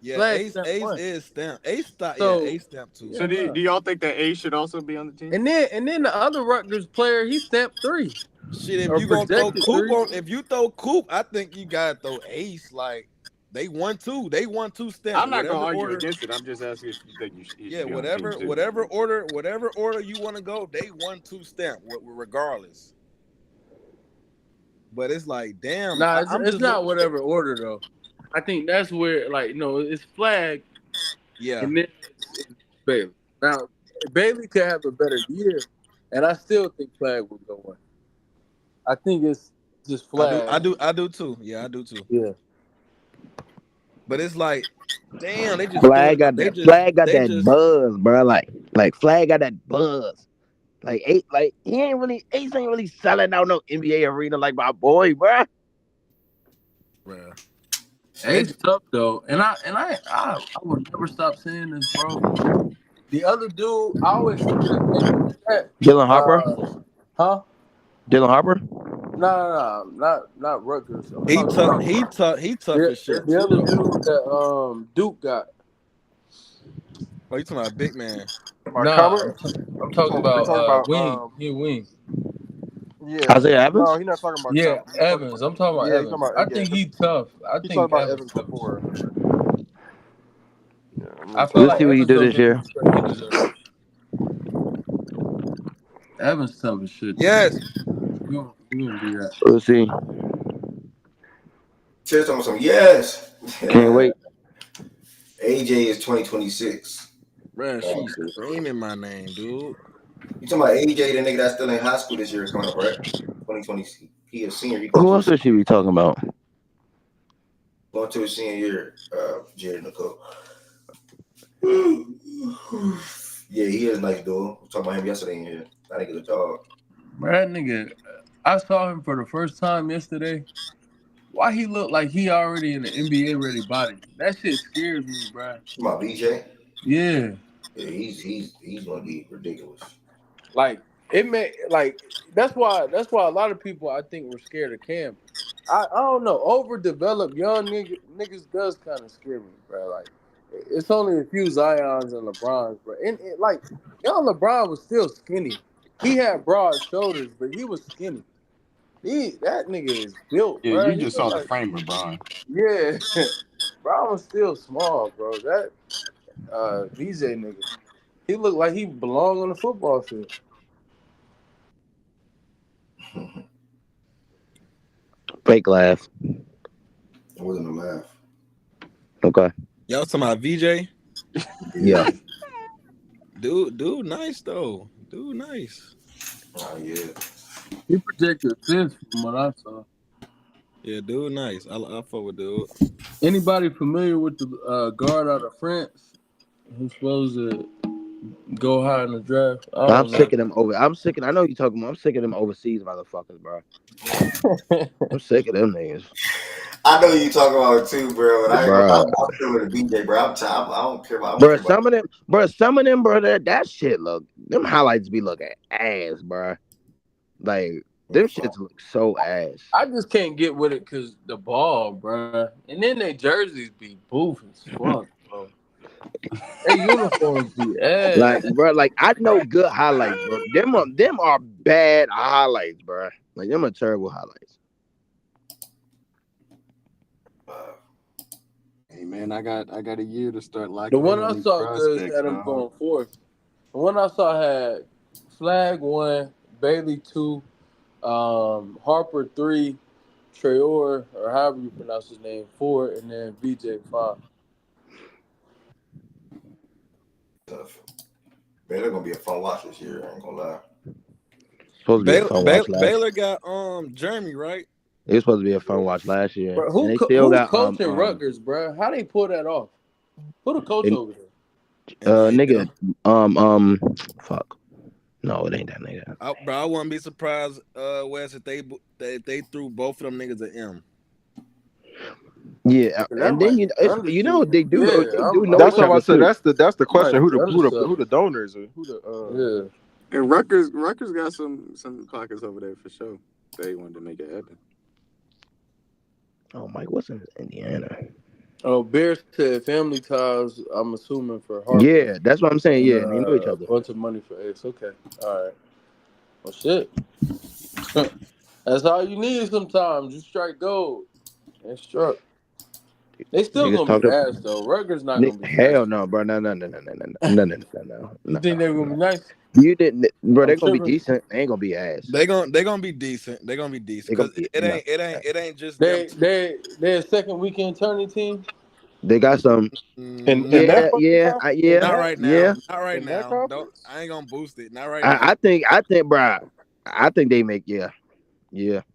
Yeah, Flag Ace stamp 1. is stamp. Ace stop. Yeah, So Ace stamp 2. yeah, So do nah. y'all think that Ace should also be on the team? And then the other Rutgers player, he stamped 3 Shit, if or you gonna throw projected Coop 3. on, if you throw Coop, I think you gotta throw Ace. Like they 1-2. They 1-2 stamp. I'm not gonna Whatever argue order. against it. I'm just asking if you think he Yeah, should be on the team too. whatever order you want to go, they 1-2 stamp. Regardless. But it's like, damn, Nah, I'm it's just not whatever order though. I think that's where it's Flag yeah. and then it's Bailey. Now Bailey could have a better year, and I still think Flag will go 1. I think it's just Flag. I do too. Yeah, I do too. Yeah. But it's like, damn, they just Flag throwing. got They that. just Flag got they that just. buzz, bro. Like Flag got that buzz. Like he ain't really Ace ain't really selling out no NBA arena like my boy, bro. Bruh. Ace tough though, and I will never stop saying this, bro. The other dude, I always forget his name. Dylan Harper. Huh? Dylan Harper. No, not Rutgers. I'm He talking tough. about He tough. He tough as shit the too, other though. dude that Duke got. Oh, you talking about big man? Nah, I'm talking about Wing. He a Wing. Yeah. Isaiah Evans. No, he's not talking about Yeah, Cobb. Evans. I'm talking about Yeah, he's Evans. talking I about think he tough. I he think talked about Evans Evans tough. before. Yeah, I feel We'll like see what you Evans do don't this get the year. respect he deserves. Evans tough as shit. Yes. You gonna be that. We'll see. Cheers on some yes. Can't wait. AJ is 2026. Bruh, she's screaming my name, dude. You talking about AJ, the nigga that's still in high school this year coming up, right? 2020. He a senior. He Who else does she be talking about? going to his senior year, Jared Nicole. Yeah, he is nice, dude. We were talking about him yesterday in here. That nigga's a dog. That nigga, I saw him for the first time yesterday. Why he look like he already in the NBA ready body? That shit scares me, bro. My BJ. Yeah. Yeah, he's gonna be ridiculous. Like it may that's why a lot of people I think were scared of Cam. I don't know. Overdeveloped young niggas does kind of scare me, bro. Like it's only a few Zions and LeBrons, bro. And like young LeBron was still skinny. He had broad shoulders, but he was skinny. That nigga is built, Yeah, bro. you He just look saw the like frame of Bron. yeah. Brown was still small, bro. That VJ nigga, he looked like he belonged on the football field. Fake laugh. It wasn't a laugh. Okay. Y'all talking about VJ? Yeah. Dude, nice though. Dude, nice. Oh yeah. He projected 5th from what I saw. Yeah, dude, nice. I fuck with dude. Anybody familiar with the guard out of France who's supposed to go high in the draft? I'm sick of them I'm sick of. I know you talking about. I'm sick of them overseas motherfuckers, bro. I'm sick of them niggas. I know you talking about it too, bro. But I ain't gonna. I'm still with the BJ, bro. I'm tired. I don't care about. Bro, some of them, bro. That shit look. Them highlights be looking ass, bro. Like them shits look so ass. I just can't get with it because the ball, bro. And then their jerseys be boof as fuck, bro. Their uniforms be ass. Like, bro, like I know good highlights, bro. Them are bad highlights, bro. Like them are terrible highlights. Hey man, I got a year to start liking. The one I saw good had him going 4th. The one I saw had Flag 1, Bailey 2, Harper 3, Traore, or however you pronounce his name, 4, and then VJ 5. Tough. Baylor gonna be a fun watch this year. I ain't gonna lie. Supposed to be a fun watch last. Baylor got Jeremy, right? It was supposed to be a fun watch last year, Bro, and they still who's got coaching Rutgers, bro? How they pull that off? Who the coach and, over there? nigga, fuck. No, it ain't that nigga. Bro, I wouldn't be surprised, Wes, if they threw both of them niggas an M. Yeah, and then you know they do know That's each what I other said. too. That's the question. Who the donors are? Who the Yeah. And Rutgers got some pockets over there for sure. They wanted to make it happen. Oh, Mike, what's in Indiana? Oh, Bears said family ties. I'm assuming for Harper. Yeah, that's what I'm saying. Yeah, And, they know each a other. bunch of money for Ace. Okay, all right. Well, shit. That's all you need sometimes. You strike gold and struck. They still Niggas gonna be talk ass though. Rutgers not gonna be hell nice. no, bro. No. You think they're gonna be nice? You didn't, bro. They're I'm gonna be tripping. decent. They ain't gonna be ass. They gonna be decent. They're gonna be decent because it ain't just them. They a second weekend tourney team. They got some. in that Not right now. Not right in that now. conference? I ain't gonna boost it. Not right now. I think, bro. I think they make yeah.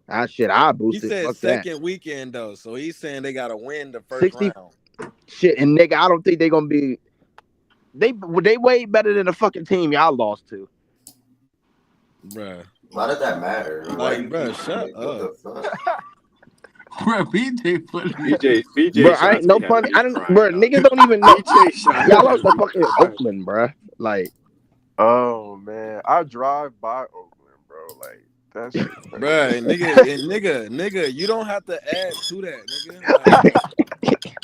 I boost He it. said Fuck second weekend though, so he's saying they gotta win the that. first 60 round. shit, and nigga, I don't think they gonna be. They way better than the fucking team y'all lost to. Bruh. Why does that matter? Bruh, shut up. Bro, BJ funny. BJ Bro, I ain't no funny. I don't, bro. Niggas don't even know. Y'all lost to fucking Oakland, bro. Like, oh man, I drive by Oakland, bro. Like that shit, Bruh, nigga, you don't have to add to that, nigga. Like,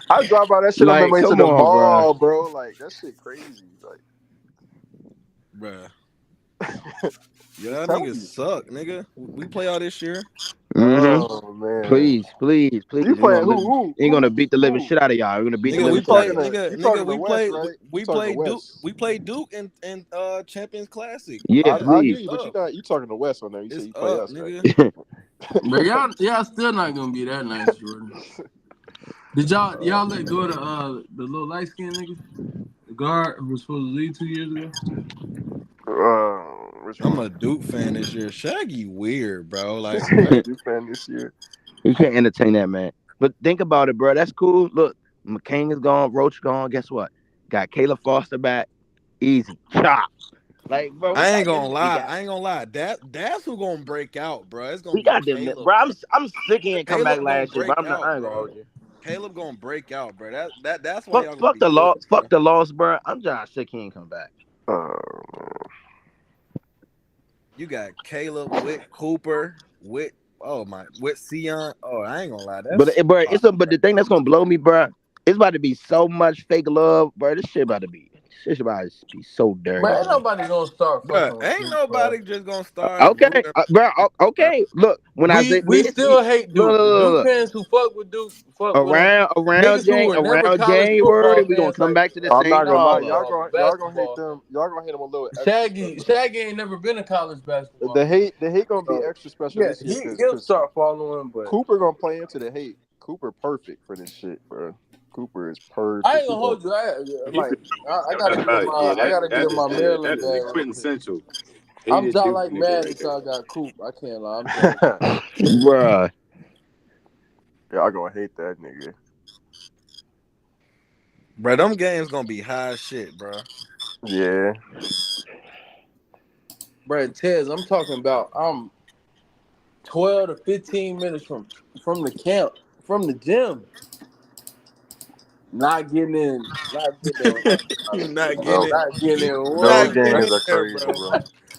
I drive by that shit on my like, way to come the on, mall, bro. Like that shit crazy. Like, bruh. Y'all niggas suck, nigga. We play all this year. oh man, please. you playing who? Ain't gonna beat the living shit out of y'all. We're gonna beat the living shit out of y'all. We play Duke in Champions Classic. Yeah, I hear please. you, but you talking to West on there. You said you play us, nigga. But y'all still not gonna be that nice, Jordan. Did y'all let go of the little light skinned nigga, the guard who was supposed to leave 2 years ago? I'm a Duke fan this year. Shaggy weird, bro. Like Duke fan this year. You can't entertain that, man. But think about it, bro. That's cool. Look, McCain is gone, Roach gone. Guess what? Got Caleb Foster back. Easy. Chop. Like, bro, I ain't gonna lie. That's who gonna break out, bro. It's gonna we be got them, Caleb, bro. I'm sick of come back Caleb last year, break but I ain't gonna bro. hold you. Caleb gonna break out, bro. That's why y'all gonna Fuck be the good, loss. bro. Fuck the loss, bro. I'm just sick he ain't come back. You got Caleb with Cooper with Sion. Oh, I ain't gonna lie. But the thing that's gonna blow me, bro. It's about to be so much fake love, bro. This shit about to be so dirty. Bro, ain't nobody gonna start fucking Bro, with ain't Duke, nobody bro. just gonna start. Okay, bro. Okay, look. When I say We still hate Duke. The Duke look. fans who fuck with Duke fuck with them. Around Niggas who were never college January, football we gonna fans come like back to the I'm same not gonna lie, holler. y'all gonna hate them. Y'all gonna hate them a little extra. Shaggy ain't never been to college basketball. The hate gonna be extra special this year he'll because start following, but Cooper gonna play into the hate. Cooper perfect for this shit, bro. Cooper is perfect. I ain't gonna hold you. I gotta give my Maryland That is bag. quintessential. I'm Hated just Duke like nigga mad right that there. y'all got Coop. I can't lie. I'm jealous. Bruh. Y'all gonna hate that nigga. Bro, them games gonna be high as shit, bro. Yeah. Bro, Tez, I'm talking about I'm 12 to 15 minutes from the camp, from the gym. Not getting in one. You not Those getting games in are there, crazy, bro. bro.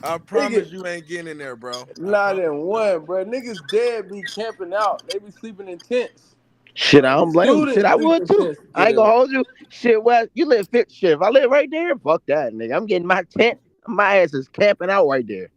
I promise you ain't getting in there, bro. Not in one, bro. Niggas dead be camping out. They be sleeping in tents. Shit, I don't blame him. Shit, Students I sleep would in too. tents to I get ain't gonna in. hold you. Shit, Wes, you live fit. Shit, if I live right there, fuck that, nigga. I'm getting my tent. My ass is camping out right there.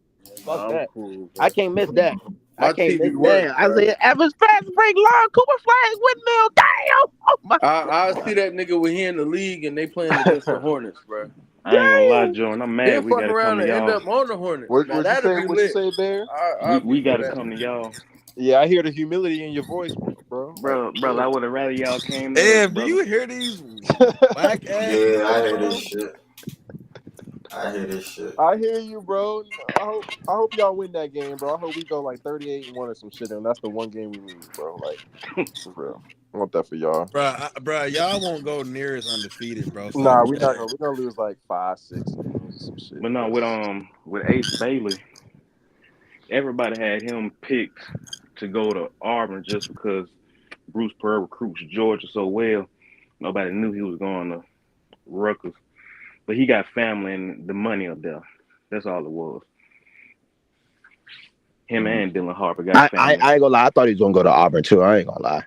Fuck I'm that. cool, bro. I can't miss that. My I can't miss TV works, that. I bro. said, Evans fast break long, Cooper flags, windmill. Damn. Oh my. I see that nigga when he in the league and they playing against the Hornets, bro. I ain't gonna lie, Joe, and I'm He'll mad we fuck gotta come around to and end y'all. up on the Hornets. What Now you that'll say? be What you lit. say, Bear? I'll be We for gotta that. come to y'all. Yeah, I hear the humility in your voice, bro. Bro, Like, I would have rather y'all came to us, Ev, do brother. you hear these whack ass Yeah, I niggas, hear bro? this shit. I hear this shit. I hear you, bro. I hope y'all win that game, bro. I hope we go like 38-1 or some shit, and that's the one game we need, bro. Like, for real. I want that for y'all. Bro, y'all won't go near as undefeated, bro. Nah, Stop we're that. gonna lose like 5-6 games or some shit. But no, with Ace Bailey, everybody had him picked to go to Auburn just because Bruce Pearl recruits Georgia so well. Nobody knew he was going to Rutgers, but he got family and the money up there. That's all it was. Him and Dylan Harper got I family. ain't gonna lie. I thought he was gonna go to Auburn too. I ain't gonna lie.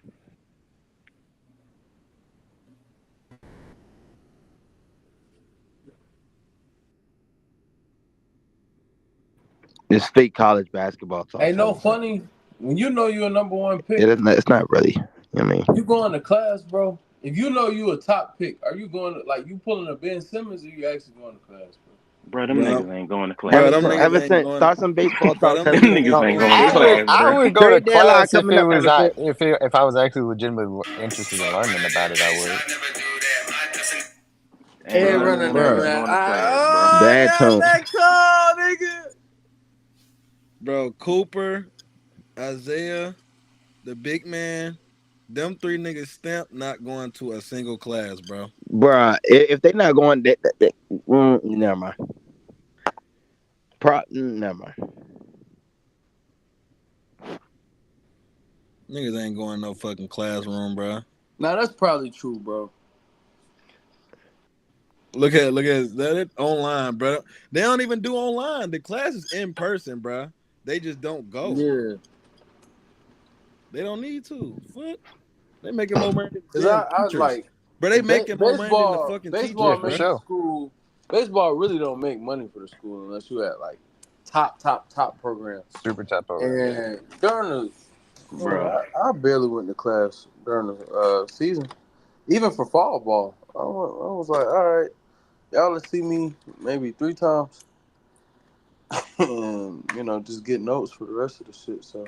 It's fake college basketball talk. Ain't no funny when you know you're a number one pick. It's not really. I mean, You going to class, bro. If you know you a top pick, are you going to like you pulling a Ben Simmons or you actually going to class, Bro, them niggas ain't going to class. Ever since start some baseball talk. Them niggas ain't going to class, I bro. would go to Trade deadline class if coming it up. was Everson. if I was actually legitimately interested in learning about it. I would. Ain't running that, Bruh. man. Bad Yeah, tone. let go, nigga. Bro, Cooper, Isaiah, the big man, them three niggas stamped not going to a single class, bro. Bruh, if they not going, never mind. Never mind. Niggas ain't going no fucking classroom, bro. Nah, that's probably true, bro. Look at that online, bro. They don't even do online. The class is in person, bro. They just don't go. Yeah. They don't need to. Fuck. They making more money Cause than I teachers. like, But they making more money than the fucking baseball teachers, makes bro. the school. Baseball really don't make money for the school unless you at like top programs. Super top program. And during the, Bro. I barely went to class during the season, even for fall ball. I was like, all right, y'all let's see me maybe 3 times, and just get notes for the rest of the shit. So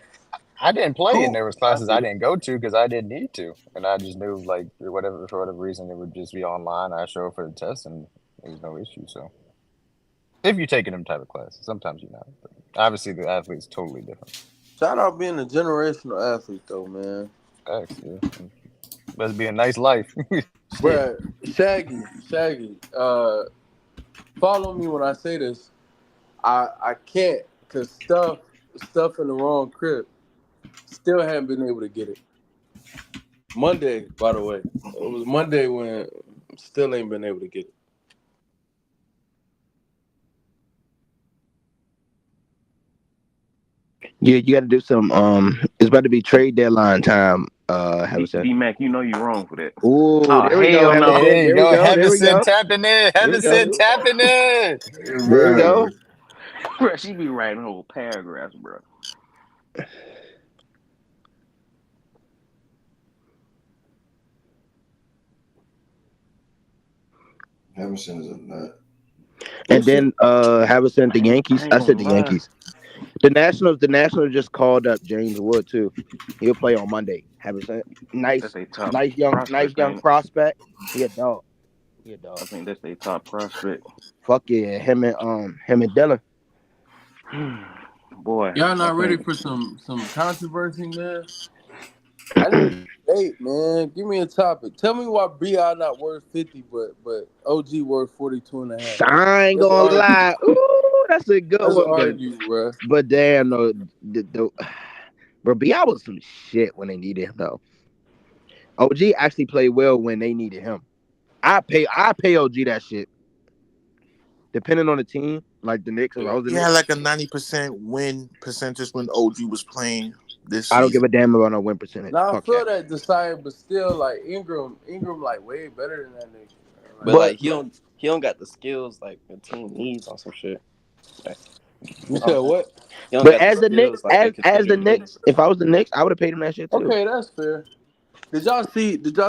I didn't play, cool. and there was classes I didn't go to because I didn't need to, and I just knew like for whatever reason it would just be online. I show up for the test, and there's no issue. So if you're taking them type of classes, sometimes you're not. But obviously, the athlete's totally different. Shout out being a generational athlete, though, man. Thanks, dude. Must be a nice life. Bruh, Shaggy, follow me when I say this. I can't because stuff in the wrong crib. Still haven't been able to get it. Monday, by the way. It was Monday when still ain't been able to get it. Yeah, you got to do some. It's about to be trade deadline time. D-Mac, you know you're wrong for that. Ooh, there we go. Hell no. Heavenson. There you go. There we go. Heavenson tapping in. There we go. Heavenson tapping in. There we go. Bro, she be writing whole paragraphs, bro. Emerson is a nut. And then Havison, the Yankees. I said the Yankees. The Nationals just called up James Wood too. He'll play on Monday. Havison, nice young prospect. He a dog. I think that's their top prospect. Fuck yeah, him and Dylan. Boy, y'all not ready for some controversy, man? I need debate, man. Give me a topic. Tell me why BI not worth 50, but OG worth 42.5. I ain't gonna lie. Ooh, that's a good Let's one. argue, bro. But damn, no, bro, BI was some shit when they needed him though. OG actually played well when they needed him. I pay OG that shit. Depending on the team, like the Knicks, if I was the He Knicks, had like a 90% win percentage when OG was playing this season. I don't give a damn about no win percentage. Now I Fuck feel that. that Desire, but still, like Ingram, like way better than that nigga. But like he don't got the skills like the team needs on some shit. Like, you said what? But as the Knicks, as the Knicks, if I was the Knicks, I would have paid him that shit too. Okay, that's fair. Did y'all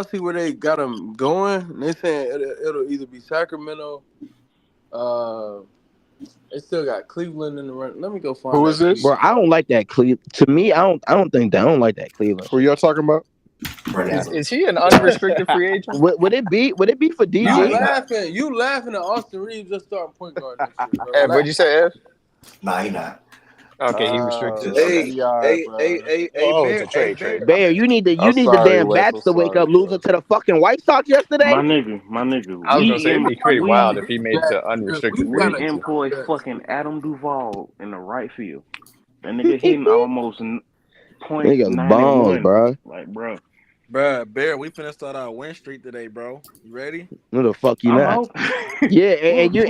see where they got him going? They saying it'll either be Sacramento. They still got Cleveland in the run. Let me go find. Who is this? Bro, I don't like that Cleveland. To me, I don't like that Cleveland. Who y'all talking about? Is he an unrestricted free agent? Would it be for DJ? You laughing at Austin Reeves just starting point guard next year, bro. What'd you say, Ev? Nah, he not. Okay, he restricted. Hey, it's a trade. Bear, you need the damn bats to wake up. Losing to the fucking White Sox yesterday. My nigga. I was gonna say it'd be pretty wild if he made to unrestricted free We agency. employ fucking Adam Duvall in the right field. That nigga hitting almost .91, bro. Like, bro. Bruh, Bear, we finna start our win streak today, bro. You ready? No, the fuck you I'm not. hoping. Yeah, and you.